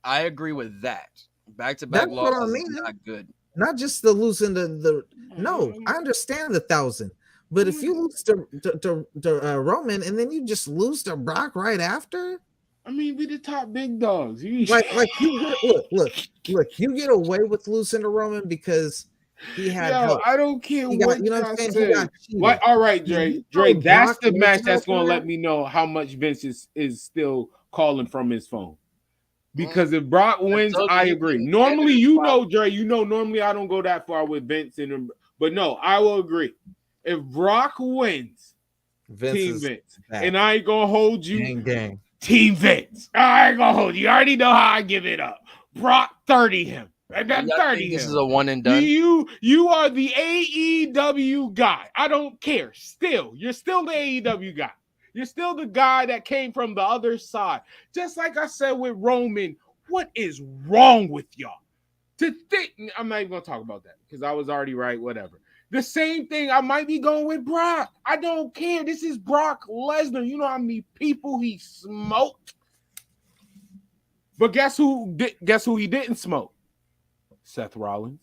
I agree with that. Back-to-back losses is not good. Not just the losing the no, I understand the 1,000. But if you lose to Roman and then you just lose to Brock right after, I mean, we the top big dogs. Like you look, you get away with losing to Roman because he had help. I don't care what y'all say. All right, Dre, that's the match that's gonna let me know how much Vince is still calling from his phone. Because if Brock wins, I agree. Normally, Dre, normally I don't go that far with Vince but no, I will agree. If Brock wins, Team Vince. And I ain't gonna hold you. Gang. Team Vince. I ain't gonna hold you. You already know how I give it up. Brock 30 him. And then 30 This is a one and done. You are the AEW guy. I don't care. You're still the AEW guy. You're still the guy that came from the other side. Just like I said with Roman, what is wrong with y'all? I'm not even gonna talk about that because I was already right, whatever. The same thing, I might be going with Brock. I don't care. This is Brock Lesnar. You know how many people he smoked? But guess who he didn't smoke? Seth Rollins.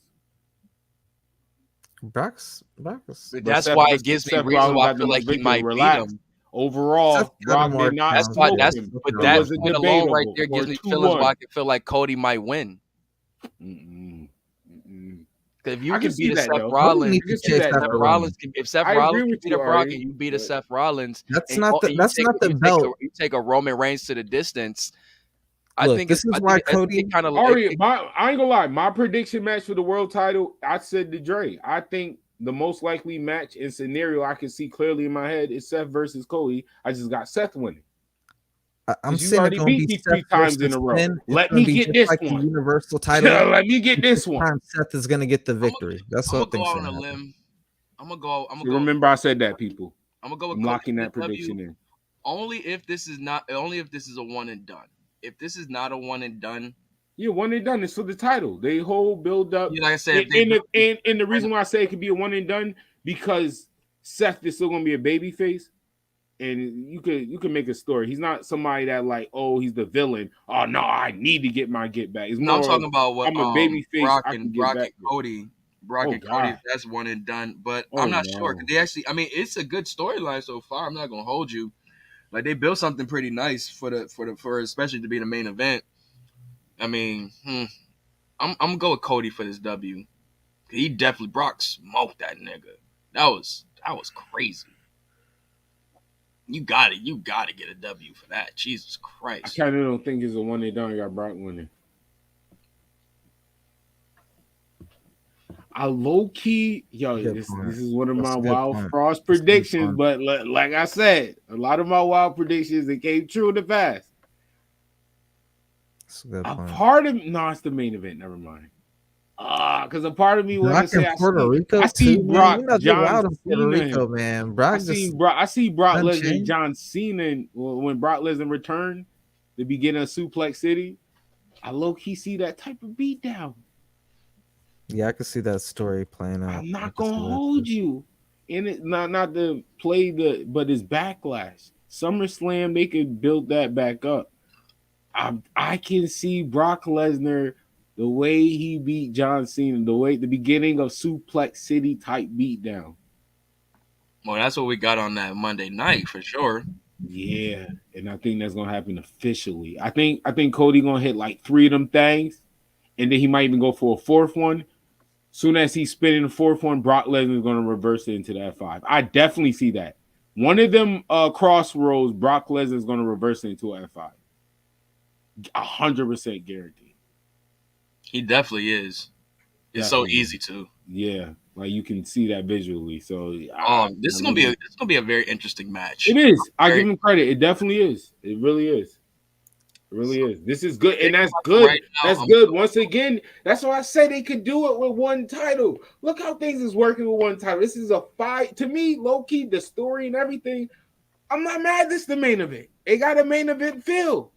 Brock's. That's why it gives me reason why I feel like he might beat him. Overall, Brock did not smoke him. But that alone right there gives me feelings why I can feel like Cody might win. Because if you can beat Seth Rollins, if Seth Rollins can beat a Brock and you beat a Seth Rollins, that's not the belt. You take a Roman Reigns to the distance. I think this is why Cody kind of. I ain't gonna lie. My prediction match for the world title, I said to Dre. I think the most likely match and scenario I can see clearly in my head is Seth versus Cody. I just got Seth winning. I'm saying already beat me 3 times in a row. Let me get this one. Universal title. Let me get this one. Seth is gonna get the victory. That's what I'm going to limb. I'm gonna go. Remember, I said that, people. I'm gonna go with locking that prediction in. Only if this is a one and done. If this is not a one and done, Yeah, one and done. It's for the title. They whole build up. Like I said, and the reason why I say it could be a one and done because Seth is still gonna be a baby face. And you could make a story. He's not somebody that like, oh, he's the villain. Oh no, I need to get my get back. It's more I'm talking about what I'm a baby face. Brock I and can Brock get and back Cody. Brock and Cody, that's one and done. But I'm not sure. They actually, I mean, it's a good storyline so far. I'm not gonna hold you. Like they built something pretty nice for especially to be the main event. I mean, I'm gonna go with Cody for this W. He definitely Brock smoked that nigga. That was crazy. You got to get a W for that. Jesus Christ. I kind of don't think it's a one and done. I got Brock winning. I low key, this is one of my wild frost predictions, but like I said, a lot of my wild predictions that came true in the past. It's the main event. Never mind. Because a part of me want to say I see Brock John Cena, man. I see Brock Lesnar and John Cena when Brock Lesnar returned the beginning of Suplex City. I low key see that type of beatdown. Yeah, I can see that story playing out. I'm not gonna hold you. And it not to play but it's Backlash. SummerSlam, they could build that back up. I can see Brock Lesnar, the way he beat John Cena, the beginning of Suplex City type beatdown. Well, that's what we got on that Monday night for sure. Yeah, and I think that's gonna happen officially. I think Cody gonna hit like 3 of them things, and then he might even go for a 4th one. Soon as he's spinning the 4th one, Brock Lesnar is gonna reverse it into the F5. I definitely see that. One of them crossroads, Brock Lesnar is gonna reverse it into an F5. 100% guaranteed. He definitely is. It's so easy to. Yeah, like you can see that visually. So this is gonna be a very interesting match. It is. I give him credit. It definitely is. It really is. It really is. This is good, and that's good. Right now, that's good. Once again, that's why I say they could do it with one title. Look how things is working with one title. This is a fight. To me, low key, the story and everything. I'm not mad. This is the main event. It got a main event feel.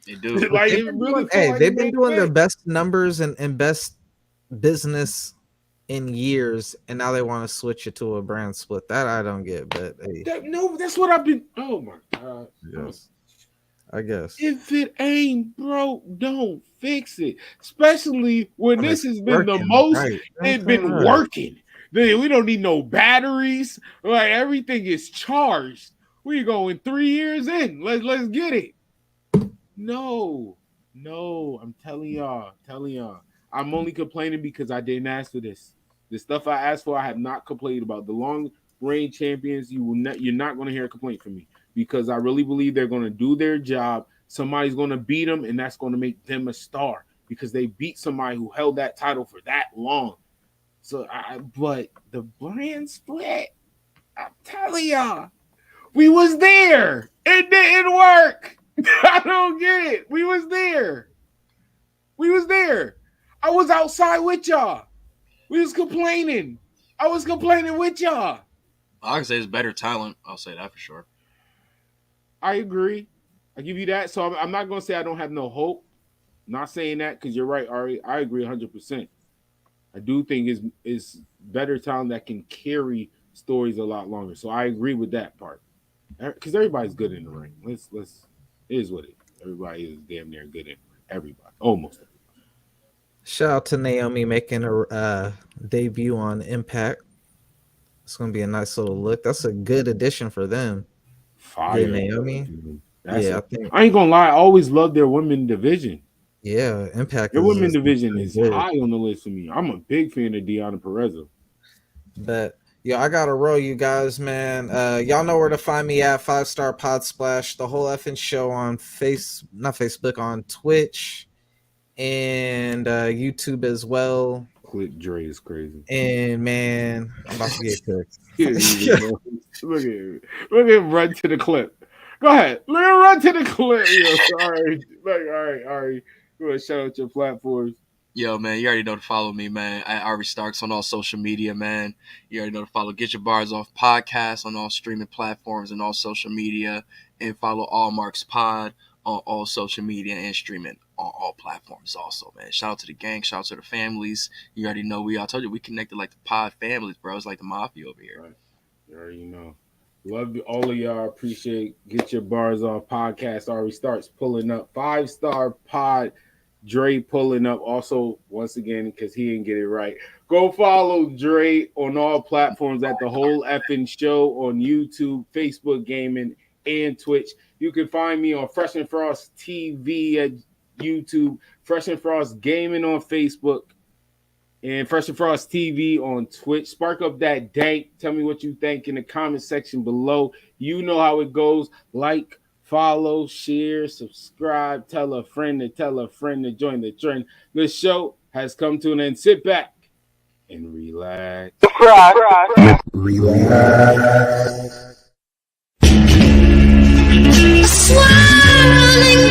They do. Like they've been doing their best numbers and best business in years, and now they want to switch it to a brand split. That I don't get, but hey. That's what I've been. Oh my god. Yes. I guess if it ain't broke, don't fix it. Especially when this has been the most. Right. It's been working. We don't need no batteries. Like everything is charged. We going 3 years in. Let's get it. No, I'm telling y'all. I'm only complaining because I didn't ask for this. The stuff I asked for, I have not complained about. The long reign champions, you're not going to hear a complaint from me because I really believe they're going to do their job. Somebody's going to beat them, and that's going to make them a star because they beat somebody who held that title for that long. But the brand split, I'm telling y'all, we was there. It didn't work. I don't get it. We was there. I was outside with y'all. We was complaining. I was complaining with y'all. I can say it's better talent. I'll say that for sure. I agree. I give you that. So I'm not going to say I don't have no hope. I'm not saying that because you're right, Ari. I agree 100%. I do think it's better talent that can carry stories a lot longer. So I agree with that part. Because everybody's good in the ring. Let's it is what it is. Everybody is damn near good in the ring. Everybody. Almost everybody. Shout out to Naomi making a debut on Impact. It's going to be a nice little look. That's a good addition for them. Fire. Yeah, Naomi. I ain't going to lie. I always loved their women division. Yeah, Impact. Their women division is high on the list for me. I'm a big fan of Deonna Purrazzo. But yeah, I got to roll you guys, man. Y'all know where to find me at 5-Star Pod Splash. The whole effing show on on Twitch and YouTube as well. Click Dre is crazy. And man, I'm about to get cooked. Look at him run to the clip. Go ahead. Look at him run to the clip. Yo, all right. Go ahead, shout out your platforms. Yo, man, you already know to follow me, man. At Ari Starks on all social media, man. You already know to follow Get Your Bars Off podcast on all streaming platforms and all social media. And follow All Marks Pod on all social media and streaming on all platforms also, man. Shout out to the gang. Shout out to the families. You already know I told you we connected like the pod families, bro. It's like the mafia over here. Right. You already know. Love all of y'all. Appreciate. Get your bars off. Podcast already starts pulling up. 5-star pod. Dre pulling up. Also, once again, because he didn't get it right. Go follow Dre on all platforms at The Whole Effing Show on YouTube, Facebook Gaming, and Twitch. You can find me on Fresh and Frost TV at YouTube, Fresh and Frost Gaming on Facebook, and Fresh and Frost TV on Twitch. Spark up that dank. Tell me what you think in the comment section below. You know how it goes. Like, follow, share, subscribe, tell a friend to join the trend. The show has come to an end. Sit back and relax. Swirling